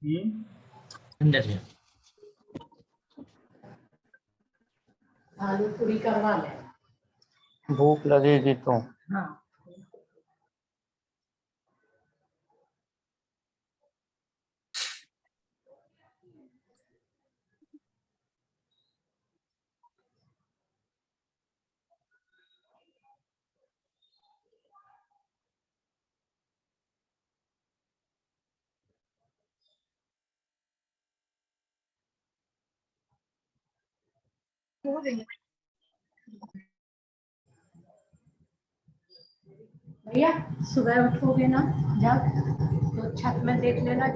अंदर है। आलू पूरी करवा ले। भूख लगेगी तो। हाँ भैया, सुबह उठोगे ना जब, तो छत में देख लेना।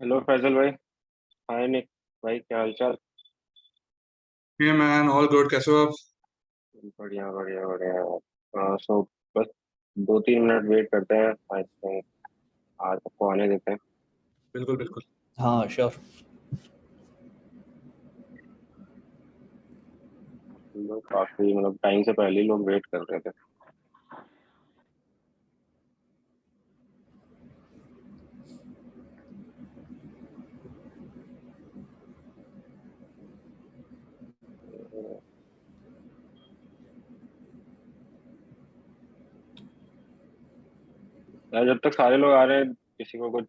हेलो फैजल भाई। हाय निक भाई, क्या हाल चाल? Hey man, all good. कैसे हो आप? बढ़िया बढ़िया बढ़िया। सो बस 2-3 मिनट वेट करते हैं। आई थिंक आज सबको आने देते हैं। बिल्कुल बिल्कुल। हाँ श्योर। लोग काफी मतलब टाइम से पहले ही लोग वेट कर रहे थे। यार जब तक सारे लोग आ रहे हैं, किसी को कुछ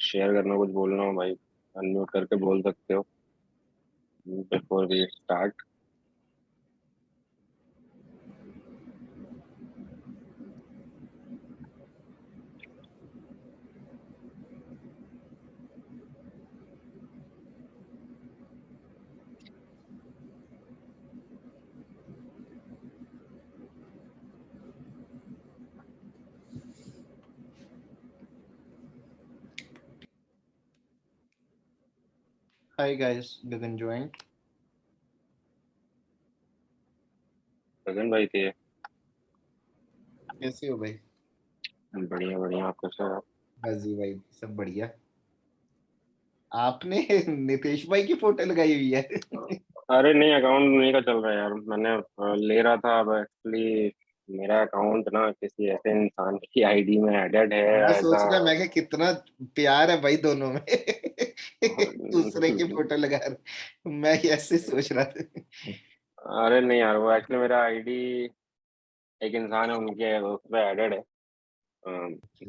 शेयर करना, कुछ बोलना हो भाई, अनम्यूट करके बोल सकते हो before we start. Hi guys, Gagan joined. Gagan भाई थे। कैसे हो भाई? बढ़िया बढ़िया, आप कैसे हो? बस जी भाई, सब बढ़िया। आपने नितेश भाई की फोटो लगाई हुई है। अरे नहीं, अकाउंट नहीं का चल रहा है यार। मैंने ले रहा था। अब एक्चुअली मेरा अकाउंट ना किसी ऐसे इंसान की आईडी में एडेड है मैं ऐसा। सोच रहा, मैं क्या कितना प्यार है भाई दोनों में। दूसरे की फोटो लगा रहे। मैं ऐसे सोच रहा था। अरे नहीं यार, वो एक्चुअली मेरा आईडी एक इंसान है उनके उसमें एडेड है,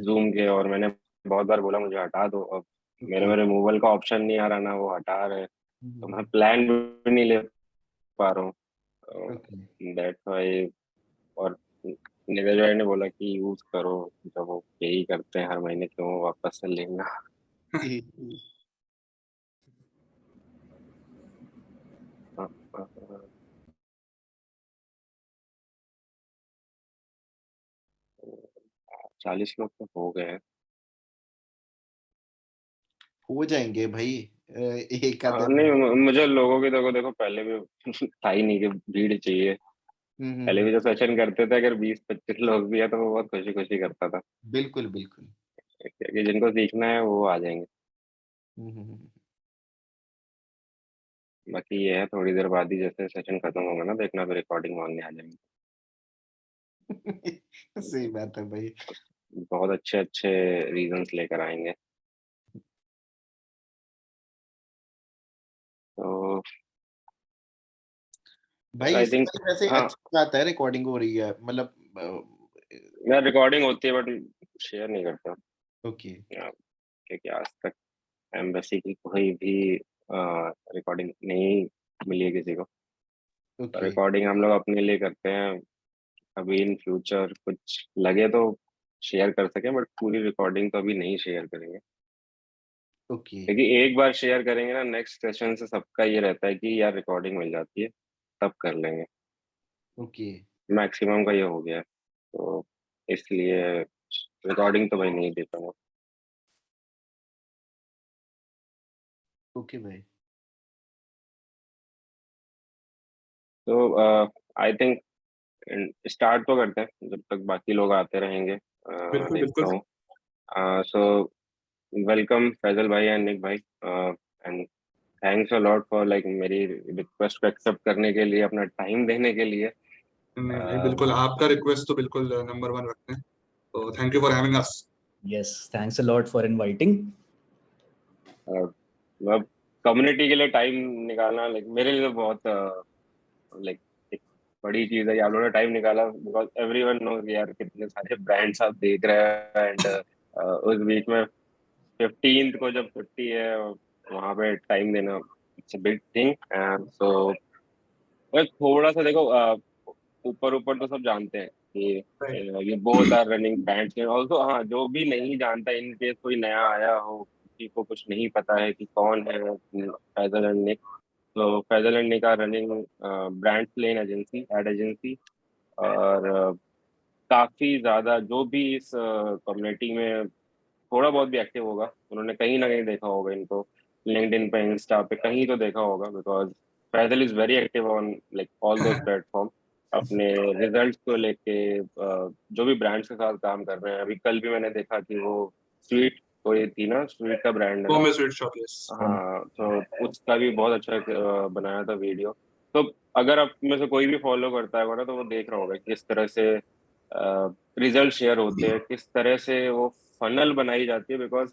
जूम के। और मैंने बहुत बार बोला मुझे हटा दो। अब मेरे ओके। में रिमूवल का ऑप्शन नहीं आ रहा ना, वो हटा रहे। तो मैं प्लान भी नहीं ले पा रहा हूँ। ओके। That's why. और नीरज भाई ने बोला कि यूज करो, जब वो यही करते हैं हर महीने, क्यों वापस से लेना। हाँ, हाँ, हाँ। 40 लोग तो हो गए हैं। हो जाएंगे भाई। एक आधे नहीं दिन। मुझे लोगों की देखो देखो पहले भी था ही नहीं कि भीड़ चाहिए। पहले हम्म। भी जो सेशन करते थे, अगर 20-25 लोग भी है तो वो बहुत खुशी खुशी करता था, बिल्कुल बिल्कुल। क्योंकि जिनको सीखना है वो आ जाएंगे। हम्म। बाकी ये है, थोड़ी देर बाद ही जैसे सेशन खत्म होगा ना, देखना तो रिकॉर्डिंग मांगने आ जाएंगे। सही बात है भाई। बहुत अच्छे अच्छे रीजंस लेकर आएंगे। तो भाई आई इससे थिंक, भाई वैसे हाँ अच्छी बात है, रिकॉर्डिंग हो रही है मतलब। मैं रिकॉर्डिंग होती है बट शेयर नहीं करता। ओके। क्योंकि आज तक एम्बेसी की कोई भी रिकॉर्डिंग नहीं मिली है किसी को। ओके। रिकॉर्डिंग हम लोग अपने लिए करते हैं। अभी इन फ्यूचर कुछ लगे तो शेयर कर सकें, बट पूरी रिकॉर्डिंग तो अभी नहीं शेयर करेंगे। ओके। क्योंकि एक बार शेयर करेंगे ना, नेक्स्ट सेशन से सबका ये रहता है कि यार रिकॉर्डिंग मिल जाती है तब कर लेंगे। ओके। मैक्सिमम का ये हो गया है, तो इसलिए रिकॉर्डिंग तो भाई नहीं दे पाऊंगा। ओके भाई। तो आई थिंक स्टार्ट तो करते हैं, जब तक बाकी लोग आते रहेंगे। बिल्कुल देखता बिल्कुल। हूँ। सो वेलकम फैजल भाई एंड निक भाई, and thanks a lot for like मेरी रिक्वेस्ट को एक्सेप्ट करने के लिए, अपना टाइम देने के लिए। नहीं नहीं, बिल्कुल आपका रिक्वेस्ट तो बिल्कुल नंबर 1 रखते हैं, तो thank you for having us. Yes, thanks a lot for inviting. मतलब कम्युनिटी के लिए टाइम निकालना लाइक मेरे लिए तो बहुत लाइक एक बड़ी चीज है कि आप लोगों ने टाइम निकाला, बिकॉज एवरीवन नोज यार कितने सारे ब्रांड्स आप देख रहे हैं, एंड उस बीच में 15th को जब छुट्टी है वहां पे टाइम देना, इट्स अ बिग थिंग। सो बस थोड़ा सा देखो, ऊपर ऊपर तो सब जानते हैं कि ये बोथ आर रनिंग ब्रांड्स हैं ऑल्सो। हाँ, जो भी नहीं जानता, इन केस कोई नया आया हो, किसी को कुछ नहीं पता है कि कौन है फैजल एंड निक, तो Faisal and Nick are running brand plain agency, ad agency. और काफी ज्यादा जो भी इस कम्युनिटी में थोड़ा बहुत भी एक्टिव होगा, उन्होंने कहीं ना कहीं देखा होगा इनको, लिंक्डइन पे, इंस्टा पे, कहीं तो देखा होगा, because Faisal is very active on like all those platform, अपने रिजल्ट्स को लेके। जो भी ब्रांड्स के साथ काम कर रहे हैं, अभी कल भी मैंने देखा कि वो स्वीट कोई थी ना, स्वीट का ब्रांड है ना, बॉम्बे स्वीट शॉप, यस। हाँ, तो उसका भी बहुत अच्छा बनाया था वीडियो। तो अगर आप में से कोई भी फॉलो करता है ना, तो वो देख रहा होगा किस तरह से रिजल्ट शेयर होते हैं, किस तरह से वो फनल बनाई जाती है, बिकॉज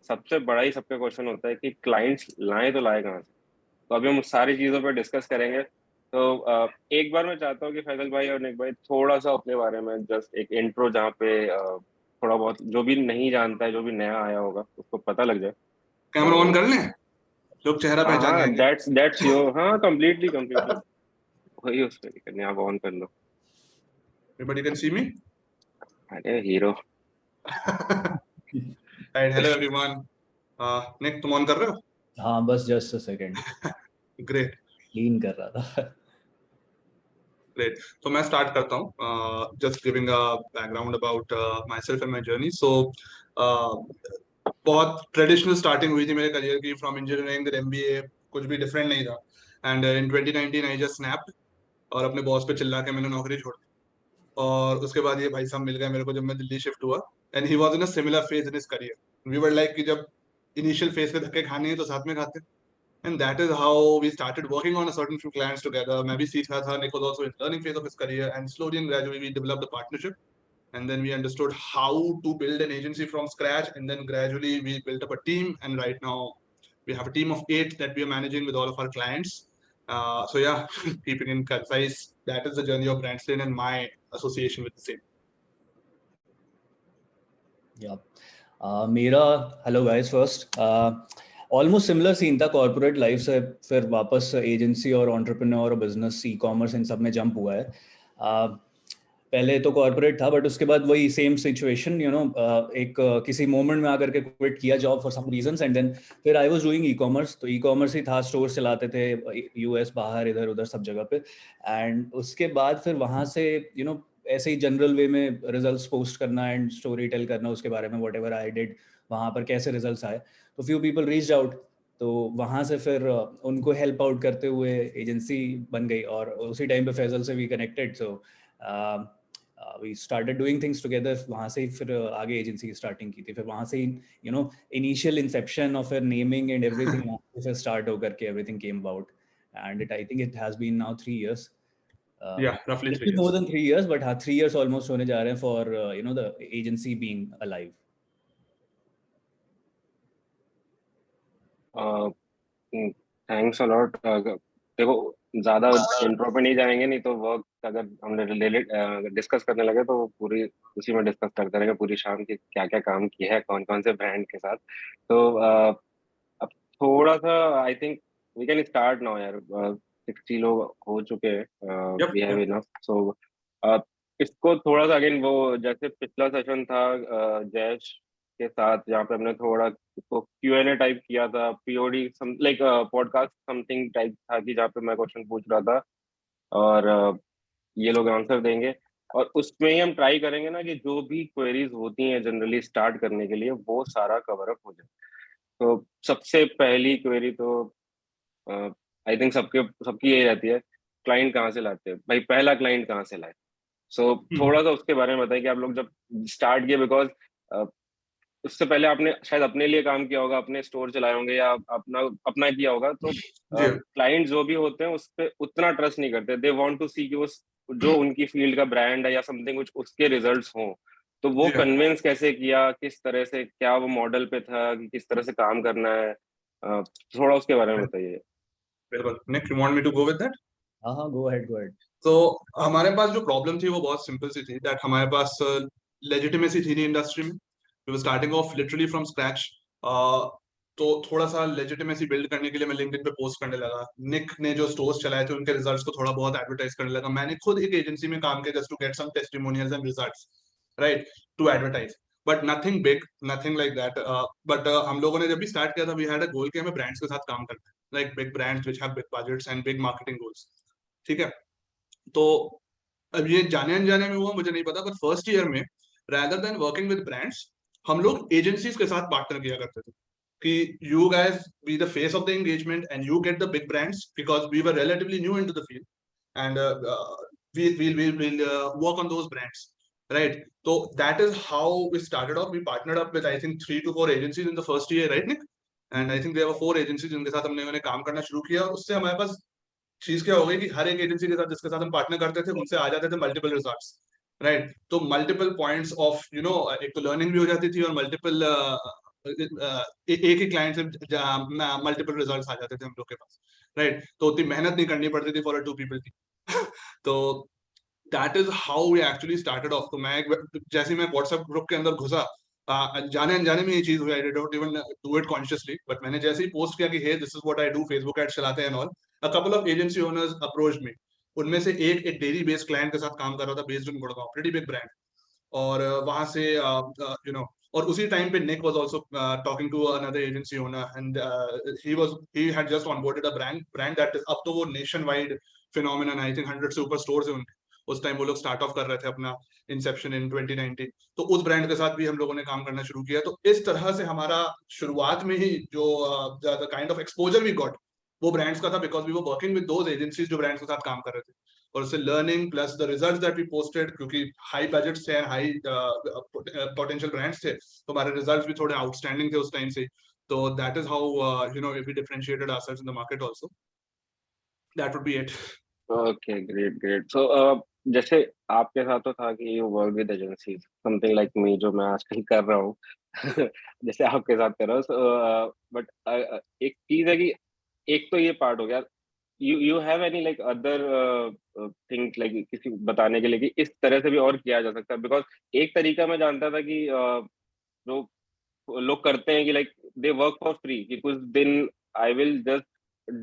सबसे बड़ा ही सबका क्वेश्चन होता है कि क्लाइंट्स लाएं तो लाए कहाँ से। तो अभी हम उस सारी चीज़ों पर डिस्कस करेंगे। तो एक बार मैं चाहता हूँ कि फैजल भाई और निक भाई थोड़ा सा अपने बारे में जस्ट एक इंट्रो, जहाँ पे थोड़ा बहुत जो भी नहीं जानता है, जो भी नया आया होगा, उसको पता लग जाए। कैमरा ऑन तो कर लें, लोग चेहरा हाँ पहचान हाँ, जाएंगे। दैट्स योर, हाँ, कम्प्लीटली कम्प्लीटली वही उस पर करने, आप ऑन कर लो। Everybody can see me? अरे hero. Right, hello everyone. Nick, तुम ऑन कर रहे हो? हाँ बस just a second, Great, clean कर रहा था। great. तो मैं स्टार्ट करता हूँ, just giving a background about myself and my journey. So, बहुत ट्रेडिशनल स्टार्टिंग हुई थी मेरे करियर की, फ्रॉम इंजीनियरिंग फिर एमबीए, कुछ भी डिफरेंट नहीं था। And in 2019 I just snapped और अपने बॉस पे चिल्ला के मैंने नौकरी छोड़ दी। और उसके बाद ये भाई साहब मिल गए मेरे को जब मैं दिल्ली शिफ्ट हुआ, and he was in a similar phase in his career. We were like कि जब इनिशियल फेज के धक्के खाने हैं तो साथ में खाते हैं। And that is how we started working on a certain few clients together. मैं भी सीख रहा था, Nick was also in learning phase of his career, and slowly and gradually we developed a partnership, and then we understood how to build an agency from scratch, and then gradually we built up a team, and right now we have a team of 8 that we are managing with all of our clients. So yeah, keeping in concise, that is the journey of Brandslane and my association with the same. Yeah. मेरा hello guys, first almost similar scene था, corporate life से फिर वापस agency और entrepreneur और business, e commerce, इन सब में jump हुआ है। पहले तो कॉर्पोरेट था, बट उसके बाद वही सेम सिचुएशन, एक किसी मोमेंट में आकर के क्विट किया job for some reasons, and then फिर I was doing e commerce. तो ई कॉमर्स ही था, स्टोर चलाते थे यूएस, बाहर, इधर उधर सब जगह पे। एंड उसके बाद फिर वहाँ से ऐसे ही जनरल वे में रिजल्ट्स पोस्ट करना एंड स्टोरी टेल करना उसके बारे में, व्हाटएवर आई डिड वहाँ पर, कैसे रिजल्ट्स आए। तो फ्यू पीपल रीच्ड आउट, तो वहाँ से फिर उनको हेल्प आउट करते हुए एजेंसी बन गई, और उसी टाइम पे फैजल से we connected. So we started doing things together. वहाँ से ही फिर आगे एजेंसी की स्टार्टिंग की थी। फिर वहाँ से ही इनिशियल इंसेप्शन और फिर नेमिंग एंड एवरीथिंग फिर स्टार्ट होकर के everything came about, and it I think it has been now 3 years. Yeah, roughly 3 More years. than 3 years, but 3 years almost होने जा रहे हैं for the agency being alive. Thanks a lot. देखो, ज्यादा intro पे नहीं जाएंगे, नहीं तो वर्क अगर हम डिस्कस करने लगे तो पूरी उसी में डिस्कस करते रहेंगे पूरी शाम की, क्या क्या काम किया है कौन कौन से ब्रांड के साथ। तो अब थोड़ा सा I think we can start now यार। 60 लोग हो चुके हैं, Yep, we have yep. Enough. So इसको थोड़ा सा अगेन, वो जैसे पिछला सेशन था जयेश के साथ, जहाँ पे हमने थोड़ा इसको Q&A टाइप किया था, POD like podcast something type था, कि जहाँ पे मैं क्वेश्चन पूछ रहा था और ये लोग आंसर देंगे। और उसमें ही हम ट्राई करेंगे ना कि जो भी क्वेरीज होती हैं जनरली स्टार्ट करने के लिए, वो सारा कवर अप हो जाए। तो सबसे पहली क्वेरी तो आई थिंक सबकी यही रहती है, क्लाइंट कहाँ से लाते हैं भाई, पहला क्लाइंट कहाँ से लाए। सो थोड़ा सा उसके बारे में बताइए कि आप लोग जब स्टार्ट किए, बिकॉज उससे पहले आपने शायद अपने लिए काम किया होगा, अपने स्टोर चलाए होंगे या अपना किया होगा, तो जी क्लाइंट जो भी होते हैं उस पे उतना ट्रस्ट नहीं करते। दे वांट टू सी कि उस जो उनकी फील्ड का ब्रांड है या समथिंग कुछ उसके रिजल्ट्स हों। तो वो जी कन्विंस कैसे किया, किस तरह से, क्या वो मॉडल पे था कि किस तरह से काम करना है, थोड़ा उसके बारे में बताइए। बिल्कुल। Nick, you want me to go with that? हाँ हाँ, गो अहेड गो अहेड। तो हमारे पास जो प्रॉब्लम थी वो बहुत सिंपल सी थी, दैट हमारे पास लेजिटिमेसी थी नहीं इंडस्ट्री में। We were starting off literally from scratch. तो थोड़ा सा लेजिटिमेसी बिल्ड करने के लिए मैं लिंक्डइन पे पोस्ट करने लगा। निक ने जो स्टोर्स चलाए थे उनके रिजल्ट्स को थोड़ा बहुत एडवर्टाइज करने लगा। मैंने खुद एक एजेंसी में काम किया just to get some testimonials and results, right, to advertise, but nothing big, nothing like that. But हम लोगों ने जब भी स्टार्ट किया था, वी हैड अ गोल कि हमें ब्रांड्स के साथ काम करना है, like big brands which have big budgets and big marketing goals. ठीक है, तो अब ये जाने अनजाने में हुआ मुझे नहीं पता, पर फर्स्ट ईयर में rather than working with brands, हम लोग एजेंसीज के साथ पार्टनर किया करते थे कि you guys be the face of the engagement and you get the big brands because we were relatively new into the field, and we'll work on those brands, right? So that is how we started off. We partnered up with I think 3 to 4 agencies in the first year, right Nick? And I think there were 4 agencies जिनके साथ हमने काम करना शुरू किया, और उससे हमारे पास चीज क्या हो गई कि हर एक एजेंसी के साथ जिसके साथ हम पार्टनर करते थे उनसे आ जाते थे मल्टीपल रिजल्ट्स, राइट? तो मल्टीपल पॉइंट्स ऑफ एक तो लर्निंग भी हो जाती थी, और मल्टीपल एक ही क्लाइंट से मल्टीपल रिजल्ट्स आ जाते थे हम लोग के पास, राइट? तो उतनी मेहनत नहीं करनी पड़ती थी फॉर अ 2 पीपल टीम। तो that is how we actually started off. तो मैं जैसे मैं व्हाट्सएप ग्रुप के अंदर घुसा, जाने अनजाने में ये चीज हुई, I don't even do it consciously, but मैंने जैसे ही पोस्ट किया कि hey this is what I do, Facebook ads चलाते हैं and all, a couple of agency owners approached me. उनमें से एक डेयरी बेस्ड क्लाइंट के साथ काम कर रहा था, based in Gurgaon, pretty big brand, और वहां से और उसी टाइम पे Nick was also talking to another agency owner, and he had just onboarded a brand that is, अब तो वो nationwide phenomenon, I think 100 से ऊपर stores है उनके। उस टाइम वो लोग स्टार्ट ऑफ कर रहे थे अपना इंसेप्शन इन 2019, तो उस ब्रांड के साथ भी हम लोगों ने काम करना शुरू किया। तो इस तरह से हमारा शुरुआत में ही जो the kind of exposure we got वो ब्रांड्स का था, because we were working with those agencies जो ब्रांड्स के साथ काम कर रहे थे, और उससे learning plus the results that we posted, क्योंकि हाई बजट्स थे एंड हाई पोटेंशियल ब्रांड्स थे, तो हमारे रिजल्ट्स भी थोड़े आउटस्टैंडिंग थे उस टाइम से। तो that is how we differentiated ourselves in the market also. That would be it. Okay, great great. So जैसे आपके साथ तो था कि you work with agencies, something like me जो मैं आजकल कर रहा हूँ जैसे आपके साथ कर रहा हूँ। बट एक चीज है कि एक तो ये पार्ट हो गया, you have any like other things like किसी बताने के लिए कि इस तरह से भी और किया जा सकता है? बिकॉज एक तरीका मैं जानता था कि जो लोग करते हैं कि like they work for free, कि कुछ दिन I will just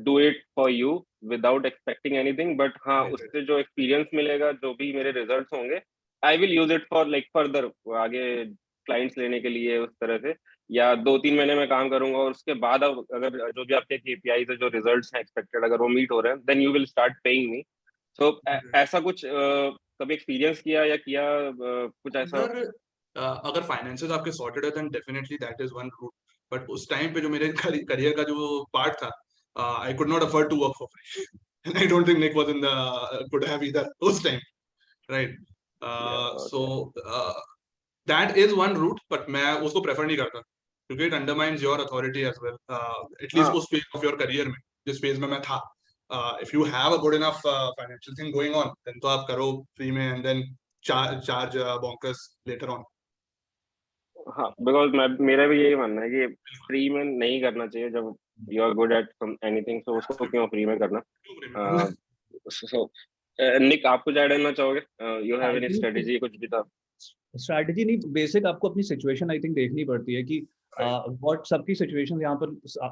do it for you without expecting anything, but हाँ उससे जो एक्सपीरियंस मिलेगा, जो भी मेरे रिजल्ट्स होंगे, I will use it for like further आगे क्लाइंट्स लेने के लिए, उस तरह से। या 2-3 महीने में काम करूंगा और उसके बाद अब अगर जो भी आपके केपीआई से जो रिजल्ट्स हैं एक्सपेक्टेड, अगर वो मीट हो रहे हैं, then you will start paying me. So ऐसा कुछ कभी एक्सपीरियंस किया या किया कुछ ऐसा? अगर फाइनेंसेस आपके सॉर्टेड है then definitely that is one route, but उस टाइम पे जो मेरे करियर का जो पार्ट था, I could not afford to work for free, and I don't think Nick was in the could have either उस time, right? So that is one route, but मैं उसको प्रेफर नहीं करता क्योंकि it undermines your authority as well, at least उस phase of your career में, जिस phase में मैं था। If you have a good enough financial thing going on, then तो आप करो फ्री में, and then charge bonkers later on. हाँ, बिकॉज मेरा भी यही मानना है कि फ्री में नहीं करना चाहिए। जब you are good at anything, तो उसको क्यों फ्री में करना? सो निक, आप कुछ ऐड करना चाहोगे? यू हैव एनी स्ट्रेटजी, कुछ भी था? स्ट्रैटेजी नहीं, बेसिक आपको अपनी सिचुएशन आई थिंक देखनी पड़ती है कि व्हाट सबकी सिचुएशन, यहाँ पर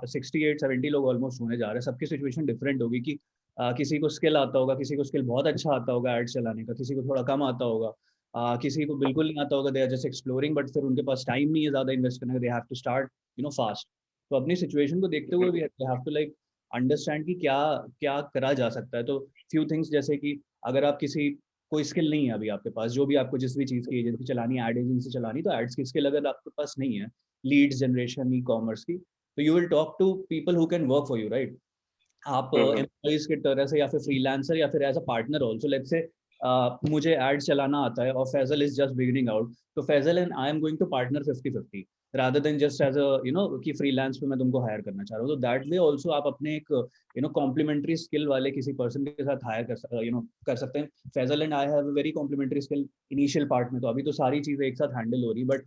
68-70 लोग ऑलमोस्ट होने जा रहे हैं, सबकी सिचुएशन डिफरेंट होगी कि किसी को स्किल आता होगा, किसी को स्किल बहुत अच्छा आता होगा एड्स चलाने का, किसी को थोड़ा कम आता होगा, किसी को बिल्कुल नहीं आता होगा, they are just exploring, but फिर उनके पास टाइम नहीं है ज़्यादा इन्वेस्ट करने का, they have to start fast. तो अपनी सिचुएशन को देखते हुए we have to like understand कि क्या क्या करा जा सकता है। तो फ्यू थिंग्स, जैसे कि अगर आप कोई स्किल नहीं है अभी आपके पास, जो भी आपको जिस भी चीज़ की एजेंसी चलानी है, एड एजेंसी चलानी, तो एड्स की स्किल अगर आपके पास नहीं है, लीड्स जनरेशन, ई कॉमर्स की, तो you will talk to people who can work for you, right? आप एम्प्लॉइज के तरह से, या फिर फ्रीलांसर, या फिर as a partner also. Let's say मुझे एड्स चलाना आता है और Faisal is just beginning out, तो Faisal and I am going to partner 50-50। rather than just as a कि freelance पे मैं तुमको hire करना चाह रहा हूँ. तो that way also आप अपने एक complementary skill वाले किसी person के साथ hire कर सकते हैं. Faizal and I have a very complementary skill initial part में, तो अभी तो सारी चीजें एक साथ handle हो रही, but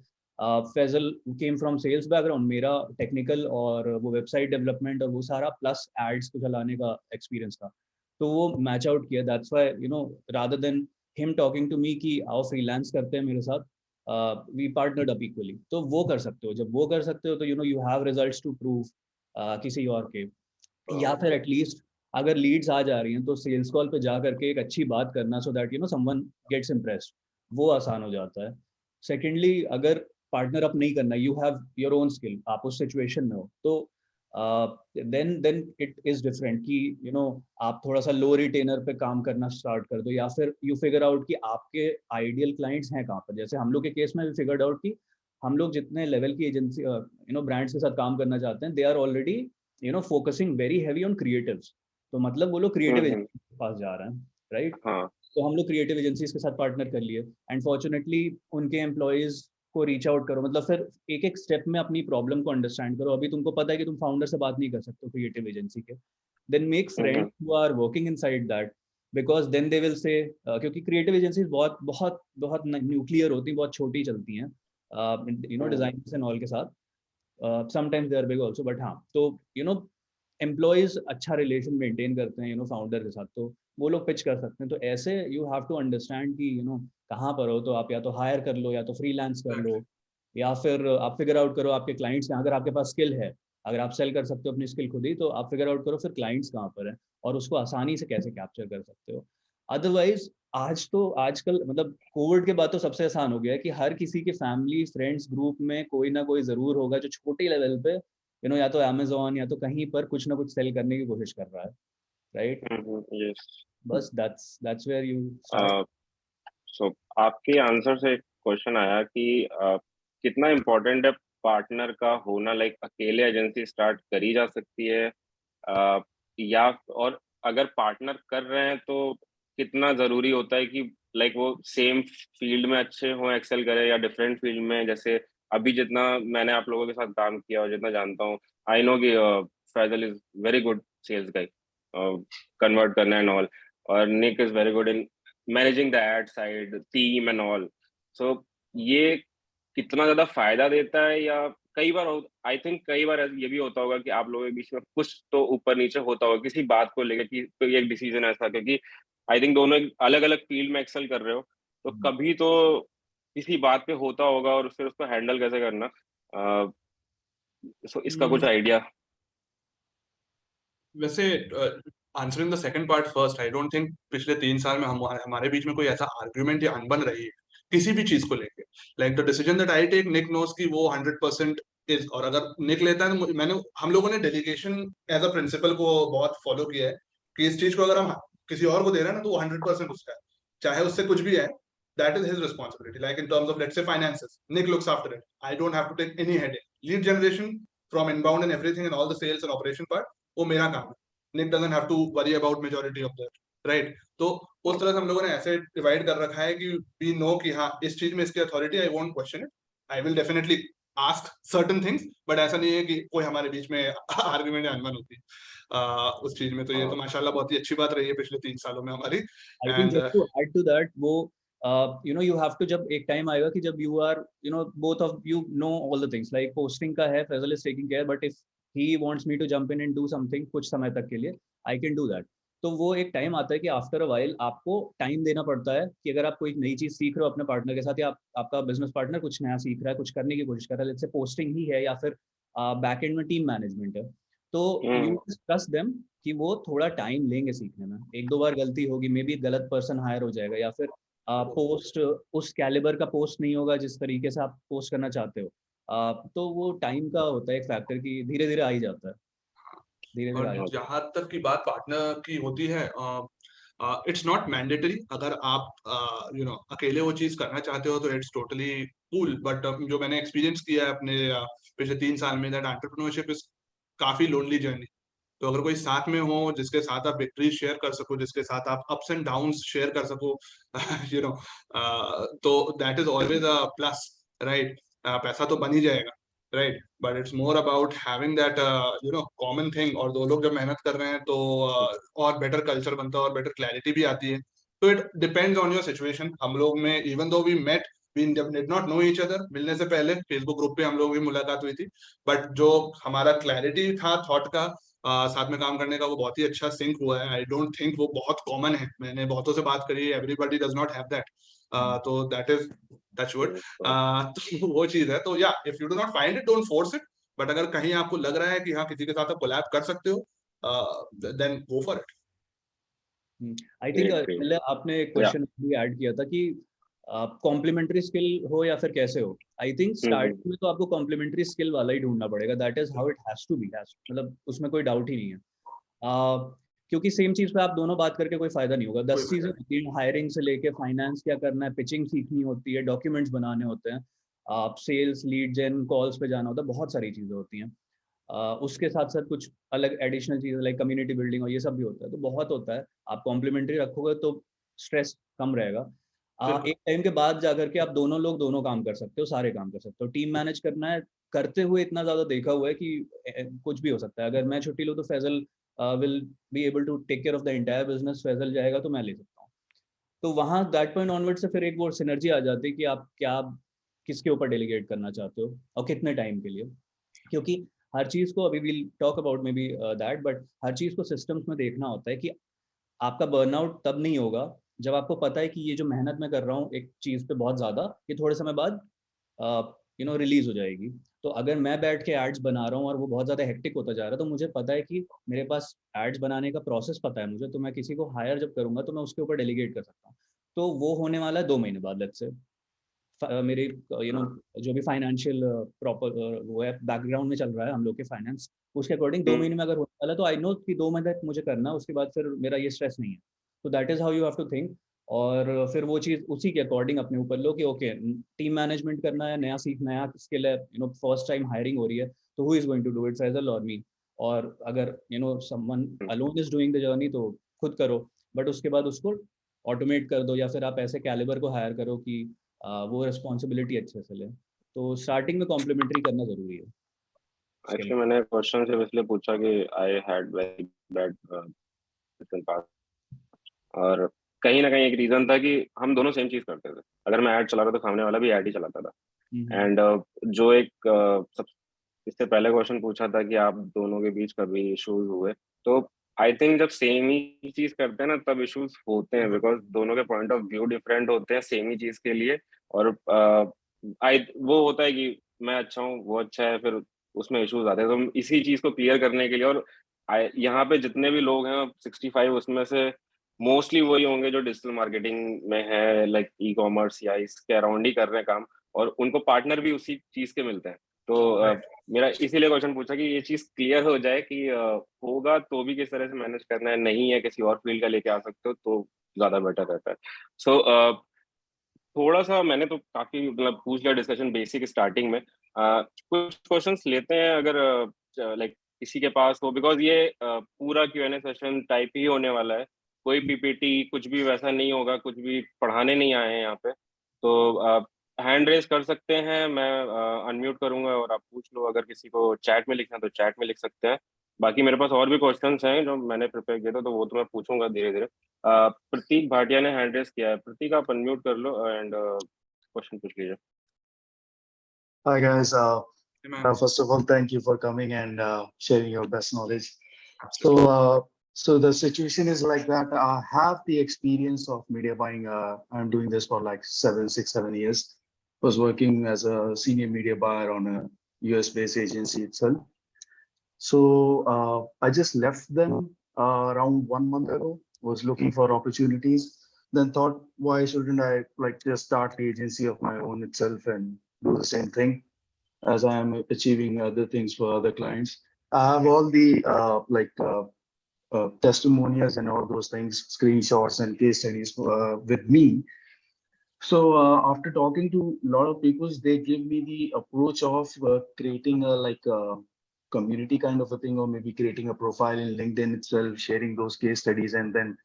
Faizal came from sales background, मेरा technical और वो website development और वो सारा plus ads को चलाने का experience था, तो वो match out किया. That's why rather than him talking to me कि आओ freelance करते हैं मेरे साथ, we partnered up equally. तो वो कर सकते हो. जब वो कर सकते हो तो you have results to prove किसी और के, या फिर एटलीस्ट अगर लीड्स आ जा रही हैं तो सेल्स कॉल पे जा करके एक अच्छी बात करना, so that someone gets impressed, वो आसान हो जाता है. सेकेंडली, अगर पार्टनर अप नहीं करना, you have your own skill, आप उस सिचुएशन में हो, तो देन इट इज डिफरेंट कि आप थोड़ा सा लो रिटेनर पे काम करना स्टार्ट कर दो, या फिर यू फिगर आउट कि आपके आइडियल क्लाइंट्स हैं कहाँ पर. जैसे हम लोग के केस में भी फिगर्ड आउट कि हम लोग जितने लेवल की एजेंसी ब्रांड्स के साथ काम करना चाहते हैं, they are already focusing very heavy on creatives. तो मतलब वो लोग क्रिएटिव एजेंसी के पास जा रहे हैं, राइट. तो हम लोग क्रिएटिव एजेंसीज के साथ पार्टनर कर लिए, एंड फॉर्चुनेटली उनके एम्प्लॉयज को रीच आउट करो, मतलब फिर एक एक स्टेप में अपनी प्रॉब्लम को अंडरस्टैंड करो. अभी तुमको पता है कि तुम फाउंडर से बात नहीं कर सकते क्रिएटिव एजेंसी के, then make friends who are working inside that, because then they will say, क्योंकि क्रिएटिव एजेंसीज बहुत बहुत बहुत न्यूक्लियर होती हैं, बहुत छोटी चलती हैं डिजाइनर्स एंड ऑल के साथ. Sometimes they are big also, but हाँ, तो एम्प्लॉयज अच्छा रिलेशन मेंटेन करते हैं फाउंडर के साथ, तो वो लोग पिच कर सकते हैं. तो ऐसे यू हैव टू अंडरस्टैंड कि कहाँ पर हो, तो आप या तो हायर कर लो, या तो फ्रीलांस कर लो, या फिर आप फिगर आउट करो आपके क्लाइंट्स हैं. अगर आपके पास स्किल है, अगर आप सेल कर सकते हो अपनी स्किल खुद ही, तो आप फिगर आउट करो फिर क्लाइंट्स कहाँ पर है और उसको आसानी से कैसे कैप्चर कर सकते हो. अदरवाइज आजकल मतलब कोविड के बाद तो सबसे आसान हो गया है कि हर किसी के फैमिली फ्रेंड्स ग्रुप में कोई ना कोई जरूर होगा जो छोटे लेवल पे या तो अमेज़न या तो कहीं पर कुछ ना कुछ सेल करने की कोशिश कर रहा है, राइट. यस, बस that's where you start. सो आपके आंसर से एक क्वेश्चन आया कि कितना इम्पोर्टेंट है पार्टनर का होना, लाइक अकेले एजेंसी स्टार्ट करी जा सकती है, या और अगर पार्टनर कर रहे हैं तो कितना जरूरी होता है कि लाइक वो सेम फील्ड में अच्छे हों, एक्सेल करें, या डिफरेंट फील्ड में. जैसे अभी जितना मैंने आप लोगों के साथ काम किया और जितना जानता हूँ, आई नो कि Faisal is very good sales guy, convert करना एंड ऑल, और Nick is very good in managing the ad side, team and all. So ये कितना ज्यादा फायदा देता है, या कई बार आई थिंक कई बार ये भी होता होगा कि आप लोगों के बीच में कुछ तो ऊपर नीचे होता होगा किसी बात को लेकर कि कोई एक डिसीजन ऐसा, क्योंकि आई थिंक दोनों अलग अलग फील्ड में एक्सेल कर रहे हो, तो कभी तो किसी बात पे होता होगा, और फिर उसको हैंडल कैसे करना. सो इसका कुछ आइडिया. वैसे answering the second part first, I don't think पिछले 3 साल में हमारे बीच में कोई ऐसा आर्ग्यूमेंट या अनबन रही है किसी भी चीज को लेके. Like the decision that I take, Nick knows कि वो 100% इज, और अगर निक लेता है तो हम लोगों ने डेलीगेशन एज अ प्रिंसिपल को बहुत फॉलो किया है कि इस चीज को अगर हम किसी और को दे रहे हैं ना, तो वो 100% उसका है, चाहे उससे कुछ भी है. That is his responsibility. Like in terms of, let's say, finances, Nick looks after it. I don't have to take any headache. Lead generation from inbound and everything and all the sales and operation part, वो मेरा काम है. Nick doesn't have to worry about majority of that, right? तो उस तरह से हम लोगों ने ऐसे डिवाइड कर रखा है कि we know कि हाँ, इस चीज में इसकी authority, I won't question it. I will definitely ask certain things, but ऐसा नहीं है कि कोई हमारे बीच में आर्गुमेंट या अनबन होती है उस चीज में. तो ये तो माशाल्लाह बहुत ही अच्छी बात रही है पिछले 3 सालों में हमारी. I think just to add to that, वो you have to, जब एक टाइम आएगा कि जब you are both of you know all the things, like posting का है, Faisal is taking care, but if he wants me to jump in and do something कुछ समय तक के लिए, I can do that. तो वो एक टाइम आता है कि आफ्टर अ वाइल आपको टाइम देना पड़ता है कि अगर आप कोई नई चीज सीख रहे हो अपने पार्टनर के साथ, या आपका बिजनेस पार्टनर कुछ नया सीख रहा है, कुछ करने की कोशिश कर रहा है, जैसे पोस्टिंग ही है या फिर बैक एंड में टीम मैनेजमेंट है, तो यू ट्रस्ट देम कि वो थोड़ा टाइम लेंगे सीखने में. 1-2 बार गलती होगी, मे बी गलत पर्सन हायर हो जाएगा, या फिर पोस्ट उस कैलिबर का पोस्ट नहीं होगा जिस तरीके से आप पोस्ट करना चाहते हो. तो वो टाइम का होता है एक फैक्टर कि धीरे धीरे आ ही जाता है, धीरे धीरे आ जाता है. जहां तक की बात पार्टनर की होती है, इट्स नॉट मैंडेटरी. अगर आप अकेले वो चीज करना चाहते हो तो इट्स टोटली कूल. बट जो मैंने एक्सपीरियंस किया है अपने पिछले 3 साल में, दैट एंटरप्रेन्योरशिप इज काफी लोनली जर्नी. तो अगर कोई साथ में हो जिसके साथ आप विक्ट्री शेयर कर सको, जिसके साथ आप अप्स एंड डाउन्स शेयर कर सको, तो that is always a plus, right. पैसा तो बन ही जाएगा, right? But it's more about having that common thing. और दो लोग जब मेहनत कर रहे हैं तो और better culture बनता है और better clarity भी आती है. So it depends on your situation. हम लोग में even though we met, we did not know each other. मिलने से पहले Facebook ग्रुप पे हम लोग भी मुलाकात हुई थी, but जो हमारा clarity था thought का, साथ में काम करने का, वो बहुत ही अच्छा सिंक हुआ है. आई डोंट थिंक वो बहुत कॉमन है. मैंने बहुतों से बात करी है, everybody does not have that. तो दैट इज टचवुड. तो वो चीज है. तो या if you do not find it, don't force it. But अगर कहीं आपको लग रहा है कि हाँ किसी के साथ आप कोलैब कर सकते हो, then go for it. I think पहले आपने एक क्वेश्चन भी ऐड किया था कि कॉम्प्लीमेंट्री स्किल हो या फिर कैसे हो. आई थिंक स्टार्टिंग में तो आपको कॉम्प्लीमेंट्री स्किल वाला ही ढूंढना पड़ेगा. That is how it has to be. मतलब उसमें कोई डाउट ही नहीं है. क्योंकि सेम चीज पे आप दोनों बात करके कोई फायदा नहीं होगा. 10 चीजें होती हैं, हायरिंग से लेके फाइनेंस क्या करना है, पिचिंग सीखनी होती है, डॉक्यूमेंट्स बनाने होते हैं, आप सेल्स लीड जेन कॉल्स पे जाना होता है, बहुत सारी चीजें होती हैं. उसके साथ साथ कुछ अलग एडिशनल चीजें लाइक कम्युनिटी बिल्डिंग और ये सब भी होता है. तो बहुत होता है. आप कॉम्प्लीमेंट्री रखोगे तो स्ट्रेस कम रहेगा. एक टाइम के बाद जाकर के आप दोनों लोग दोनों काम कर सकते हो, सारे काम कर सकते हो. टीम मैनेज करना है, करते हुए इतना ज्यादा देखा हुआ है कि कुछ भी हो सकता है. अगर मैं छुट्टी लूँ तो Faisal will be able to take care of the entire business. Faisal जाएगा तो मैं ले सकता हूँ. तो वहाँ दैट पॉइंट ऑनवर्ड से फिर एक वो सिनर्जी आ जाती है कि आप क्या किसके ऊपर डेलीगेट करना चाहते हो और कितने टाइम के लिए. क्योंकि हर चीज को अभी will talk about maybe that, but हर चीज को सिस्टम्स में देखना होता है कि आपका बर्नआउट तब नहीं होगा जब आपको पता है कि ये जो मेहनत मैं कर रहा हूँ एक चीज पे बहुत ज्यादा, ये थोड़े समय बाद रिलीज हो जाएगी. तो अगर मैं बैठ के एड्स बना रहा हूँ और वो बहुत ज्यादा हेक्टिक होता जा रहा है, तो मुझे पता है कि मेरे पास एड्स बनाने का प्रोसेस पता है मुझे, तो मैं किसी को हायर जब करूंगा तो मैं उसके ऊपर डेलीगेट कर सकता हूँ. तो वो होने वाला है 2 महीने बाद. लेट्स से मेरे जो भी फाइनेंशियल प्रॉपर वो है बैकग्राउंड में चल रहा है हम लोग के फाइनेंस, उसके अकॉर्डिंग 2 महीने में अगर होने वाला है तो आई नो कि 2 महीने तक मुझे करना है, उसके बाद फिर मेरा ये स्ट्रेस नहीं है. तो that is how you have to think. और फिर वो चीज़ उसी के अकॉर्डिंग अपने ऊपर लो कि ओके टीम मैनेजमेंट करना है, नया सीखना है, स्किल है, फर्स्ट टाइम हायरिंग हो रही है, तो who is going to do it, Faisal और मी. और अगर someone alone is doing the journey तो खुद करो, बट उसके बाद उसको ऑटोमेट कर दो या फिर आप ऐसे कैलिबर को हायर करो कि वो रिस्पॉन्सिबिलिटी अच्छे से ले. तो स्टार्टिंग में कॉम्प्लीमेंट्री करना जरूरी है. एक्चुअली मैंने क्वेश्चन सिर्फ इसलिए पूछा कि I had very bad past, और कहीं ना कहीं एक रीजन था कि हम दोनों सेम चीज करते थे. अगर मैं ऐड चला रहा था तो सामने वाला भी ऐड ही चलाता था. एंड जो एक सब इससे पहले क्वेश्चन पूछा था कि आप दोनों के बीच कभी इश्यूज हुए, तो आई थिंक जब सेम ही चीज करते हैं ना तब इश्यूज होते हैं, बिकॉज दोनों के पॉइंट ऑफ व्यू डिफरेंट होते हैं सेम ही चीज के लिए. और वो होता है कि मैं अच्छा हूँ वो अच्छा है, फिर उसमें इश्यूज आते हैं. तो हम इसी चीज को क्लियर करने के लिए, और यहाँ पे जितने भी लोग हैं 65 उसमें से मोस्टली वही होंगे जो डिजिटल मार्केटिंग में है, लाइक ई कॉमर्स या इसके अराउंड ही कर रहे हैं काम, और उनको पार्टनर भी उसी चीज के मिलते हैं. तो मेरा इसीलिए क्वेश्चन पूछा कि ये चीज क्लियर हो जाए कि होगा तो भी किस तरह से मैनेज करना है, नहीं है किसी और फील्ड का लेके आ सकते हो तो ज्यादा बेटर रहता है. सो थोड़ा सा मैंने तो काफी मतलब पूछ लिया डिस्कशन बेसिक स्टार्टिंग में. कुछ क्वेश्चंस लेते हैं अगर लाइक किसी के पास हो, बिकॉज ये पूरा Q&A सेशन टाइप ही होने वाला है. कोई पीपीटी कुछ भी वैसा नहीं होगा, कुछ भी पढ़ाने नहीं आए हैं यहाँ पे. तो हैंड रेज कर सकते हैं, मैं अनम्यूट करूंगा और आप पूछ लो. अगर किसी को चैट में लिखना तो चैट में लिख सकते हैं. बाकी मेरे पास और भी क्वेश्चंस हैं जो मैंने प्रिपेयर किए थे, तो वो तो मैं पूछूंगा धीरे धीरे. प्रतीक भाटिया ने हैंड रेज किया है. प्रतीक आप अनम्यूट कर लो एंड क्वेश्चन पूछ लीजिए. Hi guys, first of all, thank you for coming and sharing your best knowledge. So the situation is like that. I have the experience of media buying. I'm doing this for like 7 years. Was working as a senior media buyer on a US-based agency itself. So I just left them around 1 month ago. Was looking for opportunities. Then thought, why shouldn't I like just start an agency of my own itself and do the same thing as I am achieving other things for other clients. I have all the testimonials and all those things, screenshots and case studies with me. So after talking to a lot of people, they give me the approach of creating a community kind of a thing, or maybe creating a profile in LinkedIn itself, sharing those case studies, and then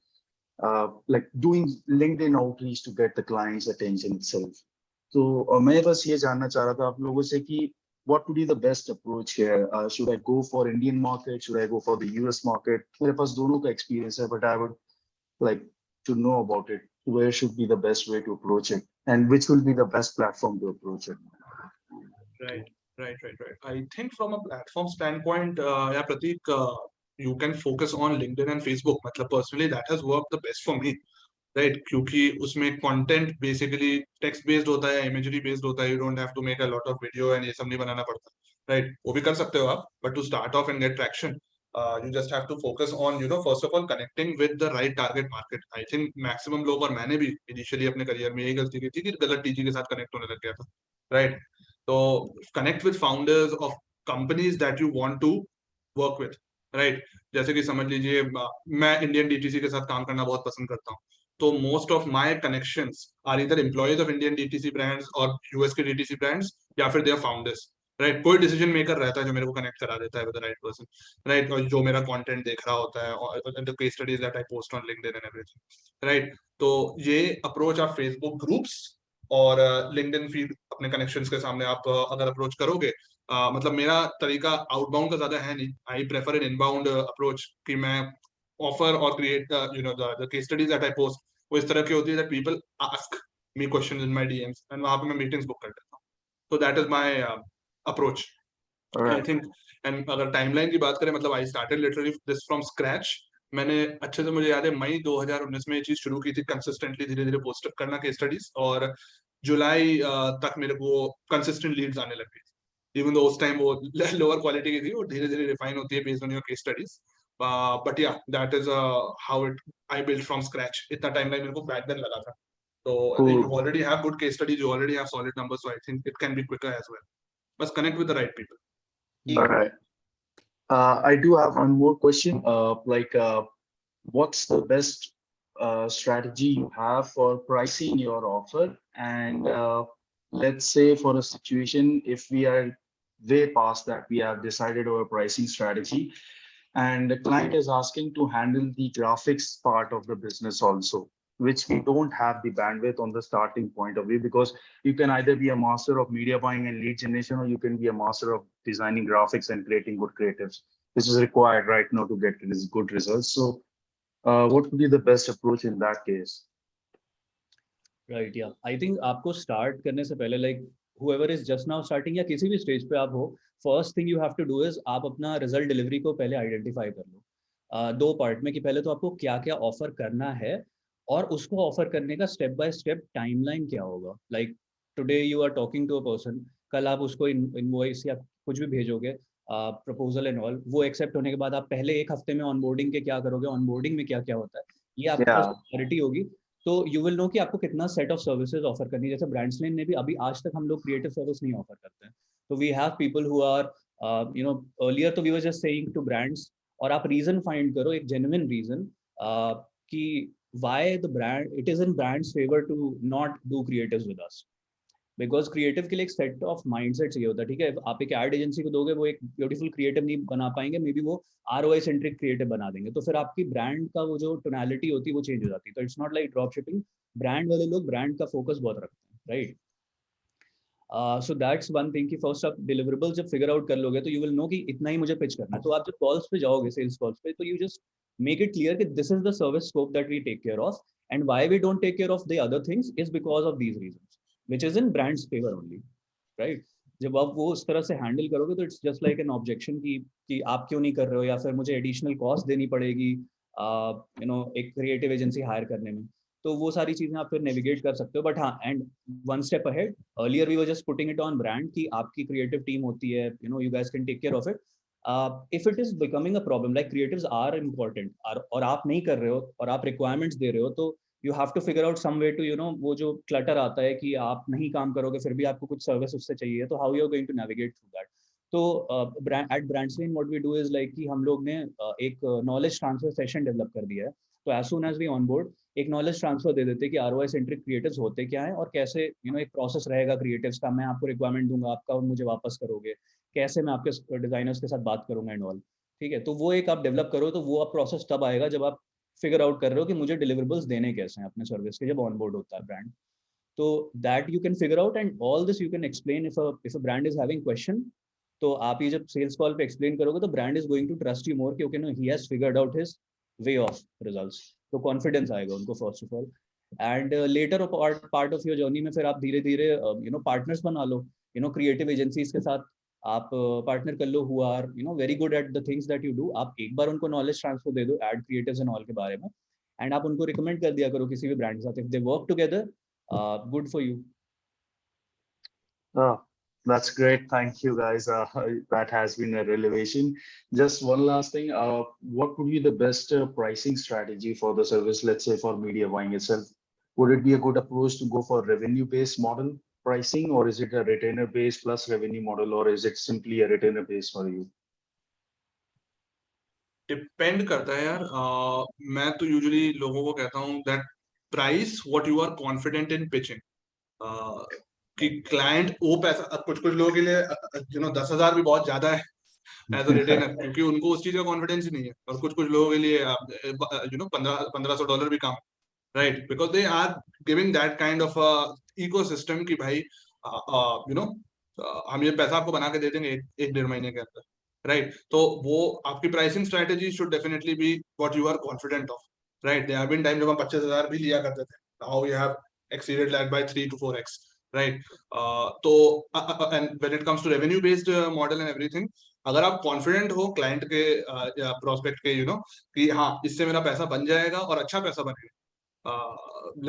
like doing LinkedIn outreach to get the client's attention itself. तो मैं बस ये जानना चाह रहा था आप लोगों से कि what would be the best approach here? Should I go for Indian market? Should I go for the US market? मेरे पास दोनों का experience है, but I would like to know about it. Where should be the best way to approach it, and which will be the best platform to approach it? Right. I think from a platform standpoint, yeah, Prateek, you can focus on LinkedIn and Facebook. मतलब personally, that has worked the best for me. Right क्योंकि उसमें content basically text based होता है, imagery based होता है, you don't have to make a lot of video and ये सब नहीं बनाना पड़ता, राइट? वो भी कर सकते हो आप, but to start off and get traction you just have to focus on first of all connecting with the right target market. I think maximum लोग, और मैंने भी इनिशियली अपने करियर में यही गलती की थी कि गलत टीजी के साथ कनेक्ट होने लग गया था, राइट? तो connect with founders of companies that you want to work with, right? जैसे कि समझ लीजिए मैं इंडियन डीटीसी के साथ काम करना बहुत पसंद करता हूँ, तो most of my connections are either employees of Indian DTC brands और यूएस के डीटीसी ब्रांड्स, या फिर देयर फाउंडर्स, राइट? कोई डिसीजन मेकर रहता है जो मेरे को कनेक्ट करा देता है with the right person, right? और जो मेरा कंटेंट देख रहा होता है और the case studies that I post on LinkedIn and everything, right? तो ये अप्रोच आप फेसबुक ग्रुप्स और लिंक्डइन फीड अपने कनेक्शंस के सामने आप अगर अप्रोच करोगे, मतलब मेरा तरीका आउटबाउंड का ज्यादा है नहीं, I prefer an inbound approach कि मैं ऑफर और create the case studies that I post वो इस तरह की होती है that people ask me questions in my DMs and वहां पे मैं मीटिंग्स बुक कर देता हूं. तो that is my approach I think. And अगर टाइमलाइन की बात करें, मतलब I started literally this from scratch. मैंने अच्छे से मुझे याद है मई 2019 में ये चीज शुरू की थी, कंसिस्टेंटली धीरे धीरे पोस्ट करना केस स्टडीज, और जुलाई तक मेरे को कंसिस्टेंट लीड्स आने लग गई. इवन दो उस टाइम वो लोअर क्वालिटी की थी, वो धीरे धीरे रिफाइन होती है based on your case studies. But या that is how it I build from scratch. इतना टाइमलाइन मेरे को बैक देन लगा था. तो you already have good case studies, you already have solid numbers, so I think it can be quicker as well. Just connect with the right people. All right. I do have one more question. What's the best strategy you have for pricing your offer? And let's say for a situation, if we are way past that, we have decided our pricing strategy, and the client is asking to handle the graphics part of the business also, which we don't have the bandwidth on the starting point of view, because you can either be a master of media buying and lead generation, or you can be a master of designing graphics and creating good creatives, which is required right now to get good results. So what would be the best approach in that case? Right, yeah. I think आपको start करने से पहले, like whoever is just now starting या किसी भी stage पे आप हो, first thing you have to do is आप अपना result delivery को पहले identify कर लो. दो part में कि पहले तो आपको क्या क्या offer करना है और उसको ऑफर करने का स्टेप बाय स्टेप टाइमलाइन क्या होगा. Like today you are talking to a person, कल आप उसको इनवॉइस या कुछ भी भेजोगे, प्रपोजल एंड ऑल, वो एक्सेप्ट होने के बाद आप पहले एक हफ्ते में ऑनबोर्डिंग के क्या करोगे, ऑनबोर्डिंग में क्या क्या होता है, ये आपको क्लैरिटी होगी. तो यू विल नो कि आपको कितना सेट ऑफ सर्विसेज ऑफर करनी है. जैसे ब्रांड्सलाइन ने भी अभी आज तक हम लोग क्रिएटिव सर्विस नहीं ऑफर करते हैं. तो we have people who are earlier तो we were just saying to brands, और आप रीजन फाइंड करो, एक जेन्युइन रीजन कि why the brand, it is in brand's favor to not do creatives with us, because creative के लिए एक set of mindset चाहिए होता है. ठीक है, आप एक ad agency को दोगे, वो एक beautiful creative नहीं बना पाएंगे, मे बी वो ROI centric creative बना देंगे, तो फिर आपकी brand का वो जो tonality होती है वो change हो जाती है. तो it's not like drop shipping. brand वाले लोग brand का focus बहुत रखते हैं, right? So that's one thing कि first आप deliverables जब figure out कर लोगे तो you will know कि इतना ही मुझे pitch करना है. तो आप जब calls पे जाओगे, sales calls पे, तो you just make it clear that this is the service scope that we take care of, and why we don't take care of the other things is because of these reasons, which is in brand's favor only, right? जब आप वो उस तरह से handle करोगे तो it's just like an objection कि आप क्यों नहीं कर रहे हो, या फिर मुझे एडिशनल कॉस्ट देनी पड़ेगी एक क्रिएटिव एजेंसी हायर करने में. तो वो सारी चीजें आप फिर नेविगेट कर सकते हो. बट हाँ, and one step ahead, earlier we were just putting it on brand कि आपकी क्रिएटिव टीम होती है, you guys can take care of it. If it is becoming a problem, like creatives are important, और आप नहीं कर रहे हो और आप requirements दे रहे हो, तो you have to figure out some way to वो जो clutter आता है कि आप नहीं काम करोगे फिर भी आपको कुछ service उससे चाहिए, तो how you are going to navigate through that. तो at Brandsline what we do is like कि हम लोग ने एक knowledge transfer session develop कर दिया है. तो as soon as we onboard, एक knowledge transfer दे देते हैं कि ROI centric creatives होते क्या हैं, और कैसे एक process रहेगा creatives का, मैं आपको requirement दूंगा, आपका मुझे वापस करोगे, कैसे मैं आपके डिजाइनर्स के साथ बात करूंगा एंड ऑल. ठीक है, तो वो एक आप डेवलप करो, तो वो आप प्रोसेस तब आएगा जब आप फिगर आउट कर रहे हो कि मुझे डिलीवरेबल्स देने कैसे हैं अपने सर्विस के, जब ऑनबोर्ड होता है ब्रांड. तो that you can figure out, and all this you can explain if a brand is having question. तो आप ये जब सेल्स कॉल पे एक्सप्लेन करोगे तो brand is going to trust you more, क्योंकि he has figured out his way of results. तो confidence आएगा उनको first of all. And later part of your journey में फिर आप धीरे धीरे पार्टनर्स बना लो, क्रिएटिव एजेंसीज के साथ आप पार्टनर कर लो who are very good at the things that you do. आप एक बार उनको नॉलेज ट्रांसफर दे दो एड क्रिएटिव्स एंड ऑल के बारे में, एंड आप उनको रिकमेंड कर दिया करो किसी भी ब्रांड के साथ. If they work together, good for you. Oh, that's great. Thank you, guys. That has been a revelation. Just one last thing. What would be the best pricing strategy for the service, let's say for media buying itself? Would it be a good approach to go for revenue-based model pricing, or is it a retainer-based plus revenue model, or is it simply a retainer-based for you? Depend करता है यार. मैं तो usually लोगों को कहता हूँ that price what you are confident in pitching. कि क्लाइंट वो पैसा, कुछ लोगों के लिए 10,000 भी बहुत ज्यादा है एज अ रिटेनर, क्योंकि उनको उस चीज का कॉन्फिडेंस ही नहीं है. और कुछ लोगों के लिए $1,500 भी कम, right, because they are giving that kind of ecosystem कि भाई हम ये पैसा आपको बना के दे देंगे 1-1.5 महीने के अंदर, राइट. तो वो आपकी pricing strategy should definitely be what you are confident of, right. There have been time जब हम 25,000 भी लिया करते थे. Now we have exceeded that by 3 to 4x, right. तो and when it comes to revenue based model and everything, अगर आप confident हो क्लाइंट के या प्रोस्पेक्ट के कि हाँ इससे मेरा पैसा बन जाएगा और अच्छा पैसा बनेगा.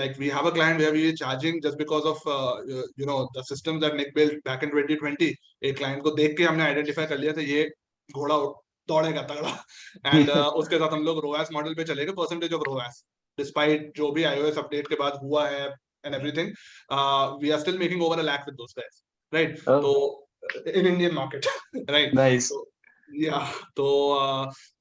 Like we have a client where we are charging just because of the systems that Nick built back in 2020. एक client को देख के हमने identify कर लिया था ये घोड़ा दौड़ेगा तगड़ा. And उसके साथ हम लोग ROAS मॉडल पे चले गए, परसेंटेज ऑफ ROAS, डिस्पाइट जो भी iOS अपडेट के बाद हुआ है and everything, we are still making over 1 lakh with those guys, right. So in Indian market, right. Nice. So, yeah, तो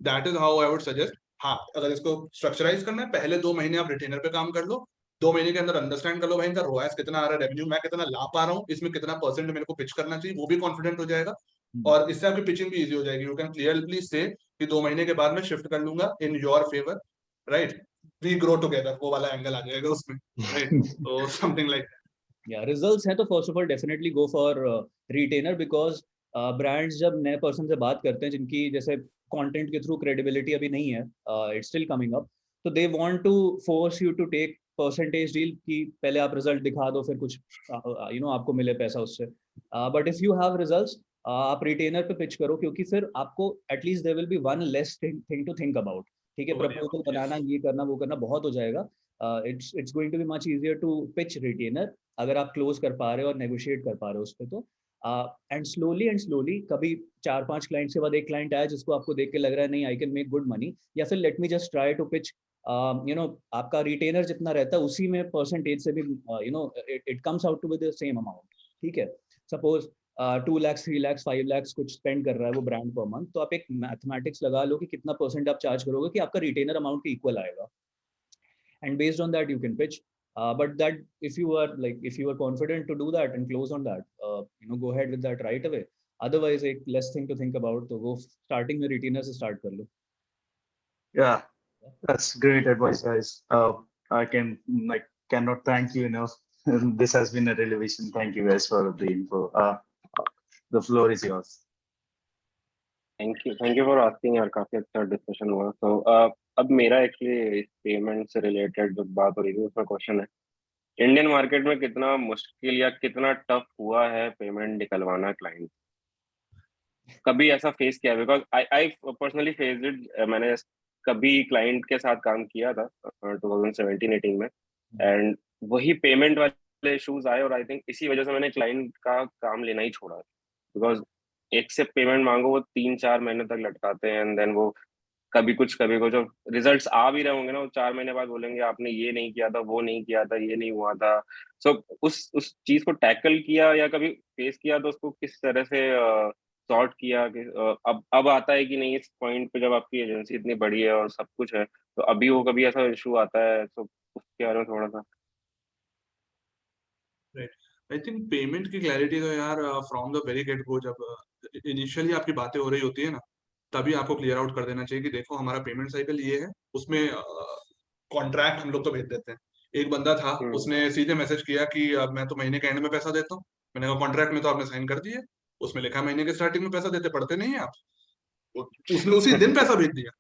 that is how I would suggest. हाँ, अगर इसको स्ट्रक्चराइज करना है, पहले 2 महीने आप रिटेनर पे काम कर लो. 2 महीने के अंदर अंडरस्टैंड कर लो भाई इनका ROAS कितना आ रहा है, रेवेन्यू मैं कितना ला पा रहा हूँ, इसमें कितना परसेंट मेरे को पिच करना चाहिए, वो भी कॉन्फिडेंट हो जाएगा. और इससे आपकी पिचिंग भी इजी हो जाएगी. यू कैन क्लियरली से कि 2 महीने के बाद मैं शिफ्ट कर लूंगा in your favour, right. We grow together, वो वाला एंगल आ जाएगा उसमें, राइट. तो समथिंग लाइक रिजल्ट्स हैं तो first of all definitely go for retainer, because brands जब नए पर्सन से बात करते हैं जिनकी जैसे कंटेंट के थ्रू क्रेडिबिलिटी अभी नहीं है, इट्स स्टिल कमिंग अप, तो they want to force you to take percentage deal कि पहले आप रिजल्ट दिखा दो फिर कुछ आपको मिले पैसा उससे. But if you have results, आप रिटेनर पे पिच करो, क्योंकि फिर आपको at least there will be one less thing to think about. ठीक है, प्रपोजल बनाना, ये करना वो करना बहुत हो जाएगा. It's going to be much easier to pitch retainer अगर आप क्लोज कर पा रहे हो और नेगोशिएट कर पा रहे हो उस पर. तो एंड स्लोली कभी 4-5 क्लाइंट्स के बाद एक क्लाइंट आया जिसको आपको देख के लग रहा है नहीं I can make good money, या फिर let me just try to pitch. आपका रिटेनर जितना रहता है उसी में परसेंटेज से भी it comes out to with the same amount. ठीक है, सपोज 2 लाख 3 लाख 5 लाख कुछ स्पेंड कर रहा है वो ब्रांड पर मंथ, तो आप एक मैथमेटिक्स लगा लो कि कितना परसेंट आप चार्ज करोगे कि आपका रिटेनर अमाउंट के इक्वल आएगा, and based on that you can pitch. But that if you are confident to do that and close on that, go ahead with that right away. Otherwise, a less thing to think about. So go starting with retainer se start kar lo. Yeah, that's great advice, guys. I cannot thank you enough. This has been a revelation. Thank you guys for the info. The floor is yours. Thank you for asking यार, काफी अच्छा discussion हुआ. So अब मेरा actually payment से related जो बात हो रही थी उसमें क्वेश्चन है, इंडियन मार्केट में कितना मुश्किल या कितना टफ हुआ है पेमेंट निकलवाना क्लाइंट. कभी ऐसा फेस किया? Because I personally faced it. मैंने कभी क्लाइंट के साथ काम किया था 2017-18 में, एंड वही पेमेंट वाले इश्यूज आए, और आई थिंक इसी वजह से मैंने क्लाइंट का काम लेना ही छोड़ा. बिकॉज एक से पेमेंट मांगो वो 3-4 महीने तक लटकाते हैं, एंड देन वो कभी कुछ जो रिजल्ट्स आ भी रहे होंगे ना, वो 4 महीने बाद बोलेंगे आपने ये नहीं किया था, वो नहीं किया था, ये नहीं हुआ था. सो उस चीज को टैकल किया या कभी फेस किया, तो उसको किस तरह से सॉर्ट किया कि अब आता है कि नहीं इस पॉइंट पे जब आपकी एजेंसी इतनी बड़ी है और सब कुछ है, तो अभी वो कभी ऐसा इशू आता है, तो उसके बारे में थोड़ा सा. आई थिंक पेमेंट की क्लैरिटी तो यार from the very get go, जब इनिशियली आपकी बातें हो रही होती है ना, तभी आपको क्लियर आउट कर देना चाहिए कि देखो हमारा पेमेंट साइकिल ये है, उसमें कॉन्ट्रैक्ट हम लोग तो भेज देते हैं एक बंदा था, उसने सीधे मैसेज किया कि अब मैं तो महीने के एंड में पैसा देता हूँ। मैंने कहा कॉन्ट्रैक्ट में तो आपने साइन कर दिए, उसमें लिखा है महीने के स्टार्टिंग में पैसा देते, पढ़ते नहीं है आप? उसने उसी दिन पैसा भेज दिया।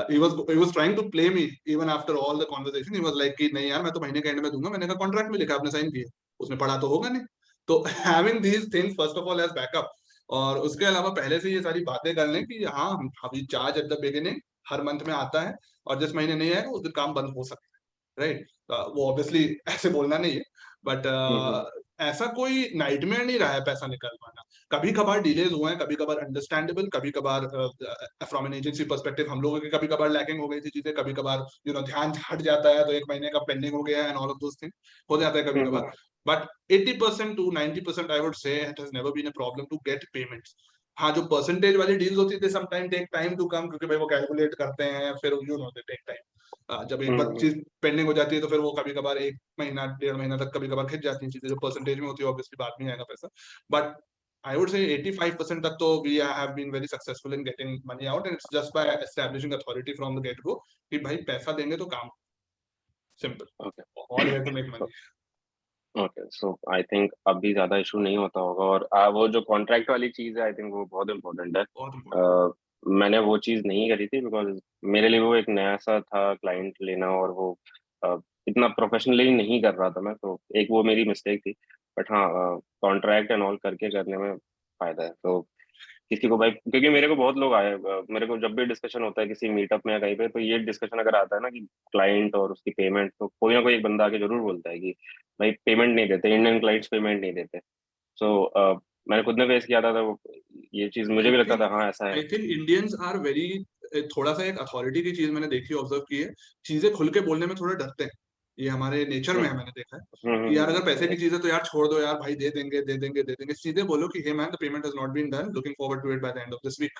he was trying to play me even after all the conversation. He was like कि नहीं यार मैं तो महीने के एंड में दूंगा। मैंने कहा कॉन्ट्रैक्ट में लिखा आपने साइन किया, उसने पढ़ा तो होगा नहीं। तो having these things first of all as backup, और उसके अलावा पहले से ये सारी बातें कर लें कि हाँ हम charge at the beginning her month में आता है, और जिस महीने नहीं आएगा उस दिन काम बंद हो सकता है, राइट? वो ऑब्वियसली ऐसे बोलना नहीं है, बट ऐसा कोई नाइटमेयर नहीं रहा है पैसा निकलवाना। कभी कभार डिलेज हुए हैं, कभी कभार अंडरस्टैंडेबल, कभी कभार फ्रॉम एन एजेंसी पर्सपेक्टिव हम लोगों की कभी कभार लैकिंग हो गई थी चीजें, कभी कभार ध्यान हट जाता है तो एक महीने का पेंडिंग हो गया है, and all of those thing हो जाता है कभी कभार। But 80% to 90% I would say it has never been a problem to get payments. हाँ, जो परसेंटेज वाली डील्स होती थी sometime take time to come, क्योंकि भाई वो कैलकुलेट करते हैं, फिर दे टेक टाइम। जब एक बार चीज पेंडिंग हो जाती है तो फिर वो कभी कभार 1 महीना 1.5 महीना तक कभी कभार खिंच जाती हैं चीजें, जो परसेंटेज में होती है ऑब्वियसली बाद में आएगा पैसा। बट I would say 85% तक तो we have been very successful in getting money out, and it's just by establishing authority from the get go कि भाई पैसा देंगे तो काम, simple. Okay. All here to make money. Okay, so I think अभी ज्यादा इशू नहीं होता होगा। और वो जो कॉन्ट्रैक्ट वाली चीज है आई थिंक वो बहुत इम्पोर्टेंट है। बहुत important. मैंने वो चीज नहीं करी थी बिकॉज मेरे लिए वो एक नया सा था क्लाइंट लेना, और वो इतना प्रोफेशनली नहीं कर रहा था मैं, तो एक वो मेरी मिस्टेक थी। बट हाँ, कॉन्ट्रैक्ट एंड ऑल करके करने में फायदा है। तो किसी को भाई, क्योंकि मेरे को बहुत लोग आए, मेरे को जब भी डिस्कशन होता है किसी मीटअप में या कहीं पे, तो ये डिस्कशन अगर आता है ना कि क्लाइंट और उसकी पेमेंट, तो कोई ना कोई एक बंदा आके जरूर बोलता है कि भाई पेमेंट नहीं देते, इंडियन क्लाइंट्स पेमेंट नहीं देते। सो मैंने खुद ने फेस किया था, तो ये चीज मुझे भी लगता था हाँ ऐसा है। I think Indians are very, थोड़ा सा एक अथॉरिटी की चीज मैंने देखी, ऑब्जर्व की है, चीजें खुल के बोलने में थोड़ा डरते हैं। ये हमारे नेचर में है, मैंने देखा है कि यार अगर पैसे की चीज है तो यार छोड़ दो यार भाई, दे देंगे दे देंगे दे देंगे। सीधे बोलो कि hey man, the payment has not been done, looking forward to it by the end of this week.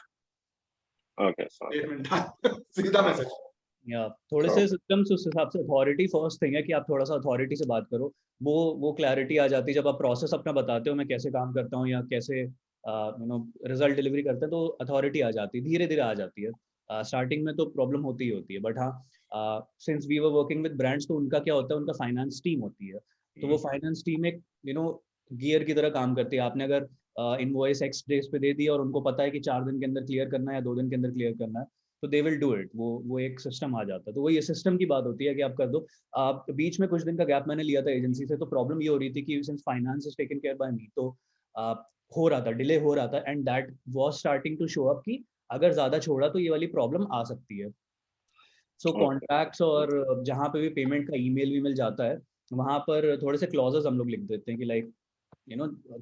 Okay, सीधा मैसेज। या थोड़े से सिस्टम्स उस हिसाब से अथॉरिटी फर्स्ट थिंग है कि आप थोड़ा सा अथॉरिटी से बात करो। वो क्लैरिटी आ जाती है जब आप प्रोसेस अपना बताते हो, मैं कैसे काम करता हूँ या कैसे रिजल्ट डिलीवरी करते हैं, तो अथॉरिटी आ जाती है, धीरे धीरे आ जाती है। स्टार्टिंग में तो प्रॉब्लम होती ही होती है, बट हाँ since we were working with brands, तो उनका क्या होता है, उनका फाइनेंस टीम होती है, तो वो फाइनेंस टीम एक गियर की तरह काम करती है। आपने अगर इनवॉइस एक्स डेज पे दे दी और उनको पता है कि 4 दिन के अंदर क्लियर करना है या 2 दिन के अंदर क्लियर करना है, तो दे विल डू इट। वो एक सिस्टम आ जाता है, तो वो ये सिस्टम की बात होती है कि आप कर दो। आप बीच में कुछ दिन का गैप मैंने लिया था एजेंसी से, तो प्रॉब्लम ये हो रही थी कि since finance is taken care by me, तो हो रहा था, डिले हो रहा था, and that was starting to show up कि अगर ज्यादा छोड़ा तो ये वाली प्रॉब्लम आ सकती है। सो कॉन्ट्रैक्ट्स और जहाँ पे भी पेमेंट का ईमेल जाता है, वहाँ पर थोड़े से क्लॉजेस हम लोग लिख देते हैं कि लाइक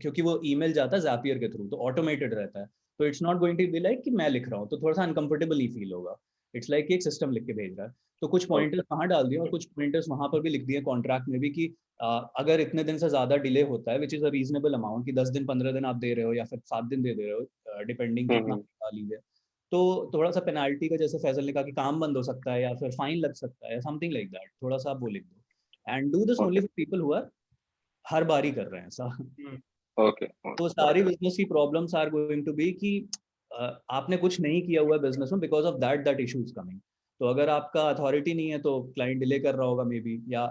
क्योंकि वो ईमेल जाता है ज़ैपियर के थ्रू, तो ऑटोमेटेड रहता है, तो it's not going to be like कि मैं लिख रहा हूँ, तो थोड़ा सा अनकंफर्टेबल ही फील होगा। इट्स लाइक एक सिस्टम लिख के भेज रहा है। तो कुछ पॉइंटर्स वहाँ डाल दिए और कुछ पॉइंटर्स वहाँ पर भी लिख दिए कॉन्ट्रैक्ट में भी कि अगर इतने दिन से ज़्यादा डिले होता है, which is a reasonable amount, कि 10 दिन 15 दिन आप दे रहे हो या फिर 7 दिन दे रहे हो, डिपेंडिंग कितना लीजिए, तो थोड़ा सा पेनाल्टी का, जैसे फैसल ने कहा कि काम बंद हो सकता है या फिर फाइन लग सकता है, समथिंग लाइक दैट, थोड़ा सा आप वो लिख दो। And do this only for people who are हर बारी कर रहे हैं ऐसा। ओके, तो सारी बिजनेस की problems are going to be कि आपने कुछ नहीं किया हुआ है बिजनेस में, because of that issue is coming. तो अगर आपका अथॉरिटी नहीं है तो क्लाइंट डिले कर रहा होगा मे बी, या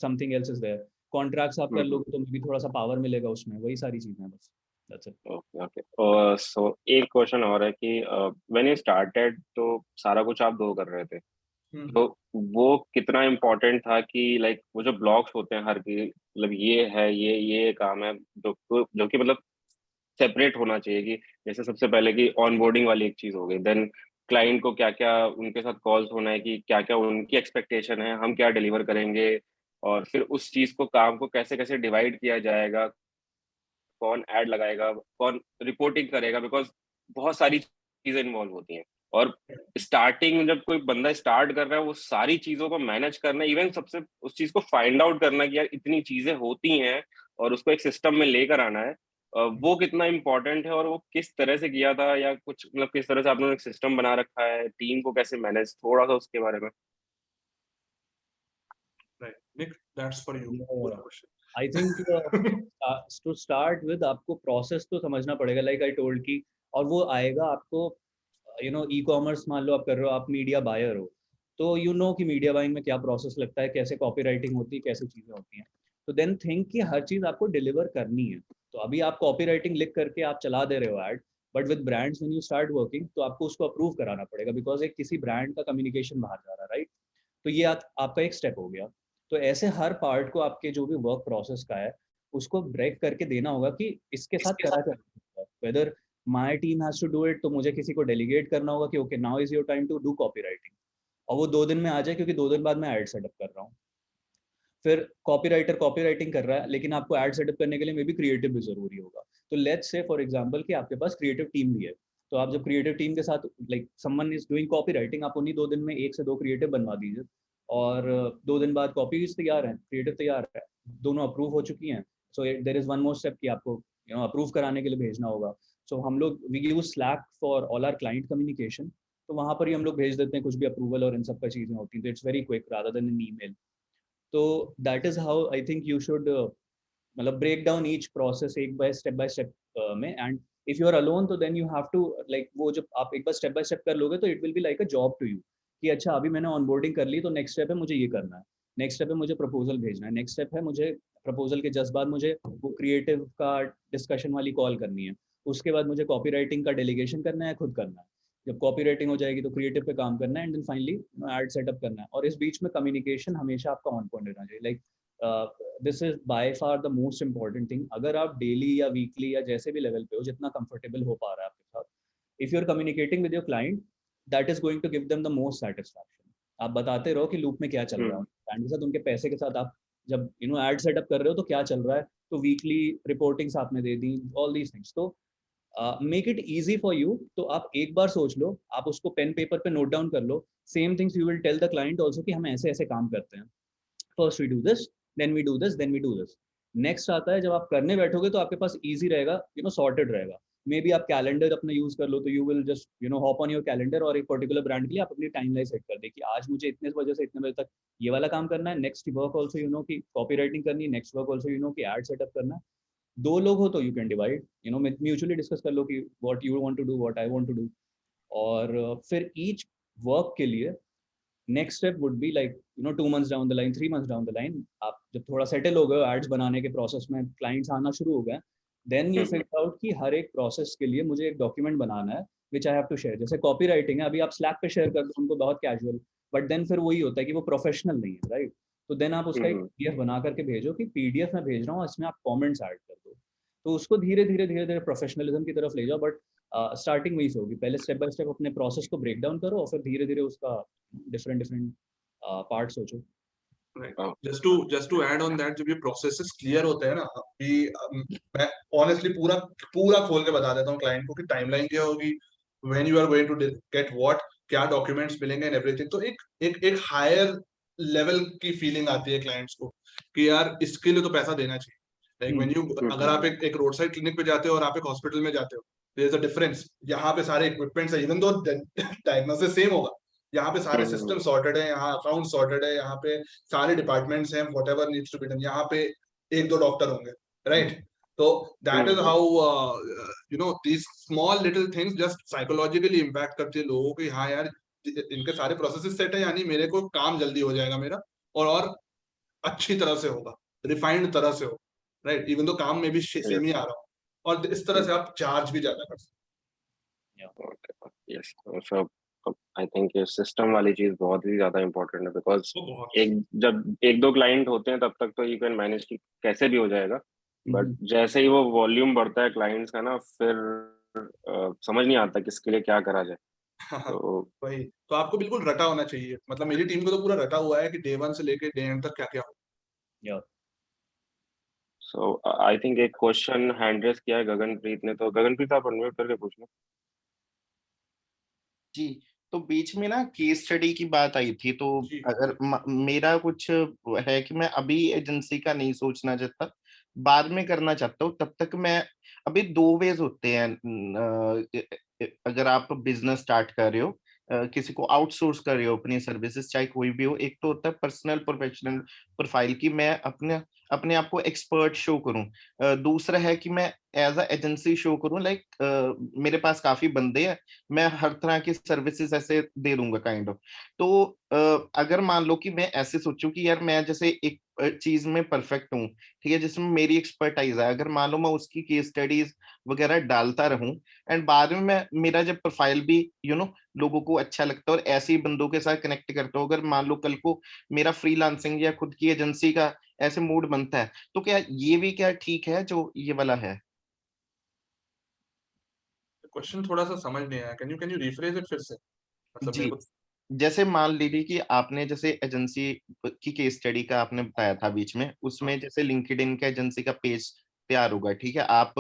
something else is there. Contracts आप कर लोगे तो मे बी थोड़ा सा पावर मिलेगा उसमें, वही सारी चीजें हैं बस। That's it. Okay, okay. So एक क्वेश्चन और है कि व्हेन यू स्टार्टेड तो सारा कुछ आप दो कर रहे थे, तो वो कितना इम्पोर्टेंट था कि लाइक वो जो ब्लॉक्स होते हैं हर की, मतलब ये है, ये काम है जो कि मतलब सेपरेट होना चाहिए, कि जैसे सबसे पहले कि ऑनबोर्डिंग वाली एक चीज हो गई, देन क्लाइंट को क्या क्या उनके साथ कॉल्स होना है, कि क्या क्या उनकी एक्सपेक्टेशन है, हम क्या डिलीवर करेंगे, और फिर उस चीज को, काम को कैसे कैसे डिवाइड किया जाएगा, कौन ऐड लगाएगा, कौन रिपोर्टिंग करेगा, बिकॉज बहुत सारी चीजें इन्वॉल्व होती हैं। और स्टार्टिंग में जब कोई बंदा स्टार्ट कर रहा है, वो सारी चीजों को मैनेज करना, इवन सबसे उस चीज को फाइंड आउट करना कि यार इतनी चीजें होती हैं और उसको एक सिस्टम में लेकर आना है, वो कितना इम्पोर्टेंट है, और वो किस तरह से किया था, या कुछ मतलब किस तरह से आपने एक सिस्टम बना रखा है, टीम को कैसे मैनेज, थोड़ा सा उसके बारे में। Nick, that's for you. I think to start with आपको प्रोसेस तो समझना पड़ेगा, लाइक आई टोल्ड की, और वो आएगा आपको ई कॉमर्स मान लो आप कर रहे हो, आप मीडिया बायर हो, तो यू नो कि मीडिया बाइंग में क्या प्रोसेस लगता है, कैसे कॉपी राइटिंग होती है, कैसे चीज़ें होती हैं। तो देन थिंक कि हर चीज़ आपको डिलीवर करनी है। तो अभी आप कॉपी राइटिंग लिख करके आप चला दे रहे हो add, but with brands when you start working तो आपको उसको अप्रूव कराना पड़ेगा, बिकॉज एक किसी ब्रांड का कम्युनिकेशन बाहर जा रहा है, राइट। तो ये आपका एक स्टेप हो गया। तो ऐसे हर पार्ट को आपके जो भी वर्क प्रोसेस का है उसको ब्रेक करके देना होगा कि इसके साथ करा जा सकता है। Whether my team has to do it, तो मुझे किसी को डेलीगेट करना होगा कि okay now is your time to do copywriting, और वो 2 दिन में आ जाए, क्योंकि 2 दिन बाद मैं एड सेटअप कर रहा हूँ। फिर कॉपी राइटर कॉपी राइटिंग कर रहा है, लेकिन आपको एड सेटअप करने के लिए मे बी क्रिएटिव भी जरूरी होगा। तो लेट्स से फॉर एग्जांपल कि आपके पास क्रिएटिव टीम भी है, तो आप जब क्रिएटिव टीम के साथ like someone is doing copy writing, आप उन्हीं 2 दिन में 1 से 2 क्रिएटिव बनवा दीजिए, और 2 दिन बाद कॉपीज तैयार है, क्रिएटिव तैयार है, दोनों अप्रूव हो चुकी हैं। So there is one more step कि आपको अप्रूव कराने के लिए भेजना होगा। सो हम लोग we use Slack for all our client communication, तो वहाँ पर ही हम लोग भेज देते हैं कुछ भी अप्रूवल और इन सब का चीज़ें होती हैं, तो it's very quick rather than an email. तो that is how I think you should मतलब ब्रेक डाउन ईच प्रोसेस एक बाय स्टेप में। And if you are alone तो then you have to like वो जब आप एक बार स्टेप बाय स्टेप कर लोगे तो it will be like a job to you, कि अच्छा अभी मैंने ऑनबोर्डिंग कर ली, तो नेक्स्ट स्टेप है मुझे ये करना है, नेक्स्ट स्टेप है मुझे प्रपोजल भेजना है, नेक्स्ट स्टेप है मुझे प्रपोजल के जस्ट बाद मुझे वो क्रिएटिव का डिस्कशन वाली कॉल करनी है, उसके बाद मुझे कॉपी राइटिंग का डेलीगेशन करना है, खुद करना है, जब कॉपी राइटिंग हो जाएगी तो क्रिएटिव पे काम करना है, and then finally ad setup करना है। और इस बीच में कम्युनिकेशन हमेशा आपका ऑन पॉइंट रहना चाहिए। Like this is by far the most important thing. अगर आप डेली या वीकली या जैसे भी लेवल पे हो, जितना कंफर्टेबल हो पा रहा है आपके साथ, if you are communicating with your client, that is going to give them the most satisfaction. आप बताते रहो कि लूप में क्या चल रहा है क्लाइंट के साथ, उनके पैसे के साथ आप जब एड सेटअप कर रहे हो तो क्या चल रहा है, तो वीकली रिपोर्टिंग्स आपने दे दी, ऑल दीज थिंग्स। तो make it easy for you. तो आप एक बार सोच लो, आप उसको पेन पेपर पे नोट डाउन कर लो, same things you will tell the client also कि हम ऐसे ऐसे काम करते हैं, first we do this, then we do this, then we do this. Next आता है जब आप करने बैठोगे तो आपके पास ईजी रहेगा, सॉर्टेड रहेगा। मे बी आप कैलेंडर अपना यूज कर लो, तो you will just hop on your calendar, और एक पर्टिकुलर ब्रांड के लिए आप अपनी टाइमलाइन सेट कर दे कि आज मुझे इतने बजे से इतने बजे तक ये वाला काम करना है, नेक्स्ट वर्क ऑल्सो कि कॉपी राइटिंग करनी है, नेक्स्ट वर्क ऑल्सो कि एड सेटअप करना है। 2 लोग हो तो you can divide, mutually discuss कर लो कि what you want to do, what I want to do. और फिर ईच वर्क के लिए next step would be like 2 months down the line, 3 months down the line, आप जब थोड़ा सेटल हो गए एड्स बनाने के प्रोसेस में, क्लाइंट्स आना शुरू हो गए, देन यू फिगर आउट कि हर एक प्रोसेस के लिए मुझे एक डॉक्यूमेंट बनाना है विच आई हैव टू शेयर। जैसे कॉपी राइटिंग है, अभी आप स्लैक पे शेयर कर दो उनको, बहुत कैजुअल, बट देन फिर वही होता है कि वो प्रोफेशनल नहीं है, राइट। तो देन आप उसका एक पीडीएफ बना करके भेजो कि पीडीएफ में भेज रहा हूँ, इसमें आप कमेंट्स ऐड कर दो। तो उसको धीरे धीरे प्रोफेशनलिज्म की तरफ ले जाओ, बट स्टार्टिंग वही से होगी। पहले स्टेप बाय स्टेप अपने प्रोसेस को ब्रेक डाउन करो, और फिर धीरे धीरे उसका डिफरेंट पार्ट सोचो। just to add on that, जब ये प्रोसेसेस क्लियर होते हैं ना, अभी मैं ऑनेस्टली पूरा खोल के बता देता हूँ क्लाइंट को कि टाइमलाइन क्या होगी, when you are going to get what, क्या डॉक्यूमेंट्स मिलेंगे एंड एवरीथिंग। तो एक हायर लेवल की फीलिंग आती है क्लाइंट्स को कि यार इसके लिए तो पैसा देना चाहिए। लाइक व्हेन यू अगर आप एक रोड साइड क्लिनिक पे जाते हो और आप एक हॉस्पिटल में जाते हो, देयर इज अ डिफरेंस। यहाँ पे सारे इक्विपमेंट्स है, इवन दो डायग्नोसिस सेम होगा, यहाँ पे सारे सिस्टम सॉर्टेड है, यहाँ अकाउंट सॉर्टेड है, यहाँ पे सारे डिपार्टमेंट्स हैं, whatever needs to be done, यहाँ पे 1-2 डॉक्टर होंगे, राइट। तो that is how these small little things just psychologically impact करते हैं लोगों को, हाँ यार इनके सारे प्रोसेसेस सेट है, यानी मेरे को काम जल्दी हो जाएगा मेरा, और अच्छी तरह से होगा, रिफाइंड तरह से होगा, राइट। इवन तो काम में भी सेम ही आ रहा हो, और इस तरह से आप चार्ज भी ज्यादा कर सकते। यस, सो आई थिंक ये सिस्टम वाली चीज बहुत ही ज्यादा इंपॉर्टेंट है, बिकॉज जब 1-2 क्लाइंट होते हैं तब तक तो यू कैन मैनेज की कैसे भी हो जाएगा, बट जैसे ही वो वॉल्यूम बढ़ता है क्लाइंट्स का ना, फिर समझ नहीं आता किसके लिए क्या करा जाए। तो वही तो आपको बिल्कुल रटा होना चाहिए, मतलब मेरी टीम को तो पूरा रटा हुआ है कि डे 1 से लेके डे एंड तक क्या क्या हो। सो आई थिंक एक क्वेश्चन हैंड रेस किया है गगनप्रीत ने, तो गगनप्रीत आप अनम्यूट करके पूछ लो। जी, तो बीच में ना केस स्टडी की बात आई थी, तो अगर मेरा कुछ है कि मैं अभी एजेंसी का नहीं सोचना चाहता, बाद में करना चाहता हूँ, तब तक मैं अभी 2 वेज होते हैं। अगर आप बिजनेस स्टार्ट कर रहे हो, किसी को आउटसोर्स कर रहे हो अपनी सर्विसेज, चाहे कोई भी हो, एक तो होता है पर्सनल प्रोफेशनल प्रोफाइल की मैं अपने आप को एक्सपर्ट शो करूं, दूसरा है कि मैं एज अ एजेंसी शो करूं, लाइक मेरे पास काफी बंदे हैं, मैं हर तरह की सर्विसेज ऐसे दे दूंगा काइंड ऑफ। तो अगर मान लो कि मैं ऐसे सोचूं कि यार मैं जैसे एक चीज में परफेक्ट हूँ, ठीक है, जिसमें मेरी एक्सपर्टाइज है, अगर मान लो मैं उसकी केस स्टडीज वगैरह डालता रहूं, एंड बाद में मैं मेरा जब प्रोफाइल भी लोगों को अच्छा लगता है और ऐसे ही बंदों के साथ कनेक्ट करता हूँ, अगर मान लो कल को मेरा फ्रीलांसिंग या खुद की एजेंसी का ऐसे मूड बनता है, तो क्या ये भी क्या ठीक है जो ये वाला है? क्वेश्चन थोड़ा सा समझ नहीं आया, कैन यू रिफ्रेज इट फिर से, मतलब मेरे जी, को। जैसे मान लीजिए कि आपने जैसे एजेंसी की केस स्टडी का आपने बताया था बीच में, हाँ, उसमें जैसे लिंक्डइन का एजेंसी का पेज तैयार होगा, ठीक है, आप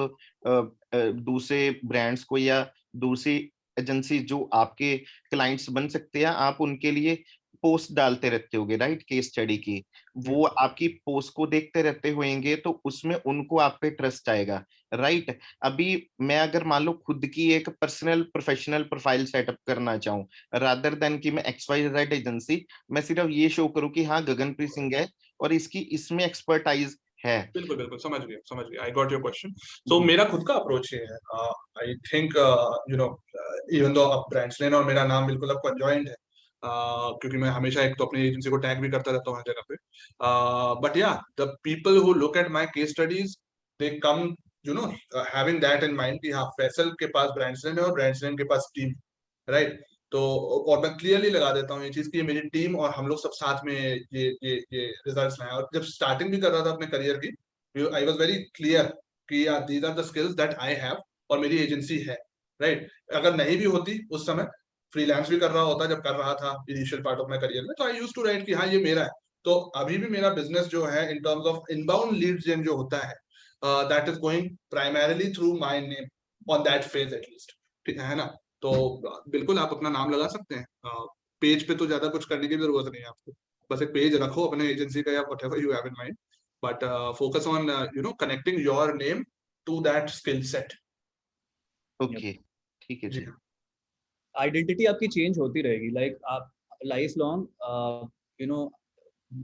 दूसरे ब्रांड्स को या दूसरी एजेंसी जो आपके क्लाइंट्स बन सकते हैं, आप उनके लिए पोस्ट डालते रहते होगे, राइट, केस स्टडी की। जी वो आपकी पोस्ट को देखते रहते होंगे तो उसमें उनको आप पे ट्रस्ट आएगा, राइट। अभी मैं अगर मान लो खुद की एक पर्सनल प्रोफेशनल प्रोफाइल सेटअप करना चाहूँ, रादर देन कि मैं XYZ एजेंसी, मैं सिर्फ ये शो करूँ कि हाँ गगनप्रीत सिंह है और इसकी इसमें एक्सपर्टाइज है। बिल्कुल बिल्कुल, समझ गया, आई गॉट योर क्वेश्चन। सो मेरा खुद का अप्रोच ये है, I think you know even though अब ब्रांड्सलेन और मेरा नाम बिल्कुल अब कंजॉइंट है, क्योंकि मैं हमेशा एक तो अपनी एजेंसी को टैग भी करता रहता हूँ हर जगह पे, बट या the people who look at my case studies, they come you know having that in mind कि हाँ फैसल के पास ब्रांड्सलेन है और ब्रांड्सलेन के पास टीम, राइट। तो और मैं क्लियरली लगा देता हूँ ये चीज कि ये मेरी टीम और हम लोग सब साथ में ये रिजल्ट्स लाए। और जब स्टार्टिंग भी कर रहा था अपने करियर की, आई वाज वेरी क्लियर कि यार these are the skills that I have और मेरी एजेंसी है, राइट। अगर नहीं भी होती उस समय, फ्रीलांस भी कर रहा होता जब कर रहा था initial part of my career में, तो आई यूज्ड टू राइट कि हाँ ये मेरा है। तो अभी भी मेरा बिजनेस जो है in terms of inbound lead gen जो होता है, that is going primarily through my name on that phase at least, ठीक है ना। तो बिल्कुल आप अपना नाम लगा सकते हैं पेज पे, तो ज्यादा कुछ करने की जरूरत नहीं है आपको, बस एक पेज रखो अपने एजेंसी का या whatever you have in mind, but focus on connecting your name to that skill set. Okay, ठीक है जी जी। हाँ। आइडेंटिटी आपकी चेंज होती रहेगी, लाइक आप life long you know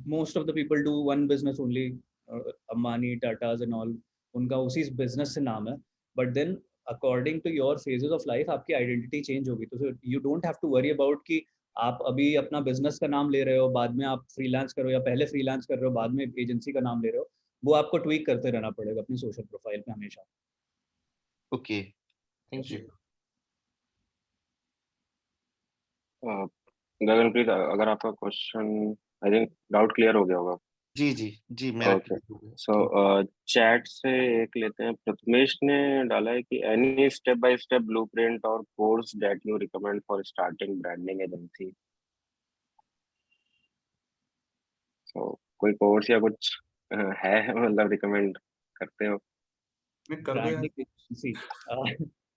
most of the people do one business only, Ambani Tatas and all, उनका उसी business से नाम है, but then according to your phases of life आपकी आइडेंटिटी चेंज होगी। तो you don't have to worry about कि आप अभी अपना बिजनेस का नाम ले रहे हो, बाद में आप फ्रीलांस करो, या पहले फ्रीलांस कर रहे हो बाद में एजेंसी का नाम ले रहे हो, वो आपको ट्वीक करते रहना पड़ेगा अपनी सोशल प्रोफाइल पे हमेशा। Okay, thank ji you. Gaganpreet, अगर आपका question, I think doubt clear हो गया होगा। जी जी जी, मेरा ओके, clear हो गया, सो ठीक। चैट से एक लेते हैं। प्रथमेश ने डाला है कि any step by step blueprint और course that you recommend for starting branding agency. तो कोई कोर्स या कुछ है, मतलब रिकमेंड करते हो? मैं कर दो यार। ब्रांडिंग एजेंसी,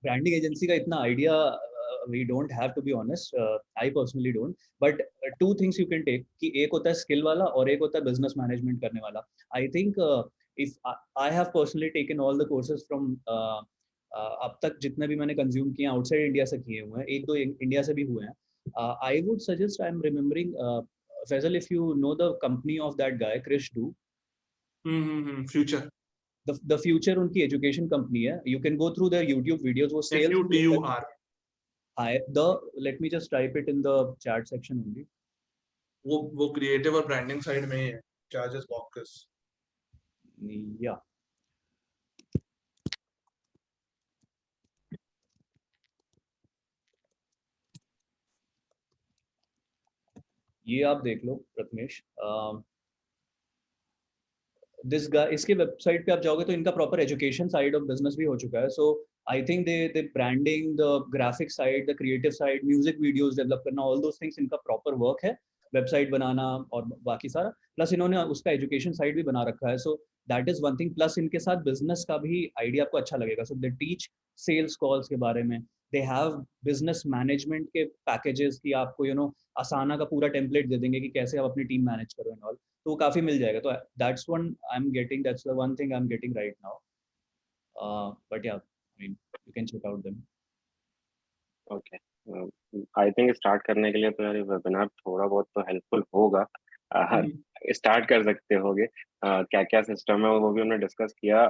ब्रांडिंग एजेंसी का इतना idea we don't have, to be honest, I personally don't, but two things you can take, कि एक होता है स्किल वाला और एक होता है बिजनेस मैनेजमेंट करने वाला। I think if I have personally taken all the courses from, अब तक जितने भी मैंने कंज्यूम किए आउटसाइड इंडिया से किए हुए हैं, एक दो इंडिया से भी हुए हैं। I would suggest, I am remembering, Faizal, if you know the company of that guy Krish do, future, the future उनकी एजुकेशन कंपनी है, you can go through their YouTube videos, वो sales, FUTUR, I the let me just type it in the chat section only. वो creative और branding side में ही है, charges box. Yeah, ये आप देख लो प्रथमेश, दिस गाय, इसके वेबसाइट पे आप जाओगे तो इनका proper education side of business भी हो चुका है। So I think they branding, the graphic side, the creative side, music videos develop करना, ऑल दोस थिंग्स इनका प्रॉपर वर्क है, वेबसाइट बनाना और बाकी सारा, प्लस इन्होंने उसका एजुकेशन साइड भी बना रखा है। सो that is one thing, plus इनके साथ बिजनेस का भी आइडिया आपको अच्छा लगेगा। सो दे टीच सेल्स कॉल्स के बारे में, दे हैव बिजनेस मैनेजमेंट के पैकेजेस की आपको आसाना का पूरा टेम्पलेट दे देंगे कि कैसे आप अपनी टीम मैनेज करो एंड ऑल, तो वो काफी मिल जाएगा। तो that's the one thing I'm getting right now, but yeah, I mean, you can check out them. Okay, I think start करने के लिए तो यार ये वेबिनार थोड़ा बहुत तो हेल्पफुल होगा। स्टार्ट कर सकते होगे। क्या क्या सिस्टम है वो भी हमने डिस्कस किया।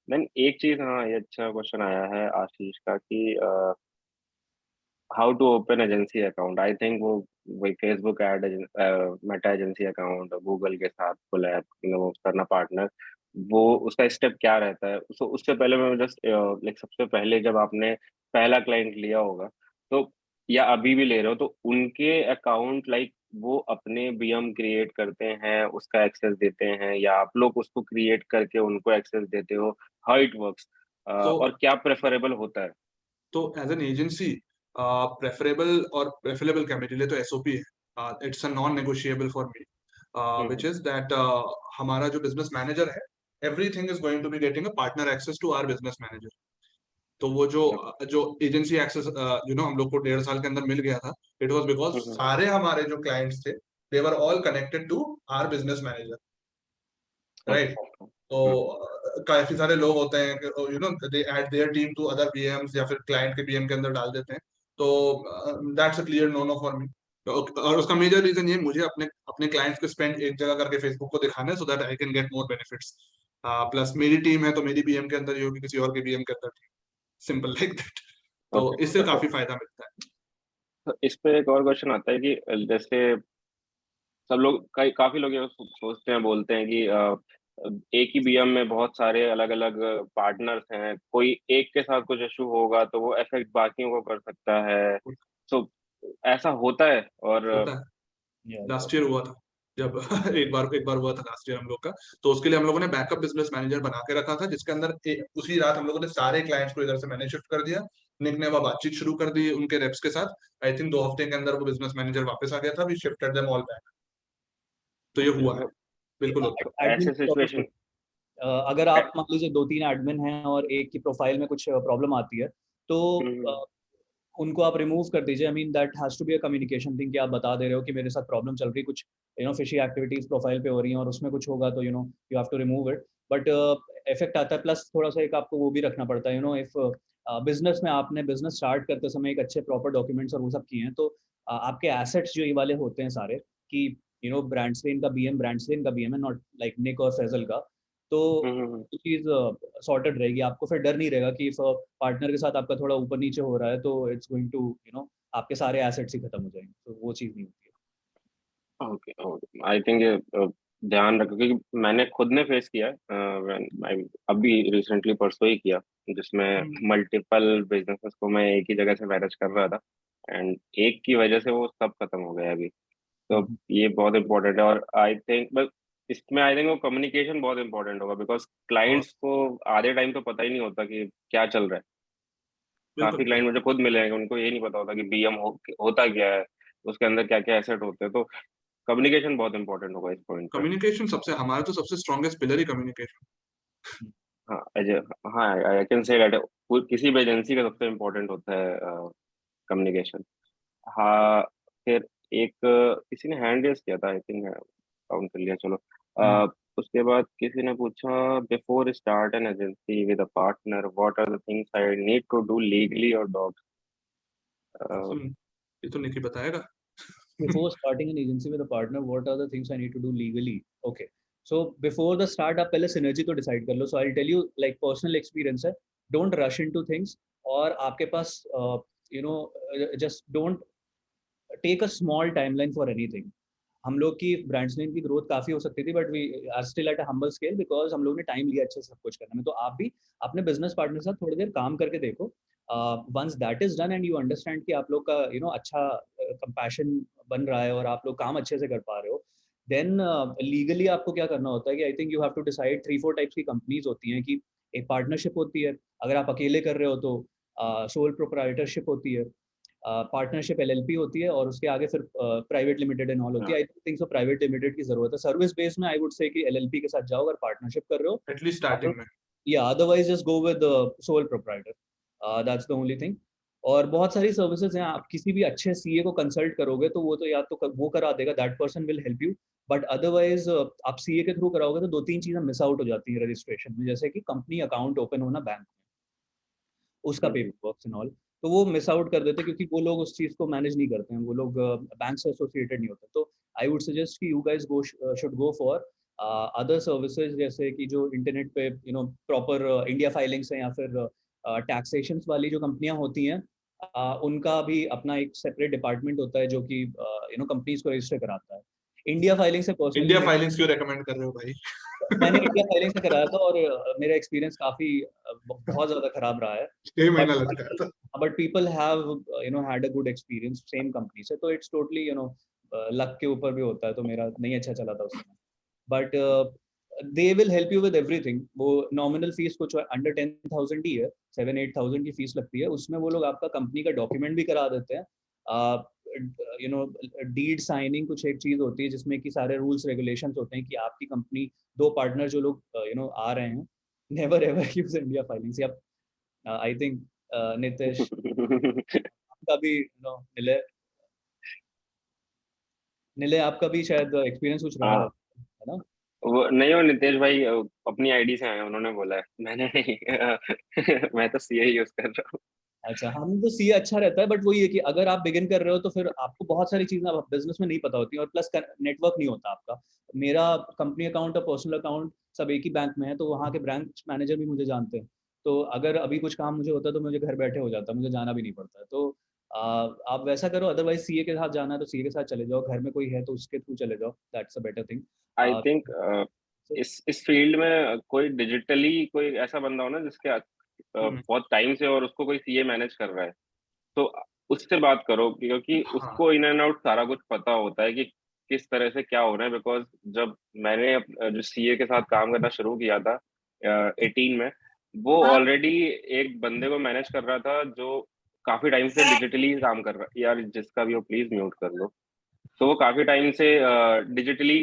देन एक चीज, हाँ ये अच्छा क्वेश्चन आया है आशीष का कि how to open agency account. I think वो वही Facebook ad, Meta agency account, Google के साथ कोलैब करना पार्टनर, वो उसका स्टेप क्या रहता है। उससे पहले मैं जस्ट लाइक सबसे पहले जब आपने पहला क्लाइंट लिया होगा तो, या अभी भी ले रहे हो, तो उनके अकाउंट लाइक वो अपने बीएम क्रिएट करते हैं, उसका एक्सेस देते हैं, या आप लोग उसको क्रिएट करके उनको एक्सेस देते हो, हाउ इट वर्क्स, तो और क्या प्रेफरेबल होता है? एज एन एजेंसी प्रेफरेबल और प्रेफरेबल क्या मेरे लिए तो एसओपी है, it's a non negotiable for me, which is that हमारा जो बिजनेस मैनेजर है, everything is going to be getting a partner access to our business manager. तो वो जो एजेंसी एक्सेस हम लोग को 1.5 साल के अंदर मिल गया था, इट वाज बिकॉज सारे हमारे जो क्लाइंट्स थे, they were all connected to our business manager, right. तो काफी सारे लोग होते हैं they add their team to other BMs या फिर क्लाइंट के बीएम के अंदर डाल देते हैं। तो that's a clear no no for me. और उसका मेजर रीजन ये, मुझे अपने अपने क्लाइंट्स को स्पेंड एक जगह करके फेसबुक को दिखाना है, so that I can get more benefits. Plus मेरी टीम है तो मेरी बीएम के अंदर ये होगी, किसी और के बीएम के अंदर, सिंपल लाइक दैट। तो इससे काफी फायदा मिलता है। तो इस पे एक और क्वेश्चन आता है कि जैसे सब लोग काफी लोग ये सोचते हैं, बोलते हैं कि एक ही बीएम में बहुत सारे अलग अलग पार्टनर्स हैं, कोई एक के साथ कुछ इशू होगा तो वो इफेक्ट बाकियों को कर सकता है। तो ऐसा होता है? और होता है, लास्ट ईयर हुआ था जब एक बार हुआ था लास्ट ईयर हम लोग का। तो उसके लिए हम लोगों ने बैकअप बिजनेस मैनेजर बना के रखा था, जिसके अंदर उसी रात हम लोगों ने सारे क्लाइंट्स को इधर से मैंने शिफ्ट कर दिया। निक ने वह बातचीत शुरू कर दी उनके रेप्स के साथ। आई थिंक 2 हफ्ते के अंदर वो बिजनेस मैनेजर वापस आ गया था, we shifted them all back. तो ये हुआ है, बिल्कुल होता है। ऐसे सिचुएशन, अगर आप मान लीजिए 2-3 एडमिन हैं और एक की प्रोफाइल में कुछ प्रॉब्लम आती है, तो उनको आप रिमूव कर दीजिए। I mean that has to be a communication thing, कि आप बता दे रहे हो कि मेरे साथ प्रॉब्लम चल रही, कुछ फिशी एक्टिविटीज प्रोफाइल पे हो रही हैं और उसमें कुछ होगा तो you have to remove it. But effect आता है। प्लस थोड़ा सा एक आपको वो भी रखना पड़ता है, इफ बिजनेस में आपने बिजनेस स्टार्ट करते समय एक अच्छे प्रॉपर डॉक्यूमेंट्स और वो सब किए हैं, तो आपके एसेट्स जो ये वाले होते हैं सारे, कि ब्रांडस्लेन का बीएम ब्रांडस्लेन का बीएम है, नॉट लाइक निक और फैजल का, तो चीज सॉर्टेड रहेगी। आपको फिर डर नहीं रहेगा कि पार्टनर के साथ आपका थोड़ा ऊपर नीचे हो रहा है तो इट्स गोइंग टू आपके सारे एसेट्स ही खत्म हो जाएंगे, तो वो चीज नहीं होती है। ओके, आई थिंक ध्यान रखो, क्योंकि मैंने खुद ने फेस किया है, अभी रिसेंटली परसों ही किया, जिसमें मल्टीपल बिजनेसेस को मैं एक ही जगह से मैनेज कर रहा था, एंड एक की वजह से वो सब खत्म हो गया अभी। तो ये बहुत इंपॉर्टेंट है, और आई थिंक बस इसमें आई थिंक वो कम्युनिकेशन बहुत इंपॉर्टेंट होगा, बिकॉज क्लाइंट्स को आधे टाइम तो पता ही नहीं होता कि क्या चल रहा है। काफी क्लाइंट मुझे खुद मिले हैं, उनको ये नहीं पता होता कि बीएम होता क्या है, उसके अंदर क्या क्या एसेट होते हैं। तो कम्युनिकेशन बहुत इंपॉर्टेंट होगा इस पॉइंट पे। कम्युनिकेशन सबसे, हमारा तो सबसे स्ट्रॉन्गेस्ट पिलर ही कम्युनिकेशन। हाँ हाँ, आई कैन से दैट किसी भी एजेंसी का सबसे इम्पोर्टेंट होता है कम्युनिकेशन। हाँ, फिर एक किसी ने हैंड रेस किया था, आई थिंक काउंट कर लिया, चलो। उसके बाद किसी ने पूछा, before start an agency with a partner, what are the things I need to do legally और डॉग्स? ये तो निकी बताएगा। Before starting an agency with a partner, what are the things I need to do legally? Okay, so before the start, आप पहले synergy तो decide कर लो. So I'll tell you like personal experience है, don't rush into things, और आपके पास just don't take a small timeline for anything. हम लोग की ब्रांड्सनेम की ग्रोथ काफी हो सकती थी, but we are still at a humble scale because हम लोग ने टाइम लिया अच्छे से सब कुछ करने में। तो आप भी अपने बिजनेस पार्टनर के साथ थोड़ी देर काम करके देखो। Once that is done and you understand कि आप लोग का अच्छा कंपैशन बन रहा है और आप लोग काम अच्छे से कर पा रहे हो, देन लीगली आपको क्या करना होता है कि I think you have to decide 3-4 types की कंपनीज होती हैं। कि एक पार्टनरशिप होती है, अगर आप अकेले कर रहे हो तो सोल प्रोप्राइटरशिप होती है, पार्टनरशिप एलएलपी होती है, और उसके आगे फिर प्राइवेट लिमिटेड एंड ऑल होती है। I think so private limited की जरूरत है। सर्विस बेस में आई वुड से कि एलएलपी के साथ जाओ अगर पार्टनरशिप कर रहे हो, एटलीस्ट स्टार्टिंग में, या otherwise just go with sole proprietor, that's the only thing. और बहुत सारी सर्विसेज हैं, आप किसी भी अच्छे सीए को कंसल्ट करोगे तो वो तो या तो वो करा देगा, that person will help you, but otherwise आप सीए के थ्रू कराओगे तो 2-3 चीजें मिस आउट हो जाती है रजिस्ट्रेशन में, जैसे कि कंपनी अकाउंट ओपन होना बैंक में, उसका पेपर वर्क एंड ऑल, तो वो मिस आउट कर देते क्योंकि वो लोग उस चीज को मैनेज नहीं करते हैं, वो लोग बैंक से एसोसिएटेड नहीं होते। तो आई वुड सजेस्ट कि you guys should go for other services जैसे कि जो इंटरनेट पे प्रॉपर इंडिया फाइलिंग्स है या फिर टैक्सेशन वाली जो कंपनियां होती हैं, उनका भी अपना एक सेपरेट डिपार्टमेंट होता है जो कि कंपनीज को रजिस्टर कराता है। इंडिया फाइलिंग से पर्सनली इंडिया फाइलिंग्स क्यों रेकमेंड कर रहे हो भाई? मैंने इंडिया फाइलिंग से कराया था और मेरा एक्सपीरियंस काफी बहुत ज्यादा खराब रहा है। 6 महीना लग गया था। But people have had a good experience same company से, तो इट्स टोटली लक के ऊपर भी होता है, तो मेरा नहीं अच्छा चला था उसमें। But they will help you with everything. वो नॉमिनल फीस कुछ अंडर 10,000 ही है, 7-8,000 की फीस लगती है। उसमें वो लोग आपका कंपनी का डॉक्यूमेंट भी करा देते हैं। डीड साइनिंग कुछ एक चीज होती है जिसमें कि सारे रूल्स रेगुलेशंस होते हैं कि आपकी कंपनी, दो पार्टनर जो लोग आ रहे हैं, never ever use India filings. या आई थिंक नितेश आपका भी निलय आपका भी शायद एक्सपीरियंस कुछ रहा है ना? वो नहीं, वो नितेश भाई अपनी आईडी से आए हैं, उन्होंने बोला है, मैंने नहीं। मैं तो सीए यूज कर रहा हूँ। अच्छा, हम तो सीए अच्छा रहता है, बट वही है कि अगर आप बिगिन कर रहे हो तो फिर आपको बहुत सारी चीजें बिजनेस में नहीं पता होती और प्लस नेटवर्क नहीं होता आपका। मेरा कंपनी अकाउंट और पर्सनल अकाउंट सब एक ही बैंक में है, तो वहाँ के ब्रांच मैनेजर भी मुझे जानते हैं। तो अगर अभी कुछ काम मुझे होता है तो मुझे घर बैठे हो जाता है, मुझे जाना भी नहीं पड़ता है। तो आप वैसा करो। अदरवाइज सीए के साथ जाना है तो सीए के साथ चले जाओ, घर में कोई है तो उसके थ्रू चले जाओ, that's a better thing. I think इस फील्ड में कोई डिजिटली कोई ऐसा बंदा हो ना जिसके बहुत टाइम से और उसको कोई सीए मैनेज कर रहा है, तो उससे बात करो, क्योंकि हाँ। उसको इन एंड आउट सारा कुछ पता होता है कि किस तरह से क्या हो रहा है। बिकॉज जब मैंने जो सीए के साथ काम करना शुरू किया था 18 में, वो ऑलरेडी एक बंदे को मैनेज कर रहा था जो काफी टाइम से डिजिटली काम कर रहा है। यार जिसका भी हो प्लीज म्यूट कर लो। तो वो काफी टाइम से डिजिटली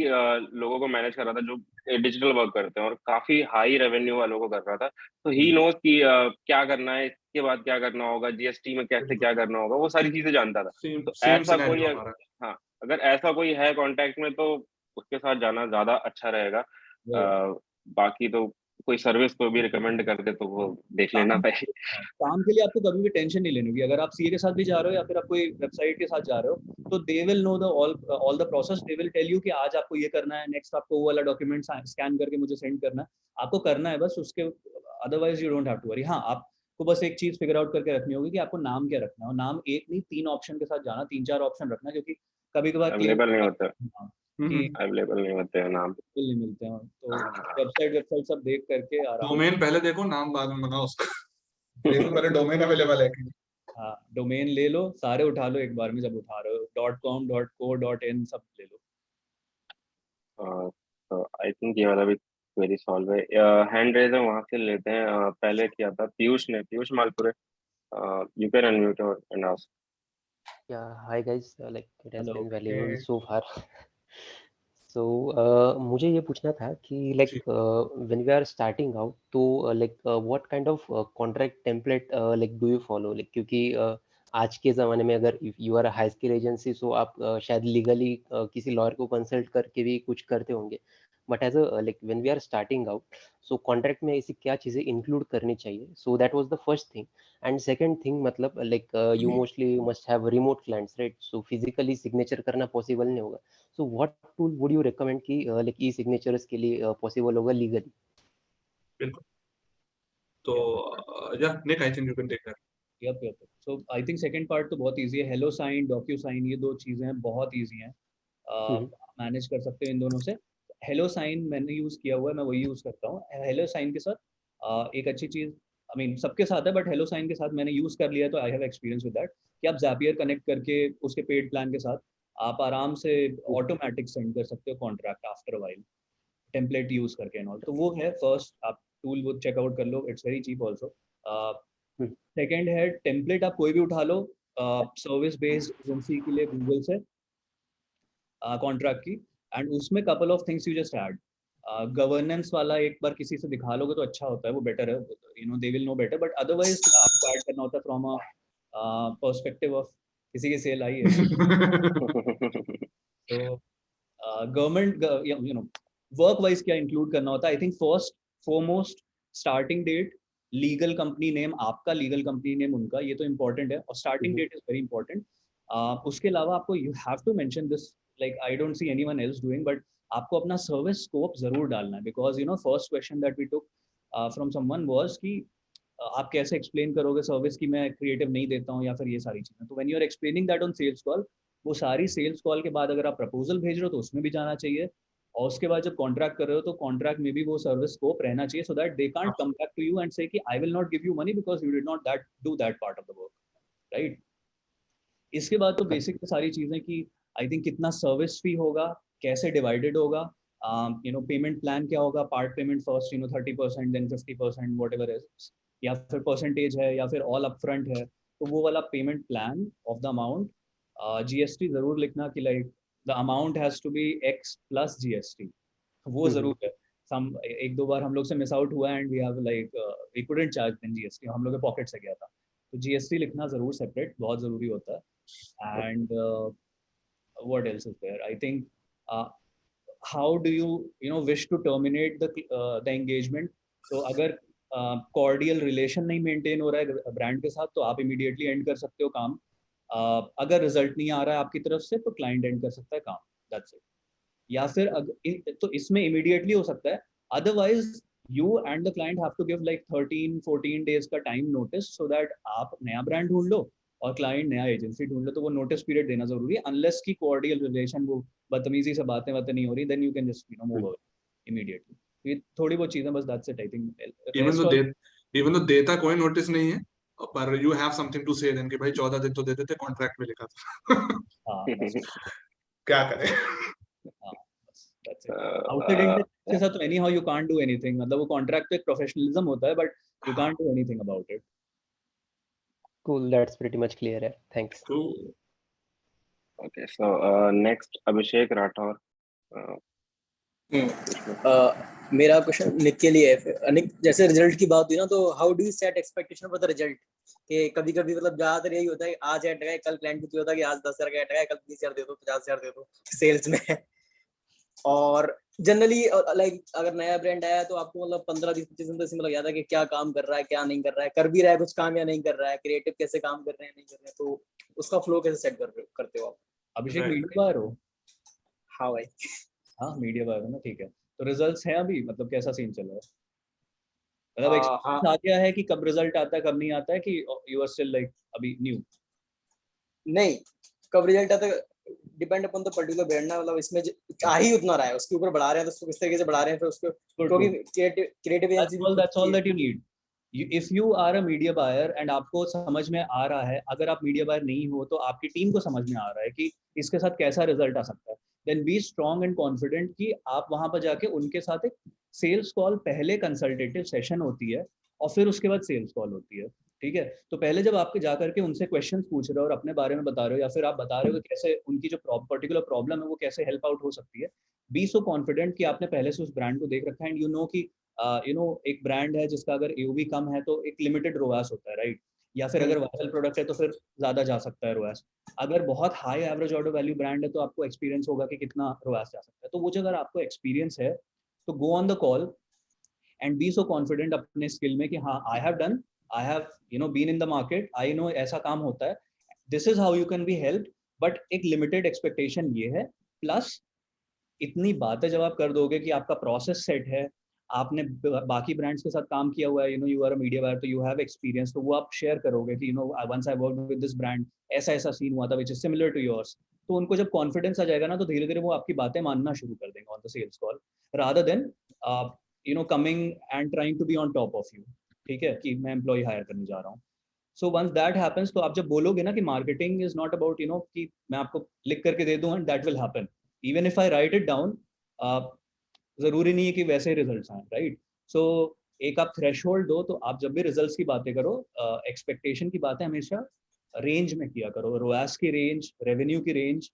लोगों को मैनेज कर रहा था जो डिजिटल वर्क करते हैं, और काफी हाई रेवेन्यू वालों को कर रहा था। तो ही नोज कि क्या करना है, इसके बाद क्या करना होगा, जीएसटी में कैसे क्या करना होगा, वो सारी चीजें जानता था। सेम तो सेम ऐसा कोई, सिनेरियो हमारा। हाँ, अगर ऐसा कोई है कांटेक्ट में तो उसके साथ जाना ज्यादा अच्छा रहेगा। बाकी तो कोई सर्विस को भी रिकमेंड कर दे तो वो देख लेना काम भाई। काम के लिए आपको कभी भी टेंशन नहीं लेनी होगी। अगर आप सीए के साथ भी जा रहे हो या फिर आप कोई वेबसाइट के साथ जा रहे हो, तो they will know the all the process. They will tell you कि आज आपको ये करना है, नेक्स्ट आपको वो वाला डॉक्यूमेंट स्कैन करके मुझे सेंड करना है, आपको करना है बस उसके। Otherwise you don't have to worry. हाँ, आपको बस एक चीज फिगर आउट करके रखनी होगी कि आपको नाम क्या रखना है, और नाम एक नहीं 3 ऑप्शन के साथ जाना, 3-4 ऑप्शन रखना, क्योंकि कभी कभार क्लेम अवेलेबल नहीं होता, कि अवेलेबल नहीं होते हैं नाम। बिल्कुल नहीं मिलते हैं। तो वेबसाइट सब देख करके आराम। डोमेन पहले देखो, नाम बाद में बनाओ उसका। देखो पहले डोमेन अवेलेबल है कि नहीं। हाँ, डोमेन ले लो, सारे उठा लो एक बार में जब उठा रहे हो। .com .co .in सब ले लो। तो आई थिंक ये वाला भी क्वेरी सॉल्व है। हैंड रेज है, वहां से लेते हैं। पहले किया था पीयूष ने, Piyush Malpure. You can unmute and ask. Yeah, hi guys. Like it has hello. been valuable so far. So मुझे ये पूछना था कि like when we are starting out, तो like what kind of contract template like do you follow? Like क्योंकि आज के ज़माने में अगर if you are a high skill agency, so आप शायद legally किसी lawyer को consult करके भी कुछ करते होंगे. But as a like when we are starting out, so contract में ऐसी क्या चीज़ें include करनी चाहिए? So that was the first thing. And second thing मतलब like you mostly must have remote clients, right? So physically signature करना possible नहीं होगा. So what tool would you recommend कि like e-signatures के लिए possible होगा legally? बिल्कुल। तो या Nick, I think you can take that. Yup. So I think second part तो बहुत इजी है। हेलो साइन, डॉक्यू साइन, ये दो चीजें बहुत इजी हैं, मैनेज कर सकते हो इन दोनों से। हेलो साइन मैंने यूज किया हुआ है, मैं वही यूज करता हूँ। हेलो साइन के साथ एक अच्छी चीज, आई मीन सबके साथ है, बट हेलो साइन के साथ मैंने यूज कर लिया तो I have experience with that, कि आप ज़ैपियर कनेक्ट करके उसके पेड प्लान के साथ आप आराम से ऑटोमेटिक सेंड कर सकते हो contract after a while, template use करके एंड ऑल। तो वो है फर्स्ट, आप टूल वो चेकआउट कर लो, it's very cheap also. Second है टेम्पलेट, आप कोई भी उठा लो सर्विस बेस्ड एजेंसी के लिए गूगल से कॉन्ट्रैक्ट की, एंड उसमें couple of things you just add. Governance वाला एक बार किसी से दिखा लोगे तो अच्छा होता है, वो बेटर है, they will know better. But otherwise आपको ऐड करना होता है फ्रॉम अ पर्सपेक्टिव ऑफ किसी की सेल आई है तो गवर्नमेंट वर्क वाइज क्या इंक्लूड करना होता है। I think first foremost starting date, legal company name, आपका लीगल कंपनी नेम उनका, ये तो इम्पोर्टेंट है, और starting date is very important. उसके अलावा आपको you have to mention this, like I don't see anyone else doing, but आपको अपना सर्विस स्कोप जरूर डालना है, because you know first question that we took from someone was कि आप कैसे एक्सप्लेन करोगे सर्विस की मैं क्रिएटिव नहीं देता हूँ या फिर ये सारी चीजें। तो when you are explaining that on sales call, वो सारी सेल्स कॉल के बाद अगर आप प्रपोजल भेज रहे हो तो उसमें भी जाना चाहिए, और उसके बाद जब कॉन्ट्रैक्ट कर रहे हो तो कॉन्ट्रैक्ट में भी वो सर्विस स्कोप रहना चाहिए, so that they can't come back to you and say that I will not give you money because you did not that do that part of the work, right. इसके बाद तो basic सारी चीजें कि I think कितना service fee होगा, कैसे divided होगा, यू नो पेमेंट प्लान क्या होगा, part payment first you know 30% then 50% whatever is, या फिर परसेंटेज है या फिर ऑल अपफ्रंट है, तो वो वाला payment plan of the amount, GST जरूर लिखना कि like the amount has to be X plus GST, वो जरूर है। सम एक दो बार हम लोग से मिस आउट हुआ and we have like we couldn't charge then GST, हम लोग के पॉकेट से गया था, तो जीएसटी लिखना जरूर सेपरेट बहुत जरूरी होता है। And what else is there? I think how do you know wish to terminate the engagement? तो अगर cordial relation नहीं maintain हो रहा है brand के साथ तो आप immediately end कर सकते हो काम। अगर result नहीं आ रहा है आपकी तरफ से तो client end कर सकता है काम, that's it। या फिर तो इसमें immediately हो सकता है, otherwise you and the client have to give like 13-14 days का time notice so that आप नया brand ढूंढ लो और क्लाइंट नया एजेंसी ढूंढ लो, तो वो नोटिस पीरियड देना जरूरी है, अनलेस की कोऑर्डियल रिलेशन वो बदतमीजी से बातें नहीं हो रही, then you can just you know move away immediately. ये थोड़ी बहुत चीजें बस, that's it I think. Even though देता कोई नोटिस नहीं है, पर you have something to say then कि भाई 14 दिन तो दे देते, कॉन्ट्रैक्ट में लिखा था। हां क्या करें। हां दैट्स इट। आउटसाइड इंडस्ट्री के साथ तो any how you can't do anything, मतलब वो कॉन्ट्रैक्ट पे एक प्रोफेशनलिज्म होता है, but you can't do anything about it. Cool, that's pretty much clear. Thanks. Cool. Okay, so next Abhishek Rathore. मेरा क्वेश्चन निक के लिए है। निक, जैसे रिजल्ट की बात हुई ना, तो how do you set expectation for the result? कि कभी कभी मतलब ज्यादातर यही होता है आज ऐड लगाए, कल क्लाइंट को होता है कि आज 10,000 का ऐड लगाए, कल 20,000 दे दो, 50,000 दे दो सेल्स में। और जनरली लाइक अगर नया ब्रांड आया तो आपको मतलब 15-20-25 दिन तो इसमें लग जाता है कि क्या काम कर रहा है, क्या नहीं कर रहा है, कर भी रहा है कुछ काम या नहीं कर रहा है, क्रिएटिव कैसे काम कर रहे हैं नहीं कर रहे हैं, तो उसका फ्लो कैसे सेट करते हो आप? अभिषेक मीडिया बायर हो? हाँ भाई। हाँ मीडिया बायर हो ना, ठीक है। तो रिजल्ट्स हैं अभी, मतलब कैसा सीन चल रहा है? मतलब एक्सपीरियंस आ गया है कि कब रिजल्ट आता है कब नहीं आता है, कि यू आर स्टिल लाइक अभी न्यू? नहीं, कब रिजल्ट आता है डिपेंड अपन तो पर्टिकुलर ब्रांड ना, मतलब इसमें आ ही उतना रहा है उसके ऊपर बढ़ा रहे हैं, तो उसको किस तरीके से बढ़ा रहे हैं, फिर उसको क्योंकि creative agency that's all that you need. If you are a media buyer and आपको समझ में आ रहा है, अगर आप मीडिया बायर नहीं हो तो आपकी टीम को समझ में आ रहा है कि इसके साथ कैसा रिजल्ट आ सकता है, then be strong and confident कि आप वहां पर जाके उनके साथ एक सेल्स कॉल, पहले कंसल्टेटिव सेशन होती है और फिर उसके बाद सेल्स कॉल होती है, ठीक है। तो पहले जब आप जाकर के उनसे क्वेश्चंस पूछ रहे हो और अपने बारे में बता रहे हो, या फिर आप बता रहे हो कि कैसे उनकी जो पर्टिकुलर प्रॉब्लम है वो कैसे हेल्प आउट हो सकती है, बी सो कॉन्फिडेंट कि आपने पहले से उस ब्रांड को देख रखा है एंड यू नो कि यू नो एक ब्रांड है जिसका अगर एओवी कम है तो एक लिमिटेड रोआस होता है, राइट। या फिर अगर वायरल प्रोडक्ट है तो फिर ज्यादा जा सकता है रोआस। अगर बहुत high average order value brand है तो आपको एक्सपीरियंस होगा कि कितना रोआस जा सकता है। तो वो जो अगर आपको एक्सपीरियंस है तो go on the call and be so confident अपने स्किल में कि हाँ I have you know been in the market, I know ऐसा काम होता है, this is how you can be help, but एक लिमिटेड एक्सपेक्टेशन ये है। प्लस इतनी बातें जब आप कर दोगे कि आपका प्रोसेस सेट है, आपने बाकी ब्रांड्स के साथ काम किया हुआ है, you know you are a media buyer तो यू हैव एक्सपीरियंस, तो वो आप शेयर करोगे कि you know once I worked with this brand, ऐसा ऐसा सीन हुआ था which is similar to yours. तो उनको जब कॉन्फिडेंस आ जाएगा ना तो धीरे धीरे वो आपकी बातें मानना शुरू कर देंगे on the sales call, rather than you know coming and trying to be on top of you, ठीक है, कि मैं एम्प्लॉय हायर करने जा रहा हूँ। सो वंस दैट हैपेंस, तो आप जब बोलोगे ना कि marketing is not about you know कि मैं आपको लिख करके दे दूं and that will happen, even if I right it down, जरूरी नहीं है कि वैसे रिजल्ट्स आए, राइट। सो एक आप थ्रेशोल्ड दो, तो आप जब भी रिजल्ट्स की बातें करो, एक्सपेक्टेशन की बातें हमेशा रेंज में किया करो, रोआस की रेंज, रेवेन्यू की रेंज,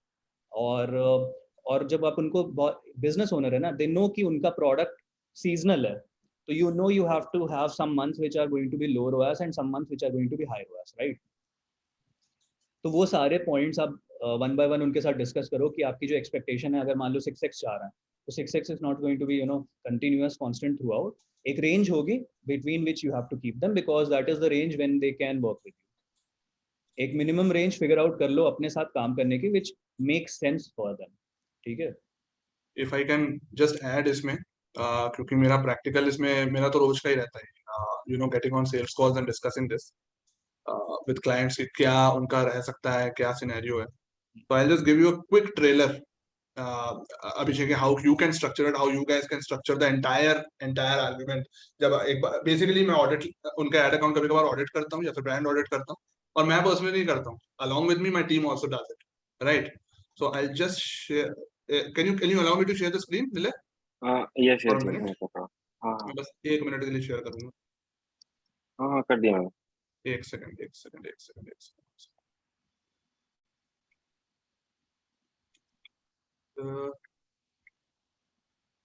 और जब आप उनको बिजनेस ओनर है ना, दे नो कि उनका प्रोडक्ट सीजनल है, तो you know you have to have some months which are going to be low ROAS and some months which are going to be high ROAS, right. तो वो सारे points आप one by one उनके साथ discuss करो कि आपकी जो एक्सपेक्टेशन है, अगर मान लो 6x जा रहा है तो 6x is not going to be you know continuous constant throughout, एक रेंज होगी between which you have to keep them, because that is the range when they can work with you. एक minimum range figure out कर लो अपने साथ काम करने की which make sense for them, ठीक है। If I can just add इसमें, क्योंकि मेरा प्रैक्टिकल इसमें मेरा तो रोज का ही रहता है, you know, getting on sales calls and discussing this with clients, क्या उनका रह सकता है, क्या सिनेरियो है. So I'll just give you a quick trailer, Abhishek, how you can structure it, how you guys can structure the entire argument. जब एक बार basically मैं ऑडिट उनका एड अकाउंट कभी कभार ऑडिट करता हूँ या फिर ब्रांड ऑडिट करता हूँ, और मैं पर्सनली नहीं करता हूँ, along with me my team also does it, right? So I'll just share. Can you allow me to share the screen, Nile? yes For a yes minute? हाँ मैं बस 1 मिनट के लिए शेयर करूंगा. हाँ कर दिया मैंने. एक second.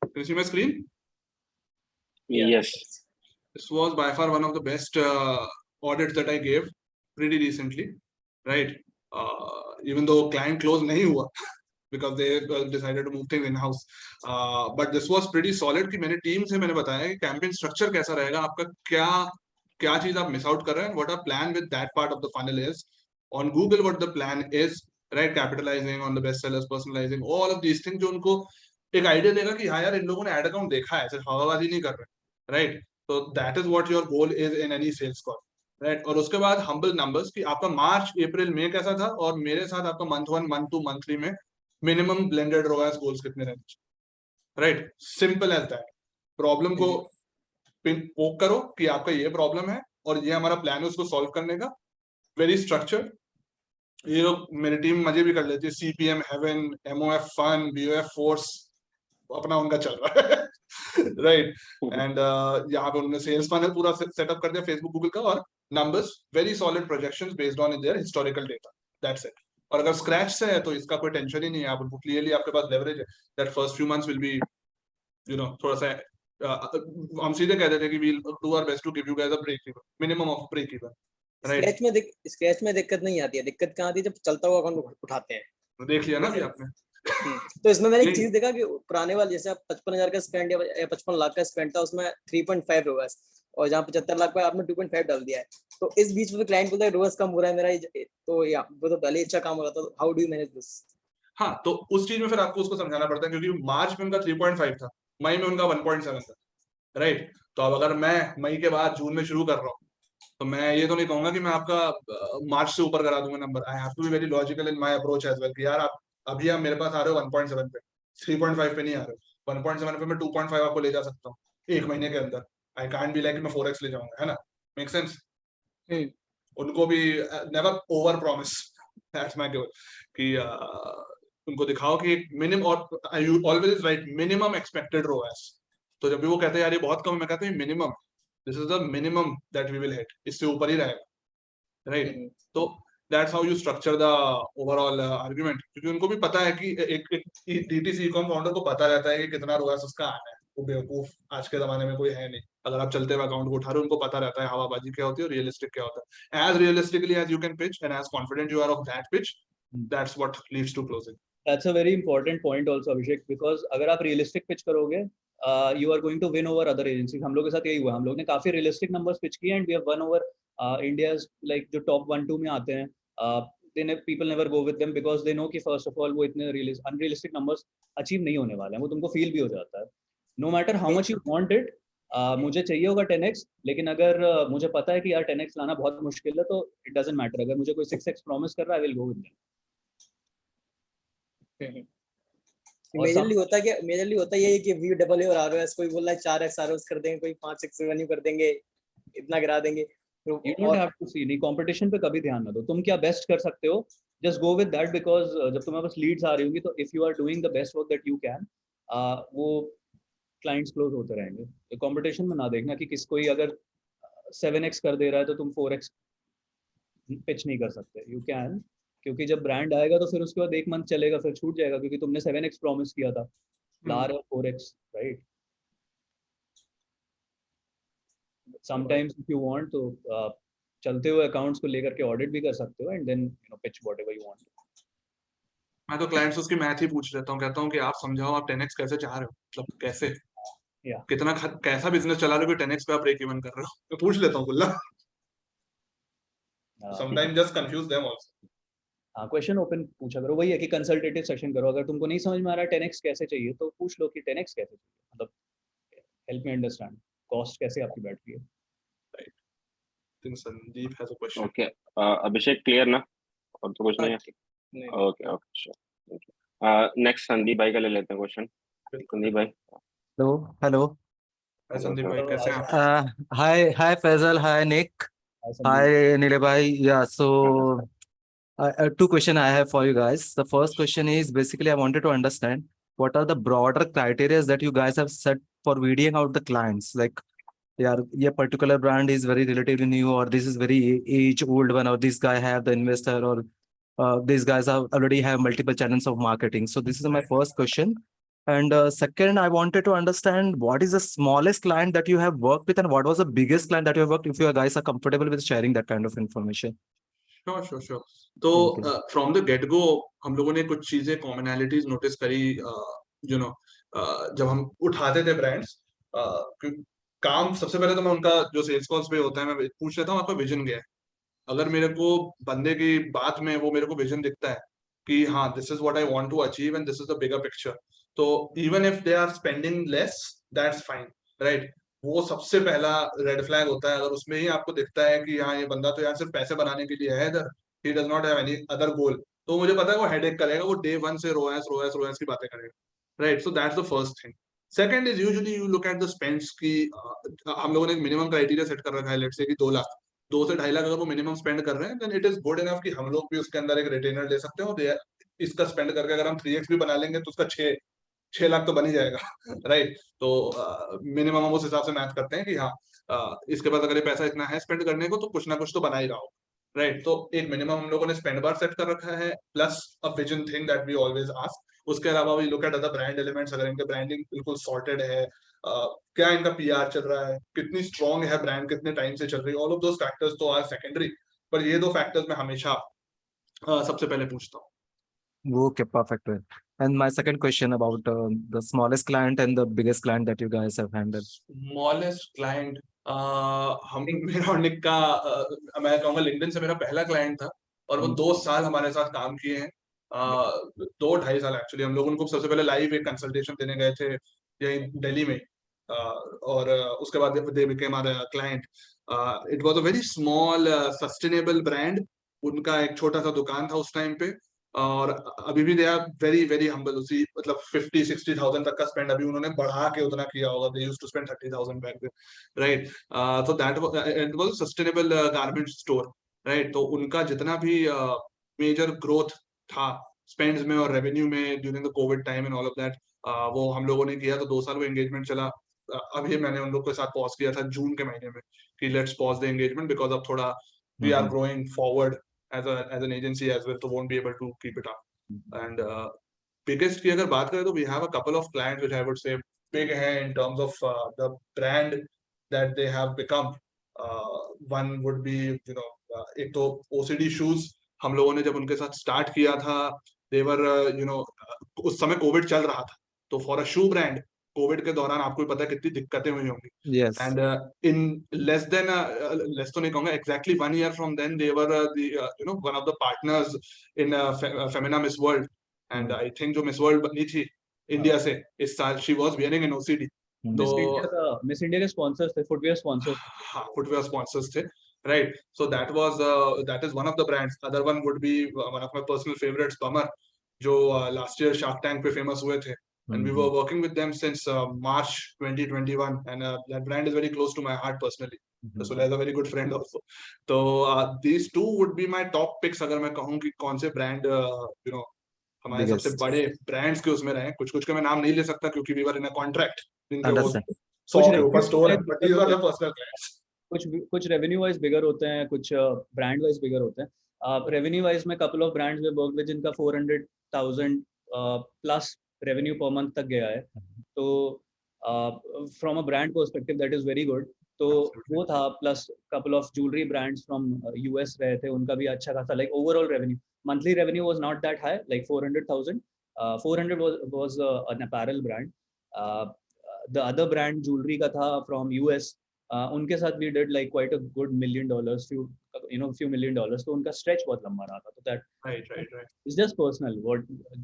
Can you see my screen? Yes. This was by far one of the best audits that I gave pretty recently, right? Even though client close nahi hua because they decided to move things in house, but this was pretty solid कि मैंने team से मैंने बताया कि campaign structure कैसा रहेगा, आपका क्या चीज आप मिस आउट कर रहे हैं, what our plan with that part of the funnel is. On Google what the plan is, right? Capitalizing on the best sellers, personalizing, all of these things जो उनको एक आइडिया देगा कि हाँ यार इन लोगों ने एड अकाउंट देखा है, सिर्फ हवाबाजी नहीं कर रहे, राइट? तो that is what your goal is in any sales call, right? और उसके बाद हम्बल नंबर्स कि आपका मार्च अप्रैल मई कैसा था, और मेरे साथ आपका मंथ 1 मंथ 2 मंथ 3 में मिनिमम ब्लेंडेड ROAS गोल्स कितने रहने चाहिए, right? Simple as that. Problem को पोक करो कि आपका ये प्रॉब्लम है और ये हमारा प्लान है उसको सॉल्व करने का, वेरी स्ट्रक्चर्ड. ये लोग मेरी टीम मजे भी कर लेती है, CPM heaven, MOF fun, BOF force अपना उनका चल रहा है, राइट? एंड यहाँ पे उन्होंने सेल्स फनल पूरा सेटअप कर दिया फेसबुक गूगल का, और numbers very solid projections based on their historical data, that's it. और अगर स्क्रैच से है तो इसका कोई टेंशन ही नहीं है, आप उनको क्लियरली आपके पास लेवरेज है that first few months will be, you know, थोड़ा सा हम सीधे कह देते हैं कि we'll do our best to give you guys a break even, minimum of break even, right? Scratch में दिक्कत नहीं आती है, दिक्कत कहाँ आती है जब चलता हुआ अकाउंट उठाते हैं. देख लिया ना अभी आपने. तो इसमें मैंने एक चीज देखा कि पुराने वाले जैसे 55,000 का स्पेंड या 55 लाख का स्पेंड था, उसमें 3.5 रोएस, और जहाँ 75 लाख का आपने 2.5 डाल दिया है, तो इस बीच में क्लाइंट बोलता है रोएस कम हो रहा है मेरा, तो या वो तो पहले अच्छा काम हो रहा था. How do you manage this? हाँ, तो उस चीज में फिर आपको उसको समझाना पड़ता है, क्योंकि मार्च में उनका 3.5 था, मई में उनका 1.7 था, राइट? तो अब अगर मैं मई के बाद जून में शुरू कर रहा हूँ, तो मैं ये तो नहीं कहूंगा कि मैं आपका मार्च से ऊपर करा दूंगा number. I have to be very logical in my approach as well कि यार आप अभी आप मेरे पास आ रहे हो 1.7 पे, 3.5 पे नहीं आ रहे हो. 1.7 पे मैं 2.5 आपको ले जा सकता हूँ एक महीने के अंदर. आई कांट बी लाइक मैं 4x ले जाऊंगा, है ना? Make sense? उनको भी never over promise, that's my goal, कि उनको दिखाओ कि मिनिमम, और you always right minimum expected ROAS. तो जब भी वो कहते हैं यार ये बहुत कम, मैं कहता हूँ minimum, this is the minimum that we will hit, इससे ऊपर ही रहेगा, राइट? तो that's how you structure the overall argument, क्योंकि उनको भी पता है कि एक DTC ई-कॉम फाउंडर को पता रहता है कि कितना ROAS उसका आना है. वो बेवकूफ आज के जमाने में कोई है नहीं. अगर आप चलते हुए अकाउंट को उठा रहे हो, उनको पता रहता है हवाबाजी क्या होती है और रियलिस्टिक क्या होता है. As realistically as you can pitch and as confident you are of that pitch, that's what leads to closing. That's a very important point also, Abhishek, because अगर आप realistic pitch करोगे, you are going to win over other agencies. हम लोग के साथ यही हुआ, हम लोग ने काफी realistic numbers pitch किए and we have won over India's like जो top 1-2 में आते हैं. People never go with them because they know कि first of all वो इतने unrealistic numbers achieve नहीं होने वाले हैं. वो तुमको feel भी हो जाता है. No matter how much you want it, मुझे चाहिए होगा 10x, लेकिन अगर मुझे पता है कि यार 10x लाना बहुत मुश्किल है, तो it doesn't matter. अगर मुझे कोई 6x promise कर रहा है, I will go with them. Majorly होता है कि व्यू डबल और ROAS, कोई बोल रहा है 4x ROAS कर देंगे, कोई 5x रेवेन्यू कर देंगे, इतना गिरा देंगे. You don't have to see, नहीं कंपटीशन पे कभी ध्यान ना दो. तुम क्या बेस्ट कर सकते हो, just go with that, because जब तुम्हारे पास लीड्स आ रही होंगी, तो if you are doing the best work that you can, वो क्लाइंट्स क्लोज होते रहेंगे. कंपटीशन में ना देखना कि किस कोई अगर 7x कर दे रहा है तो तुम 4x पिच नहीं कर सकते. You can, क्योंकि जब ब्रांड आएगा तो फिर उसके बाद 1 मंथ चलेगा, फिर छूट जाएगा, क्योंकि तुमने 7x प्रॉमिस किया था, ला रहे हो 4x, right? Sometimes if you want तो चलते हुए अकाउंट्स को लेकर के ऑडिट भी कर सकते हो, and then you know pitch whatever you want. मैं तो क्लाइंट्स उसकी मैथ ही पूछ लेता हूँ, कहता हूँ कि आप समझाओ आप 10x कैसे चाह रहे हो, मतलब कैसे, कितना कैसा बिजनेस चला रहे हो कि 10x पे आप ब्रेक इवन कर रहे हो. मैं पूछ लेता हूँ कुल्ला. Sometimes just confuse them also. हाँ, क्वेश्चन ओपन पूछा करो, वही है कि कंसल्टेटिव सेशन करो। अगर तुमको नहीं समझ में आ रहा 10x कैसे चाहिए तो पूछ लो कि 10x कैसे चाहिए, मतलब हेल्प मी अंडरस्टैंड कॉस्ट कैसे आपकी बैठ रही है। I think Sandeep has a question. Okay, Abhishek clear ना, और तो कुछ नहीं है? Okay okay sure. Next Sandeep भाई का ले लेते हैं क्वेश्चन। संदीप भाई। Hello Hi Sandeep bhai, Hello, कैसे hi, हैं आप? hi Faisal, hi Nick, Hi, Sandeep. hi Nile bhai. Yeah, so two questions I have for you guys. The first question is basically I wanted to understand what are the broader criteria that you guys have set for weeding out the clients. Like, yeah, particular brand is very relatively new, or this is very age old one, or this guy have the investor, or these guys already have multiple channels of marketing. So this is my first question. And second, I wanted to understand what is the smallest client that you have worked with, and what was the biggest client that you have worked, if you guys are comfortable with sharing that kind of information. Sure. तो from the get go हम लोगों ने कुछ चीजें commonalities notice करी, you know, जब हम उठाते थे ब्रांड्स। काम सबसे पहले तो मैं उनका जो सेल्स कॉल्स पे होता है मैं पूछ लेता हूँ आपका विजन क्या है। अगर मेरे को बंदे की बात में वो मेरे को विजन दिखता है कि हाँ this is what I want to achieve and this is the bigger picture, तो even if they are spending less that's fine, right. वो सबसे पहला रेड फ्लैग होता है। अगर उसमें ही आपको दिखता है कि हाँ ये बंदा तो यार सिर्फ पैसे बनाने के लिए है इधर, he does not have any other goal, तो मुझे पता है वो हेडेक करेगा, वो डे वन से रोएस की बातें करेगा, right. So that's the first thing. Second is usually you look at the spends की, हम लोगों ने एक मिनिमम क्राइटेरिया सेट कर रखा है, लेट्स से कि 2 लाख 2 से 2.5 लाख अगर वो मिनिमम स्पेंड कर रहे हैं then it is good enough कि हम लोग भी उसके अंदर एक रिटेनर ले सकते हो। इसका स्पेंड करके अगर हम 3x भी बना लेंगे तो उसका 6 लाख तो बन ही जाएगा, राइट। तो मिनिमम हम उस हिसाब से मैच करते हैं कि हाँ इसके बाद अगर ये पैसा इतना है स्पेंड करने को तो कुछ ना कुछ तो बना ही रहा हो, राइट। तो एक मिनिमम हम लोगों ने स्पेंड बार सेट कर रखा है, plus a vision thing that we always ask. उसके अलावा we look at other brand elements, अगर इनका ब्रांडिंग बिल्कुल सॉर्टेड है, क्या इनका पीआर चल रहा है, कितनी स्ट्रॉन्ग है ब्रांड, कितने टाइम से चल रही है, ऑल ऑफ दोस फैक्टर्स तो आर सेकेंडरी, पर ये 2 फैक्टर्स मैं हमेशा सबसे पहले पूछता हूँ। Okay, perfect. And my second question about the smallest client and the biggest client that you guys have handled. Smallest client, हम मेरा और निक का मैं कहूँगा लिंक्डइन से मेरा पहला क्लाइंट था और वो 2 साल हमारे साथ काम किए हैं, 2-2.5 साल एक्चुअली। हम लोग उनको सबसे पहले लाइव एक कंसल्टेशन देने गए थे यही दिल्ली में, और उसके बाद they became our client. It was a very small sustainable brand, उनका एक छोटा सा दुकान था उस टाइम पे, और अभी भी they are very very humble. उसी मतलब 50-60,000 तक का स्पेंड अभी उन्होंने बढ़ा के उतना किया होगा, they used to spend 30,000 back then, right. तो that it was sustainable garment store, right. तो उनका जितना भी मेजर ग्रोथ था स्पेंड्स में और रेवेन्यू में during the Covid time and all of that, वो हम लोगों ने किया। तो 2 साल वो एंगेजमेंट चला। अभी मैंने उन लोग के साथ पॉज किया था जून के महीने में कि let's pause the engagement because अब थोड़ा we are growing forward as an agency as well, so won't be able to keep it up. And biggest की अगर बात करें तो we have a couple of clients which I would say big है in terms of the brand that they have become. One would be एक तो OCD shoes, हम लोगों ने जब उनके साथ स्टार्ट किया था they were उस समय कोविड चल रहा था, तो for a shoe brand Covid के दौरान आपको पता है कितनी दिक्कतें हुई होंगी। Yes. And in less than less तो नहीं कहूँगा, exactly 1 year from then they were one of the partners in Femina Miss World, and I think जो Miss World बनी थी इंडिया से इस साल, she was wearing an OCD. तो मिस इंडिया के स्पॉन्सर्स थे, फुटवेयर स्पॉन्सर्स। हाँ, फुटवेयर स्पॉन्सर्स थे, right. So that is one of the brands. Other one would be one of my personal favorites, Bummer, जो last year Shark Tank पे famous हुए थे, and we were working with them since March 2021, and that brand is very close to my heart personally. So as a very good friend also. So these two would be my top picks अगर मैं कहूँ कि कौन से brand हमारे सबसे बड़े brands के उसमें रहे। कुछ के मैं नाम नहीं ले सकता क्योंकि we were in a contract जिनके वो 100 के ऊपर स्टोर है, but these are the personal clients. कुछ रेवेन्यू वाइज बिगर होते हैं, कुछ ब्रांड वाइज बिगर होते हैं। रेवेन्यू वाइज में कपल ऑफ ब्रांड्स में वर्क विद जिनका 400,000 प्लस रेवेन्यू पर मंथ तक गया है, तो from a brand perspective that is very good. तो वो था, plus couple of jewellery brands from US रहे थे, उनका भी अच्छा खासा like overall revenue, monthly revenue was not that high, like 400,000। 400 was an apparel brand. The other brand jewellery का था फ्रॉम यूएस, उनके साथ we did like quite a good $1 million few few $1 million, तो उनका stretch बहुत लंबा रहा था. तो that right. it's just personal. What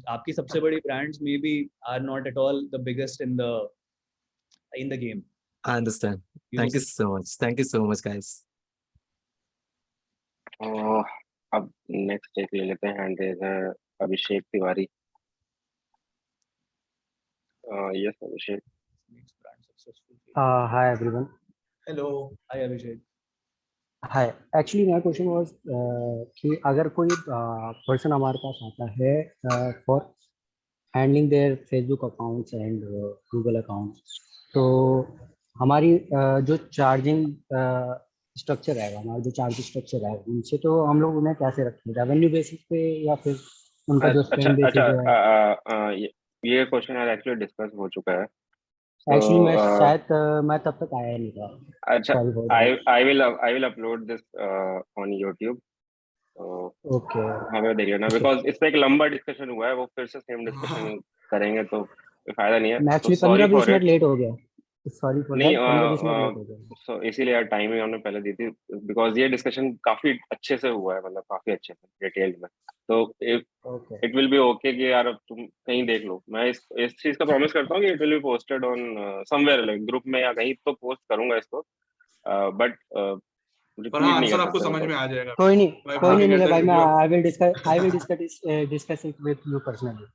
आपकी सबसे बड़ी brands maybe are not at all the biggest in the game. I understand. Thank you so much. Thank you so much, guys. अब नेक्स्ट एक ले लेते हैं, हैंड रेज है Abhishek Tiwari. Yes Abhishek. Hi everyone. Hello. Hi Abhishek. Hi. Actually, my question was कि अगर कोई person हमारे पास आता है for handling their Facebook accounts and Google accounts, तो हमारी जो चार्जिंग स्ट्रक्चर है, हमारा जो चार्ज स्ट्रक्चर है, उनसे तो हम लोग उन्हें कैसे रखें, रेवेन्यू बेसिस पे या फिर उनका जो स्पेंड बेसिस है? ये क्वेश्चन आज एक्चुअली डिस्कस हो चुका है. एक्चुअली मैं शायद मैं तब तक आया नहीं था. अच्छा, I will upload this on YouTube. Okay. हमें देखिए ना, बिकॉज इस पे एक लंबा डिस्कशन हुआ है, वो फिर से सेम डिस्कशन करेंगे तो फायदा नहीं है. मैं एक्चुअली 15-20 मिनट लेट हो गया. Sorry for that. 15-20 minute late हो गया. सो इसीलिए यार टाइमिंग हमने पहले दी थी, बिकॉज ये डिस्कशन काफी अच्छे से हुआ है, मतलब काफी अच्छे से डिटेल में. तो इट विल बी ओके कि यार अब तुम कहीं देख लो. मैं इस चीज का प्रॉमिस करता हूँ कि it will B posted on somewhere, like group में या कहीं तो पोस्ट करूंगा इसको. बट पर हाँ, आंसर आपको समझ में आ जाएगा. कोई नहीं भाई, मैं I will discuss it with you personally.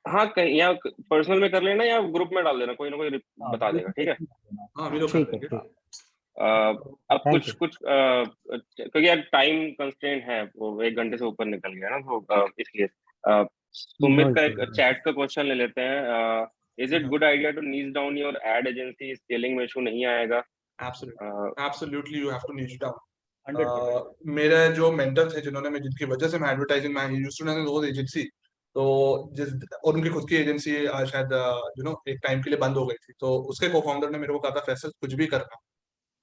हाँ, कहीं या पर्सनल में कर लेना या ग्रुप में डाल देना, कोई ना कोई बता देगा. ठीक है. हाँ, भी लोग ठीक है. अब कुछ क्योंकि यार टाइम कंस्ट्रेंट है, वो 1 घंटे से ऊपर निकल गया ना, तो इसलिए सुमित का एक चैट का क्वेश्चन ले लेते हैं. Is it good idea to niche down your ad agency? Scaling में इशू नहीं आएगा? Absolutely, you have to niche down. मेरे जो मेंटर थे, जिनकी वजह से मैं एडवर्टाइजिंग में used to run Rose agency, तो और उनकी खुद की एजेंसी शायद एक टाइम के लिए बंद हो गई थी, तो उसके को-फाउंडर ने मेरे को कहा था, फैसल कुछ भी करना,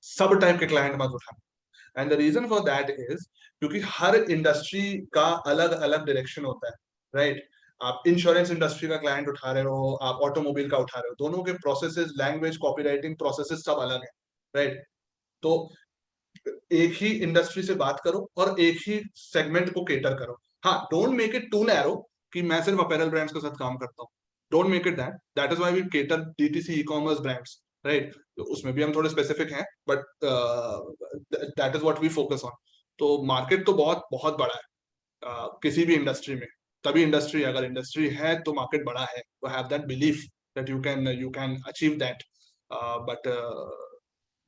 सब टाइप के क्लाइंट मत उठाना. And the reason for that is क्योंकि हर इंडस्ट्री का अलग अलग डायरेक्शन होता है, राइट? आप इंश्योरेंस इंडस्ट्री का क्लाइंट उठा रहे हो, आप ऑटोमोबाइल का उठा रहे हो, दोनों के प्रोसेसेस, लैंग्वेज, कॉपीराइटिंग प्रोसेसेस सब अलग है, राइट? तो एक ही इंडस्ट्री से बात करो और एक ही सेगमेंट को केटर करो. हाँ, don't make it too narrow कि मैं सिर्फ अपैरल ब्रांड्स के साथ काम करता हूँ. Don't make it that is why we cater DTC e-commerce brands, right? तो उसमें भी हम थोड़े स्पेसिफिक हैं, but that is what we focus on. तो मार्केट तो बहुत बहुत बड़ा है किसी भी इंडस्ट्री में. तभी इंडस्ट्री, अगर इंडस्ट्री है तो मार्केट बड़ा है. तो have that belief that you can achieve that. But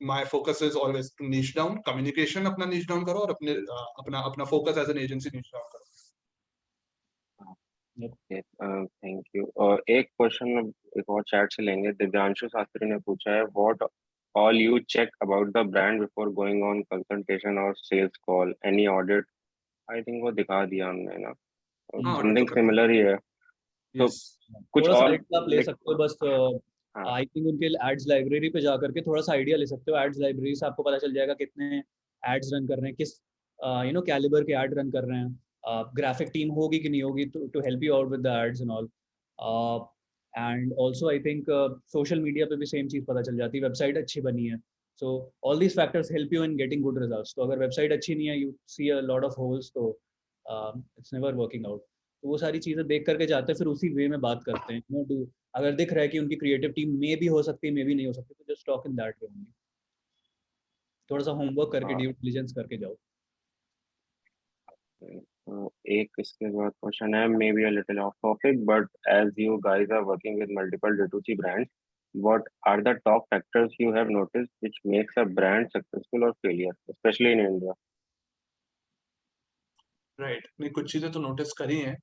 my focus is always to niche down. Communication अपना niche down करो और अपना focus as an agency niche down करो. Okay, thank you. एक क्वेश्चन एक और चैट से लेंगे. दिव्यांशु शास्त्री ने पूछा है, what all you check about the brand before going on consultation or sales call? Any audit? I think वो दिखा दिया हमने ना. Something similar ही है. तो कुछ और आप ले सकते हो. बस आई थिंक उनके एड्स लाइब्रेरी पे जाकर के थोड़ा सा आइडिया ले सकते हो. एड्स लाइब्रेरी से आपको पता चल जाएगा कितने एड्स रन कर रहे हैं, किस कैलिबर के एड रन कर रहे हैं, ग्राफिक टीम होगी कि नहीं होगी to help you out with the ads and all. And also I think social media पे भी सेम चीज़ पता चल जाती है, वेबसाइट अच्छी बनी है. So all these factors help you in getting good results. तो अगर वेबसाइट अच्छी नहीं है, you see a lot of holes, तो इट्स नेवर वर्किंग आउट. तो वो सारी चीज़ें देख करके जाते हैं, फिर उसी वे में बात करते हैं. अगर दिख रहा है कि उनकी क्रिएटिव टीम में भी हो सकती है, में भी नहीं हो सकती, तो just talk in that way only. थोड़ा सा होमवर्क करके, ड्यू डिलिजेंस करके जाओ. एक इसके बाद क्वेश्चन है, maybe a little off topic, but as you guys are working with multiple D2C brands, what are the top factors you have noticed which makes a brand successful or failure, especially in India? Right, मैं कुछ चीजें तो notice करी हैं.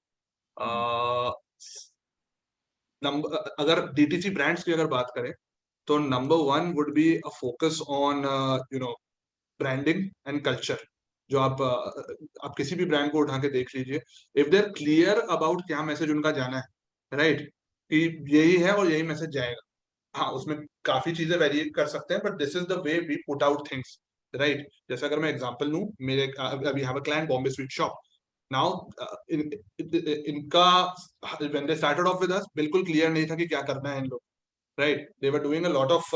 अगर DTC brands की अगर बात करें तो number 1 would be a focus on branding and culture. जो आप किसी भी ब्रांड को उठा के देख लीजिए, if they are clear about क्या मैसेज उनका जाना है, राइट, कि यही है और यही मैसेज जाएगा. हाँ, उसमें काफी चीजें वेरी कर सकते हैं, but this is the way we put out things, right? जैसे अगर मैं एग्जांपल लूं, मेरे अभी have a client Bombay sweet shop. Now, इनका when they started off with us, बिल्कुल क्लियर नहीं था कि क्या करना है इन लोग, right? They were doing a lot of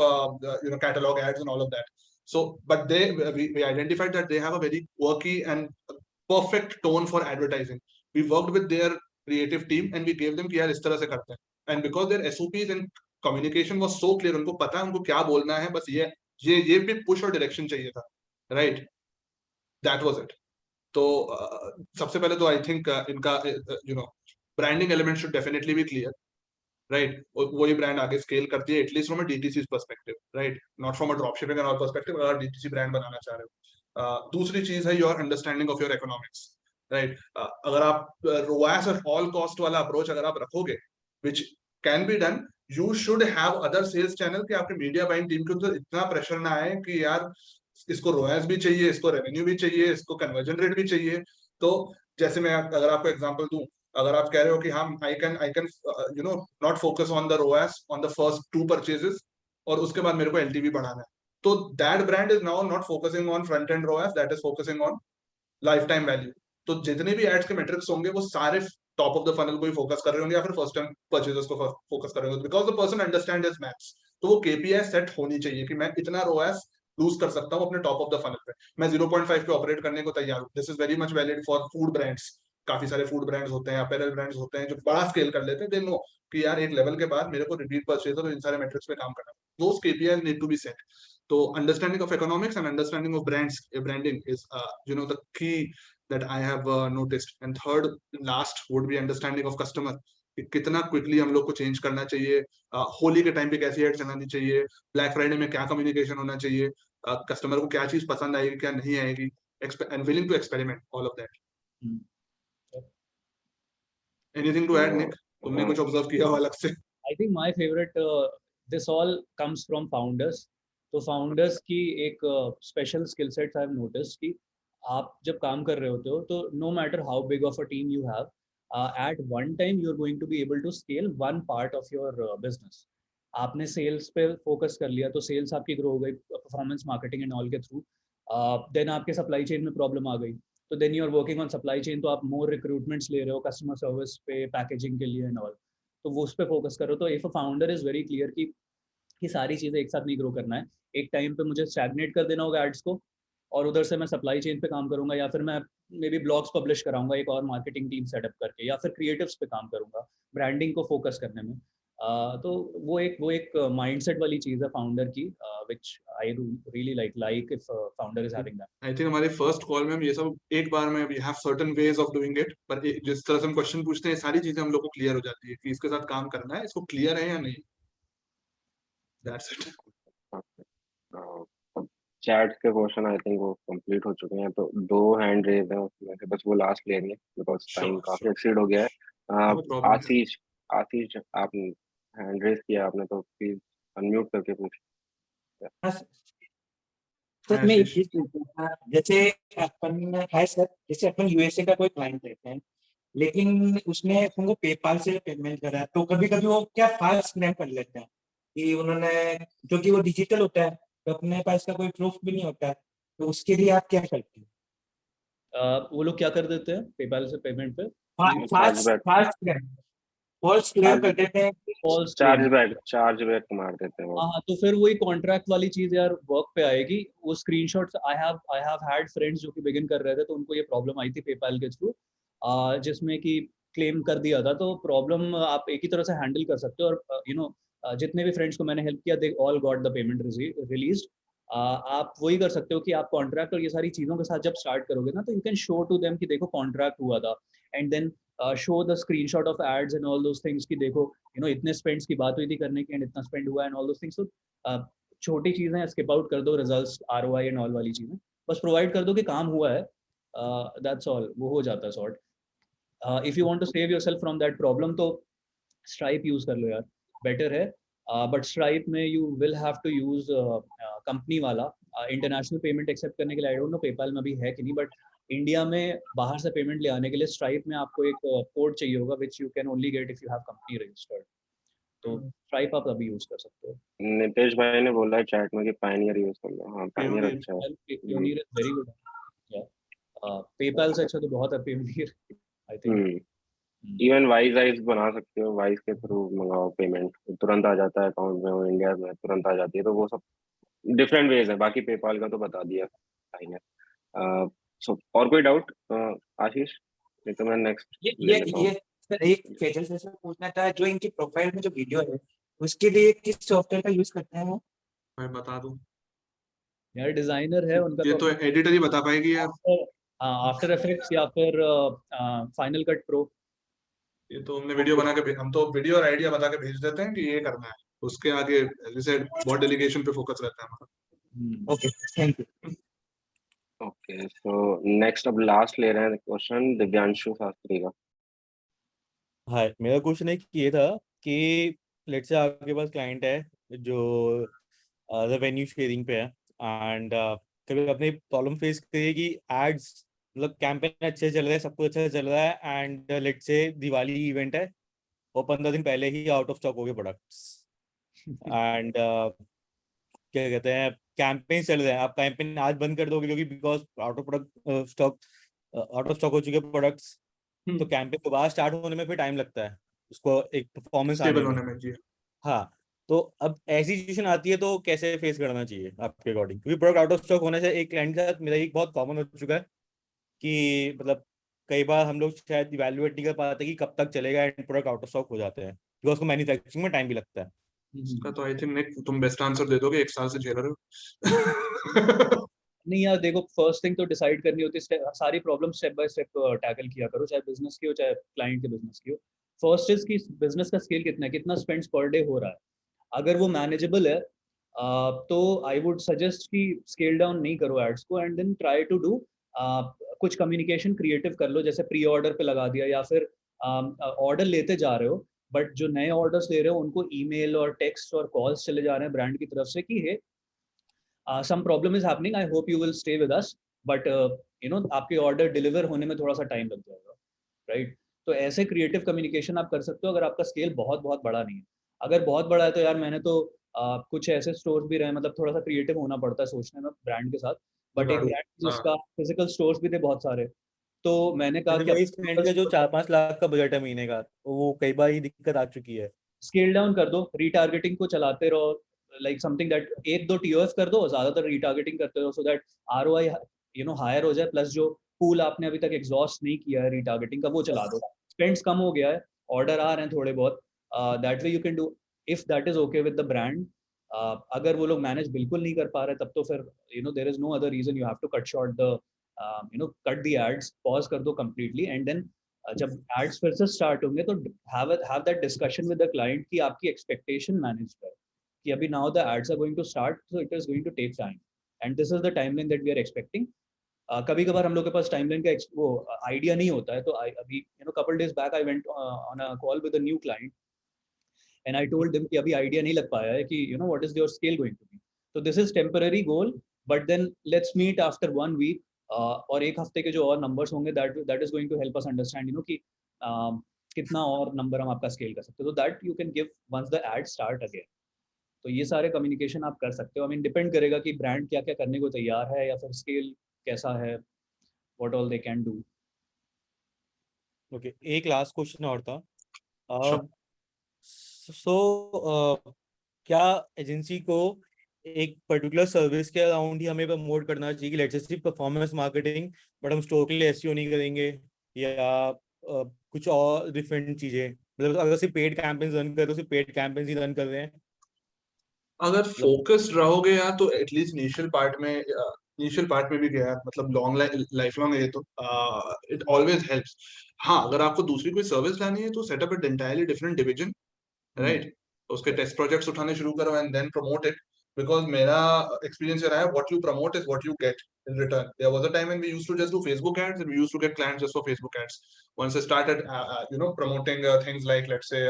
catalog ads and all of that. So, but we identified that they have a very quirky and perfect tone for advertising. We worked with their creative team and we gave them कि यार इस तरह से करते हैं. And because their SOPs and communication was so clear, उनको पता है उनको क्या बोलना है, बस ये भी push और direction चाहिए था, right? That was it. तो सबसे पहले तो I think इनका branding element should definitely be clear. Right, वही ब्रांड आगे स्केल करती है at least from a DTC perspective, right, not from a drop shipping and all perspective. अगर डीटीसी ब्रांड बनाना चाह रहे हो, दूसरी चीज है your understanding of your economics, right. अगर आप रोएस और ऑल कॉस्ट वाला अप्रोच अगर आप रखोगे, which can be done, you should have other sales channel कि आपके मीडिया बाइंग टीम को तो इतना प्रेशर ना आए कि यार इसको रोएस भी चाहिए, इसको रेवेन्यू भी चाहिए, इसको कन्वर्जन रेट भी चाहिए. तो जैसे मैं अगर आपको एग्जांपल दूं, अगर आप कह रहे हो कि हम I can not focus on the ROAS on the first 2 purchases और उसके बाद मेरे को एलटीवी बढ़ाना है, तो that brand is now not focusing on front end ROAS, that is focusing on life time value. तो जितने भी एड्स के मेट्रिक्स होंगे वो सारे टॉप ऑफ द फनल को ही फोकस कर रहे होंगे या फिर फर्स्ट टाइम परचेजेस को फोकस कर रहे होंगे, because the person understand his maths. तो वो केपीआई सेट होनी चाहिए कि मैं इतना रोएस लूज कर सकता हूँ अपने टॉप ऑफ द फनल पे, मैं 0.5 पे ऑपरेट करने को तैयार हूँ. This is very much valid for food brands. काफी सारे फूड ब्रांड्स होते हैं, अपैरल ब्रांड्स होते हैं जो बड़ा स्केल कर लेते हैं. दे नो कि यार एक लेवल के बाद मेरे को रिपीट परचेज और इन सारे मेट्रिक्स पे काम करना है. Those KPI need to be set. तो understanding of economics and understanding of brands branding is the key that I have noticed. And third, last would be understanding of customer. कितना quickly हम लोग को change करना चाहिए, होली के time पे कैसी एड चलानी चाहिए, ब्लैक फ्राइडे में क्या कम्युनिकेशन होना चाहिए, कस्टमर को क्या चीज पसंद आएगी क्या नहीं आएगी, and willing to experiment all of that. Anything to add Nick? तुमने कुछ ऑब्जर्व किया हो अलग से? I think my favorite this all comes from founders. तो founders की एक special skill set I've noticed कि आप जब काम कर रहे होते हो तो no matter how big of a team you have, at one time you're going to be able to scale one part of your business. आपने sales पे focus कर लिया तो sales आपकी grow हो गई performance marketing and all के through. Then आपके supply chain में problem आ गई, तो then you're working on supply chain, तो आप more recruitments ले रहे हो customer service पे, packaging के लिए and all. तो वो उस पर फोकस करो. तो if a founder is very clear कि सारी चीज़ें एक साथ नहीं ग्रो करना है, एक टाइम पे मुझे स्टैग्नेट कर देना होगा एड्स को और उधर से मैं सप्लाई चेन पे काम करूंगा या फिर मैं मे बी ब्लॉग्स पब्लिश कराऊंगा एक और मार्केटिंग टीम सेटअप करके या फिर क्रिएटिव्स पे काम करूंगा ब्रांडिंग को फोकस करने में. तो वो एक माइंडसेट वाली चीज़ है फाउंडर की, which I really like if founder is having that. I think हमारे फर्स्ट कॉल में हम ये सब एक बार में we have certain ways of doing it, पर जिस तरह से हम क्वेश्चन पूछते हैं सारी चीजें हम लोग को क्लियर हो जाती है कि इसके साथ काम करना है, इसको क्लियर है या नहीं. That's it. चैट के क्वेश्चन आई थिंक वो कंप्लीट हो चुके हैं, तो 2 हैंड रेज हैं उसमें से बस वो लास्ट लेनी है बिकॉज टाइम काफी एक्सीड हो गया है. आशीष आप हैंड रेज किया आपने, तो प्लीज अनम्यूट करके पूछिए. सर मैं एक चीज पूछना था, जैसे अपन है सर, जैसे अपन यूएसए का कोई क्लाइंट लेते हैं लेकिन उसने अपन को पेपाल से पेमेंट करा है, तो कभी कभी वो क्या फास्ट स्कैम कर लेते हैं कि उन्होंने, जो कि वो डिजिटल होता है तो अपने पास का कोई प्रूफ भी नहीं होता है, तो उसके लिए आप क्या करते हैं? वो लोग क्या कर देते हैं पेपाल से पेमेंट पे? फॉल्स क्लियर कर देते हैं, चार्ज बैक मार देते हैं. हाँ, तो फिर वही कॉन्ट्रैक्ट वाली चीज यार वर्क पे आएगी. वो screenshots I have had friends जो कि बिगिन कर रहे थे, तो उनको ये प्रॉब्लम आई थी पेपाल के थ्रू, जिसमें कि क्लेम कर दिया था. तो प्रॉब्लम आप एक ही तरह से हैंडल कर सकते हो और जितने भी फ्रेंड्स को मैंने हेल्प किया they all got the payment released. आप वही कर सकते हो कि आप कॉन्ट्रैक्ट और ये सारी चीज़ों के साथ जब स्टार्ट करोगे ना, तो you can show to them कि देखो कॉन्ट्रैक्ट हुआ था, and then show the screenshot of ads and all those things कि देखो इतने स्पेंड्स की बात हुई थी करने की एंड इतना स्पेंड हुआ एंड ऑल दोस थिंग्स. तो छोटी चीज़ें स्किप आउट कर दो, रिजल्ट्स ROI एंड ऑल वाली चीज़ें बस प्रोवाइड कर दो कि काम हुआ है, दैट्स ऑल, वो हो जाता है sort. If you want to save yourself from that problem तो स्ट्राइप यूज़ कर लो यार, बेटर है. बट स्ट्राइप में you will have to use company वाला इंटरनेशनल पेमेंट एक्सेप्ट करने के लिए. आई डोंट नो पेपाल में भी है कि नहीं, बट इंडिया में बाहर से पेमेंट ले आने के लिए स्ट्राइप में आपको एक कोड चाहिए होगा which you can only get if you have company registered. तो स्ट्राइप आप अभी यूज कर सकते हो. नितेश भाई ने बोला है चैट में कि पायनियर यूज कर लो. हाँ, पायनियर अच्छा है. Pioneer is very good. या पेपाल से अच्छा तो बहुत है पायनियर आई थिंक. इवन वाइज बना सकते हो, वाइज के थ्रू मंगाओ पेमेंट, तुरंत आ जाता है अकाउंट में, वो इंडिया में तुरंत आ जाती है, तो वो सब डिफरेंट वेज है, बाकी पेपाल का तो बता दिया भाई ने। सो और कोई डाउट आशीष? नहीं तो मैं नेक्स्ट ले लेता हूँ। सर एक फेजल से पूछना था, जो इनकी प्रोफाइल में जो वीडियो है उसके लिए किस सॉफ्टवेयर का यूज करते हैं वो? मैं बता दूं यार डिजाइनर है उनका, ये तो एडिटर ही बता पाएगी यार। आफ्टर इफेक्ट्स या फिर फाइनल कट प्रो। ये तो हमने वीडियो बना के हम तो वीडियो और आइडिया बता के भेज देते हैं कि ये करना है, उसके आगे जैसे बहुत डेलीगेशन पे फोकस रहता है हमारा। Okay thank you. Okay so next अब लास्ट ले रहे हैं क्वेश्चन दिव्यांशु शास्त्री का। हाय, मेरा क्वेश्चन एक ये था कि लेट्स से आपके पास क्लाइंट है जो रेवेन्यू शेयरिंग पे है एंड कभी अपनी प्रॉब्लम फेस करी है कि एड्स मतलब कैंपेन अच्छे चल रहे हैं, सब कुछ अच्छा चल रहा है and let's say Diwali event है और 15 दिन पहले ही आउट ऑफ स्टॉक हो गए प्रोडक्ट्स एंड क्या कहते हैं कैंपेन चल रहे हैं, आप कैंपेन आज बंद कर दोगे क्योंकि बिकॉज आउट ऑफ स्टॉक हो चुके प्रोडक्ट्स, तो कैंपेन दोबारा स्टार्ट होने में फिर टाइम लगता है उसको एक परफॉर्मेंस आने में। जी हाँ, तो अब ऐसी सिचुएशन आती है तो कैसे फेस करना चाहिए आपके अकॉर्डिंग? क्योंकि प्रोडक्ट आउट ऑफ स्टॉक होने से एक क्लाइंट के साथ मेरा एक बहुत कॉमन हो चुका है कि मतलब कई बार हम लोग शायद इवैल्यूएट नहीं कर पाते कि कब तक चलेगा and product out of stock हो जाते हैं बिकॉज उसको मैन्युफैक्चरिंग में टाइम भी लगता है। इसका तो आई थिंक निक तुम बेस्ट आंसर दे दोगे, 1 साल से झेल रहे हो। नहीं यार देखो, फर्स्ट थिंग तो डिसाइड करनी होती है, सारी problem step by step tackle किया करो, चाहे बिजनेस की हो चाहे क्लाइंट के बिजनेस की हो। फर्स्ट इज कि बिजनेस का स्केल कितना है, कितना स्पेंड्स पर डे हो रहा है। अगर वो मैनेजेबल है तो आई वुड सजेस्ट कि स्केल डाउन नहीं करो एड्स को and then try to do कुछ कम्युनिकेशन क्रिएटिव कर लो, जैसे प्री ऑर्डर पे लगा दिया या फिर ऑर्डर लेते जा रहे हो बट जो नए ऑर्डर्स ले रहे हो उनको ईमेल और टेक्स्ट और कॉल्स चले जा रहे हैं ब्रांड की तरफ से कि हे some problem is happening, I hope you will stay with us, but आपके ऑर्डर डिलीवर होने में थोड़ा सा टाइम लग जाएगा, राइट? तो ऐसे क्रिएटिव कम्युनिकेशन आप कर सकते हो अगर आपका स्केल बहुत बहुत बड़ा नहीं है। अगर बहुत बड़ा है तो यार मैंने तो कुछ ऐसे स्टोर्स भी रहे, मतलब थोड़ा सा क्रिएटिव होना पड़ता है सोचने में ब्रांड के साथ, बट एक ब्रांड जिसका फिजिकल स्टोर्स भी थे बहुत सारे, तो मैंने कहा कि क्लाइंट का जो 4-5 लाख का बजट है महीने का, वो कई बार ही दिक्कत आ चुकी है। स्केल डाउन कर दो, रीटारगेटिंग को चलाते रहो, लाइक समथिंग दैट 1-2 टीओएफ कर दो, ज्यादातर रीटारगेटिंग करते रहो सो दैट आरओआई हायर हो जाए, प्लस जो पूल आपने अभी तक एग्जॉस्ट नहीं किया है रीटारगेटिंग का वो चला दो। स्पेंड्स कम हो गया है, ऑर्डर आ रहे हैं थोड़े बहुत, that way you can do if that is okay with the brand. अगर वो लोग मैनेज बिल्कुल नहीं कर पा रहे तब तो फिर there is no other reason, you have to cut short the cut the ads, pause कर दो कंप्लीटली एंड देन जब एड्स फिर से स्टार्ट होंगे तो have that discussion with the client कि आपकी एक्सपेक्टेशन मैनेज कर कि अभी now the ads are going to start so it is going to take time and this is the timeline that we are expecting. कभी कभार हम लोग के पास टाइमलाइन का वो आइडिया नहीं होता है, तो अभी couple days back I went on a call with a new client and I told them कि अभी आइडिया नहीं लग पाया है कि what is your scale going to be, तो this is temporary goal but then let's meet after 1 week और एक हफ्ते के जो और नंबर्स होंगे that is going to help us understand कि कितना और नंबर हम आपका स्केल कर सकते हो, तो that you can give once the ad start again. तो ये सारे कम्युनिकेशन आप कर सकते हो। आई मीन डिपेंड करेगा कि ब्रांड क्या क्या करने को तैयार है या फिर स्केल कैसा है, what all they can do. Okay, एक लास्ट क्वेश्चन और था। क्या एजेंसी को एक पर्टिकुलर सर्विस के अराउंड ही हमें प्रमोट करना चाहिए कि लेट्स से सिर्फ परफॉर्मेंस मार्केटिंग बट हम स्टोर के लिए एसईओ नहीं करेंगे या कुछ और डिफरेंट चीजें, मतलब अगर सिर्फ पेड कैंपेन्स रन कर रहे तो सिर्फ पेड कैंपेन्स ही रन कर रहे हैं? अगर फोकस्ड रहोगे यार तो एटलीस्ट इनिशियल पार्ट में भी गया, मतलब लॉन्ग लाइफ लॉन्ग है तो इट ऑलवेज हेल्प्स। हाँ, अगर आपको दूसरी कोई सर्विस लानी है तो setup it entirely different division, right? उसके टेस्ट प्रोजेक्ट्स उठाने शुरू करो and then promote it, because मेरा एक्सपीरियंस ये रहा है what you promote is what you get in return. There was a time when we used to just do Facebook ads and we used to get clients just for Facebook ads. Once I started promoting things like let's say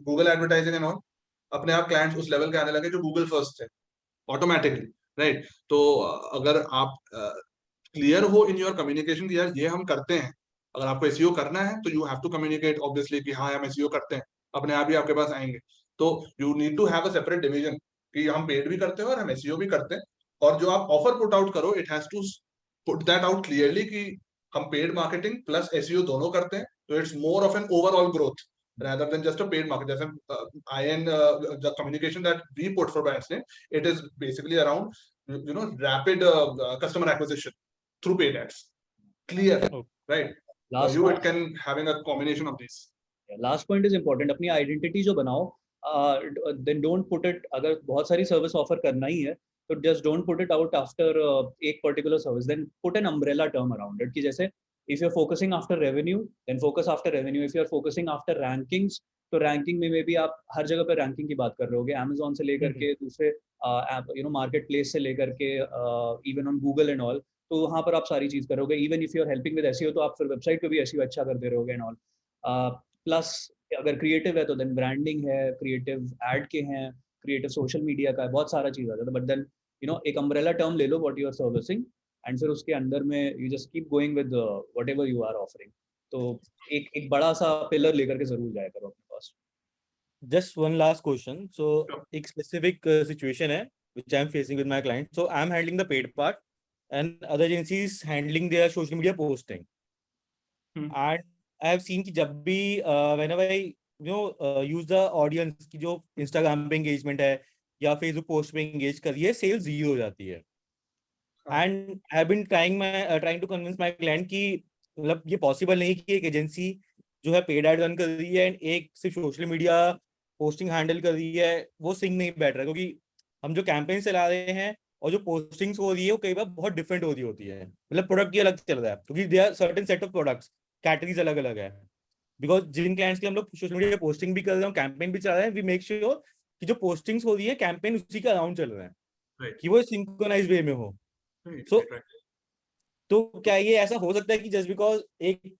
Google advertising and all, अपने आप clients उस level के आने लगे जो Google first थे automatically, right? तो अगर आप क्लियर हो इन योर कम्युनिकेशन कि यार ये हम करते हैं, अगर आपको एसईओ करना है तो you have to communicate obviously कि हाँ हम एसईओ करते हैं, अपने आप ही आपके पास आएंगे। तो you need to have a separate division कि हम पेड भी करते हैं और हम एसईओ भी करते हैं, और जो आप ऑफर पुट आउट करो it has to put that out clearly कि हम पेड मार्केटिंग प्लस एसईओ दोनों करते हैं, तो it's more of an overall growth rather than just a paid market. जैसे the communication that we put for brands, it is basically around rapid customer acquisition through paid ads. Clear, right? For you it can having a combination of these. Last point is important. अपनी identity जो बनाओ, then don't put it, अगर बहुत सारी service offer करना ही है तो just don't put it out after एक particular service, then put an umbrella term around it. कि जैसे if you are focusing after revenue, then focus after revenue. If you are focusing after rankings, तो ranking में भी आप हर जगह पे ranking की बात कर रहे होगे, अमेजोन से लेकर के दूसरे मार्केट प्लेस से लेकर के even on Google and all. तो वहाँ पर आप सारी चीज करोगे. Even if you are helping with SEO, तो आप फिर वेबसाइट पे भी एसईओ अच्छा कर दे रहोगे एंड ऑल. प्लस अगर क्रिएटिव है तो देन ब्रांडिंग है, क्रिएटिव एड के हैं, क्रिएटिव सोशल मीडिया का है, बहुत सारा चीज आ जाता है. बट देन एक अम्ब्रेला टर्म ले लो what you are servicing, and फिर उसके अंदर में you just keep going with whatever you are offering. तो एक बड़ा सा पिलर लेकर के जरूर जाया करो अपने पास. Just one last question. So, एक specific situation है which I am facing with my client. So, I am handling the paid part, and other agencies handling their social media posting. And I have seen कि जब भी whenever I use the audience की जो Instagram पे engagement है या Facebook post पे engage कर रही है, sales zero हो जाती है. And I have been trying to convince my client कि मतलब ये possible नहीं कि एक एजेंसी जो है पेड एड रन कर रही है एंड एक सिर्फ सोशल मीडिया पोस्टिंग हैंडल कर रही है, वो सिंक नहीं बैठ रहा है. क्योंकि हम जो कैंपेन चला रहे हैं और जो पोस्टिंग्स हो रही है वो कई बार बहुत डिफरेंट हो रही होती है. मतलब प्रोडक्ट की अलग चल रहा है क्योंकि they are certain set of products, categories अलग अलग है. बिकॉज जिन क्लाइंट्स के हम लोग सोशल मीडिया पोस्टिंग भी कर रहे हैं, कैंपेन भी चला रहे हैं, वी मेक श्योर कि जो पोस्टिंग्स हो रही है कैंपेन उसी के अराउंड चल रहे हैं कि वो सिंक्रोनाइज वे में हो. सो तो क्या ये ऐसा हो सकता है कि जस्ट बिकॉज एक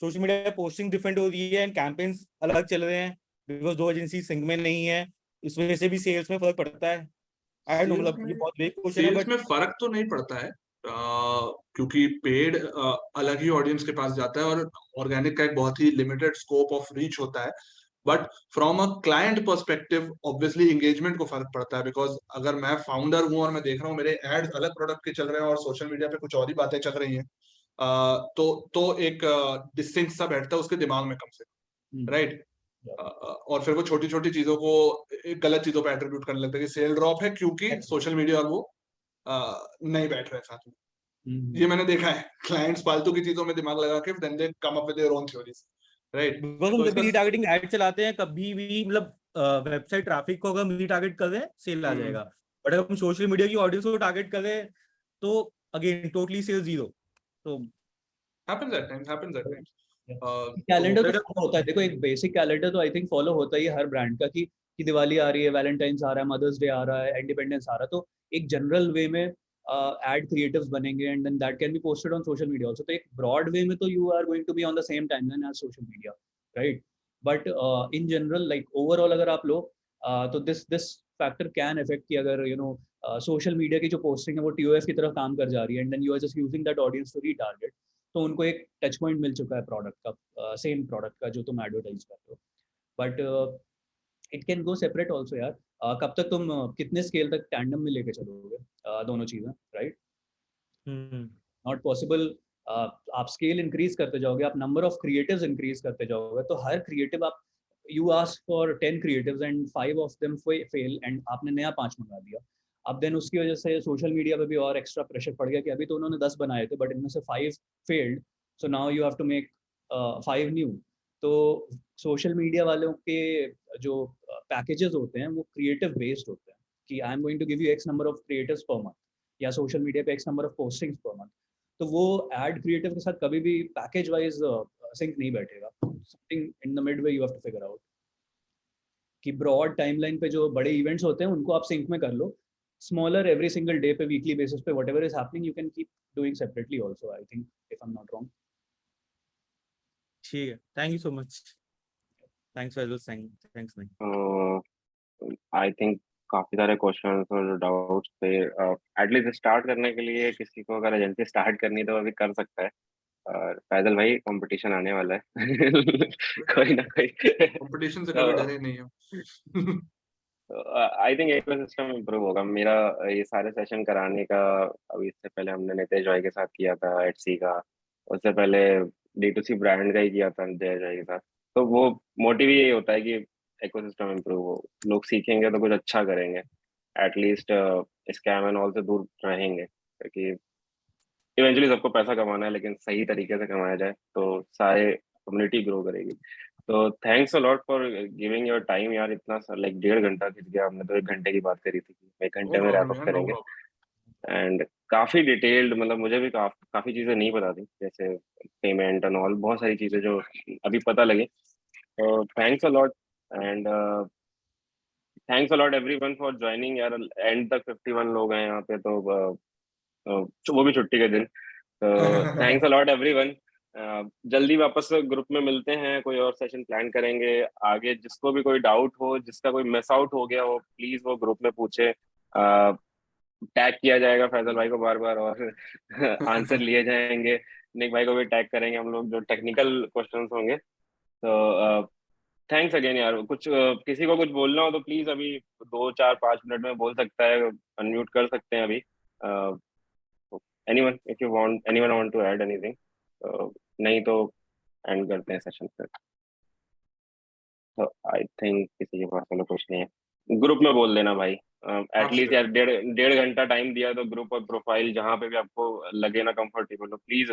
सोशल मीडिया पोस्टिंग डिफरेंट हो रही है एंड कैंपेन्स अलग चल रहे हैं बिकॉज दो एजेंसी सिंक में नहीं है, इस वजह से भी सेल्स में फर्क पड़ता है? आई डोंट नो, मतलब ये बहुत वेग क्वेश्चन है. सेल्स में फर्क तो नहीं पड़ता है क्योंकि पेड अलग ही ऑडियंस के पास जाता है और ऑर्गेनिक का एक बहुत ही लिमिटेड स्कोप ऑफ रीच होता है. But from a client perspective obviously engagement को फर्क पड़ता है. बिकॉज अगर मैं फाउंडर हूं और मैं देख रहा हूँ मेरे एड्स अलग प्रोडक्ट के चल रहे हैं और सोशल मीडिया पे कुछ और ही बातें चल रही हैं, तो एक डिस्टिंक्ट सा बैठता है उसके दिमाग में कम से कम, राइट? और फिर वो छोटी छोटी चीजों को गलत चीजों पे एट्रीब्यूट करने लगता है कि सेल ड्रॉप है क्योंकि सोशल मीडिया और वो नहीं बैठ रहे साथ में. ये मैंने देखा है, क्लाइंट्स फालतू की चीजों में दिमाग लगा के then they come up with their own theories, right? Because हम जब भी रीटारगेटिंग ऐड चलाते हैं कभी भी मतलब वेबसाइट ट्रैफिक को अगर हम रीटारगेट कर रहे हैं सेल आ जाएगा, बट अगर हम सोशल मीडिया की ऑडियंस को टारगेट कर रहे हैं तो अगेन टोटली सेल जीरो. तो happens at times. कैलेंडर तो फॉलो होता है. देखो एक बेसिक कैलेंडर तो आई थिंक फॉलो होता ही है हर ब्रांड का कि दिवाली आ रही है, वैलेंटाइंस आ रहा है, मदर्स डे आ रहा है, इंडिपेंडेंस आ रहा है, तो एक जनरल वे में एड क्रिएटिव्स बनेंगे and then that can be posted on social media also. तो एक ब्रॉड वे में तो you are going to be on the same timeline as social media, right? But in general like overall अगर आप लो तो this factor can affect कि अगर social media की जो पोस्टिंग है वो टीओएफ की तरफ काम कर जा रही है and then you are just using that audience to retarget, तो उनको एक टच पॉइंट मिल चुका है प्रोडक्ट का, सेम प्रोडक्ट का जो तुम एडवर्टाइज कर रहे हो. But it can go separate also यार. कब तक तुम कितने स्केल तक टैंडम में लेके चलोगे दोनों चीजें, राइट? Not possible. आप स्केल इंक्रीज करते जाओगे, आप नंबर ऑफ क्रिएटिव्स इंक्रीज करते जाओगे, तो हर क्रिएटिव आप you ask for 10 creatives and 5 of them fail and आपने नया 5 मंगा दिया. अब देन उसकी वजह से सोशल मीडिया पे भी और एक्स्ट्रा प्रेशर पड़ गया कि अभी तो उन्होंने 10 बनाए थे बट इनमें से 5 failed, so now you have to make 5 new. तो सोशल मीडिया वालों के जो पैकेजेस होते हैं वो क्रिएटिव बेस्ड होते हैं कि I am going to give you X number of creatives per month या सोशल मीडिया पे X number of postings per month. तो वो एड क्रिएटिव के साथ कभी भी पैकेज वाइज सिंक नहीं बैठेगा. Something in the mid way you have to figure out कि ब्रॉड टाइमलाइन पे जो बड़े इवेंट्स होते हैं उनको आप सिंक में कर लो. Smaller every single day पे weekly basis पे whatever is happening you can keep doing separately also, I think, if I'm not wrong. ठीक है, thank you so much. Thanks Faisal, thanks Nick. I think काफी सारे questions और doubts थे. At least start करने के लिए किसी को अगर एजेंसी स्टार्ट करनी है तो अभी कर सकता है. और फैजल भाई कंपटीशन आने वाला है. कोई ना कोई कंपटीशन से कभी डरे नहीं हो. आई थिंक इकोसिस्टम इंप्रूव होगा. मेरा ये सारे सेशन कराने का अभी इससे पहले हमने नितेश भाई के साथ किया था एटसी का, उससे पहले D2C ब्रांड का ही किया था जय के साथ. तो वो मोटिव यही होता है कि इकोसिस्टम इम्प्रूव हो, लोग सीखेंगे तो कुछ अच्छा करेंगे, एटलीस्ट स्कैम एंड ऑल से दूर रहेंगे, क्योंकि इवेंचुअली सबको पैसा कमाना है, लेकिन सही तरीके से कमाया जाए तो सारे कम्युनिटी ग्रो करेगी। तो thanks a lot for giving your time यार, इतना लाइक 1.5 घंटा खिंच गया, हमने तो 1 घंटे की बात करी थी, 1 नो घंटे में रैप प्रॉब्लम अप यार, नो करेंगे। प्रॉब्लम। एंड काफी डिटेल्ड, मतलब मुझे भी काफी चीजें नहीं पता थी, जैसे पेमेंट एंड ऑल, बहुत सारी चीजें जो अभी पता लगी। तो thanks a lot, and thanks a lot everyone for joining यार, एंड तक 51 लोग हैं यहाँ पे, तो वो भी छुट्टी के दिन। तो थैंक्स अ लॉट एवरीवन। जल्दी वापस ग्रुप में मिलते हैं, कोई और सेशन प्लान करेंगे आगे। जिसको भी कोई डाउट हो, जिसका कोई मिस आउट हो गया हो, प्लीज वो ग्रुप में पूछे, टैग किया जाएगा फैजल भाई को बार बार, और आंसर लिए जाएंगे। निक भाई को भी टैग करेंगे हम लोग, जो टेक्निकल क्वेश्चंस होंगे। तो थैंक्स अगेन यार। कुछ किसी को कुछ बोलना हो तो प्लीज अभी 2 4 5 मिनट में बोल सकता है, अनम्यूट कर सकते हैं अभी। Anyone, if you want, anyone want to add anything? नहीं तो एंड करते हैं सेशन फिर। तो आई थिंक किसी के पास में कुछ नहीं है। ग्रुप में बोल देना भाई, एटलीस्ट यार 1.5 घंटा टाइम दिया, तो ग्रुप और प्रोफाइल जहाँ पे भी आपको लगे ना कंफर्टेबल, तो प्लीज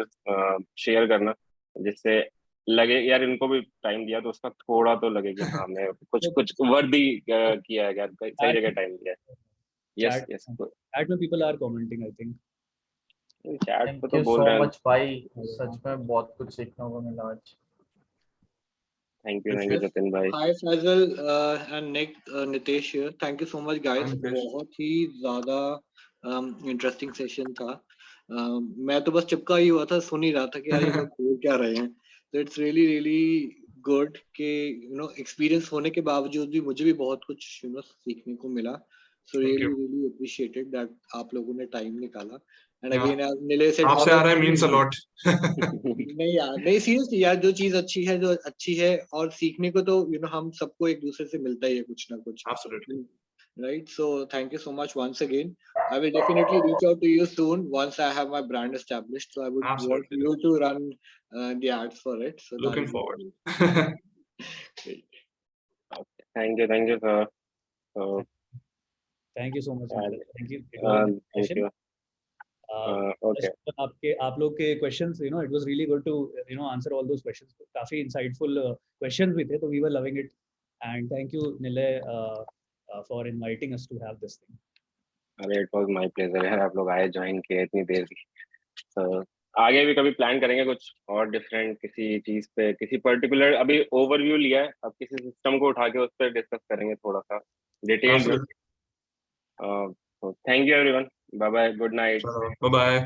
शेयर करना, जिससे लगे यार इनको भी टाइम दिया, तो उसका थोड़ा तो लगे कि हाँ मैं कुछ कुछ वर्दी किया है यार, सही जगह टाइम दिया है। यस यस, चैट में people are commenting, I think. Chat पे थैंक तो यू बोल सो रहे हैं। मच भाई, सच में बहुत कुछ सीखने को मिला आज। थैंक यू जतिन भाई। Hi Faisal and Nick, Nitesh here. Thank you so much guys. बहुत ही ज़्यादा इंटरेस्टिंग सेशन था। मैं तो बस चिपका ही हुआ था, सुन ही रहा था कि यार ये लोग बोल क्या रहे हैं। तो इट्स रियली रियली गुड कि एक्सपीरियंस होने के बावजूद भी मुझे भी बहुत कुछ सीखने को मिला। So really really appreciated that आप लोगों ने टाइम निकाला। And again as Nile said, आपसे आ रहा है मीन्स अ लॉट। नहीं यार, नहीं सीरियसली यार, जो चीज अच्छी है, जो अच्छी है, और सीखने को तो हम सबको एक दूसरे से मिलता ही है कुछ ना कुछ। Absolutely. Right, so thank you so much once again. I will definitely reach out to you soon once I have my brand established. So I would want you to run the ads for it. So Looking forward. Great. Thank you sir. So Thank you so much. Thank you. Thank you. Okay. आप लोग के questions, it was really good to answer all those questions. काफी insightful questions भी थे, तो we were loving it. And thank you Nile for inviting us to have this thing. अरे it was my pleasure यार, आप लोग आए, join किए इतनी देर की। तो आगे भी कभी प्लान करेंगे कुछ और डिफरेंट, किसी चीज पे, किसी पर्टिकुलर, अभी ओवरव्यू लिया है, अब किसी सिस्टम को उठा के उस पर डिस्कस करेंगे थोड़ा सा डिटेल में। Thank you everyone, bye bye, good night, bye bye.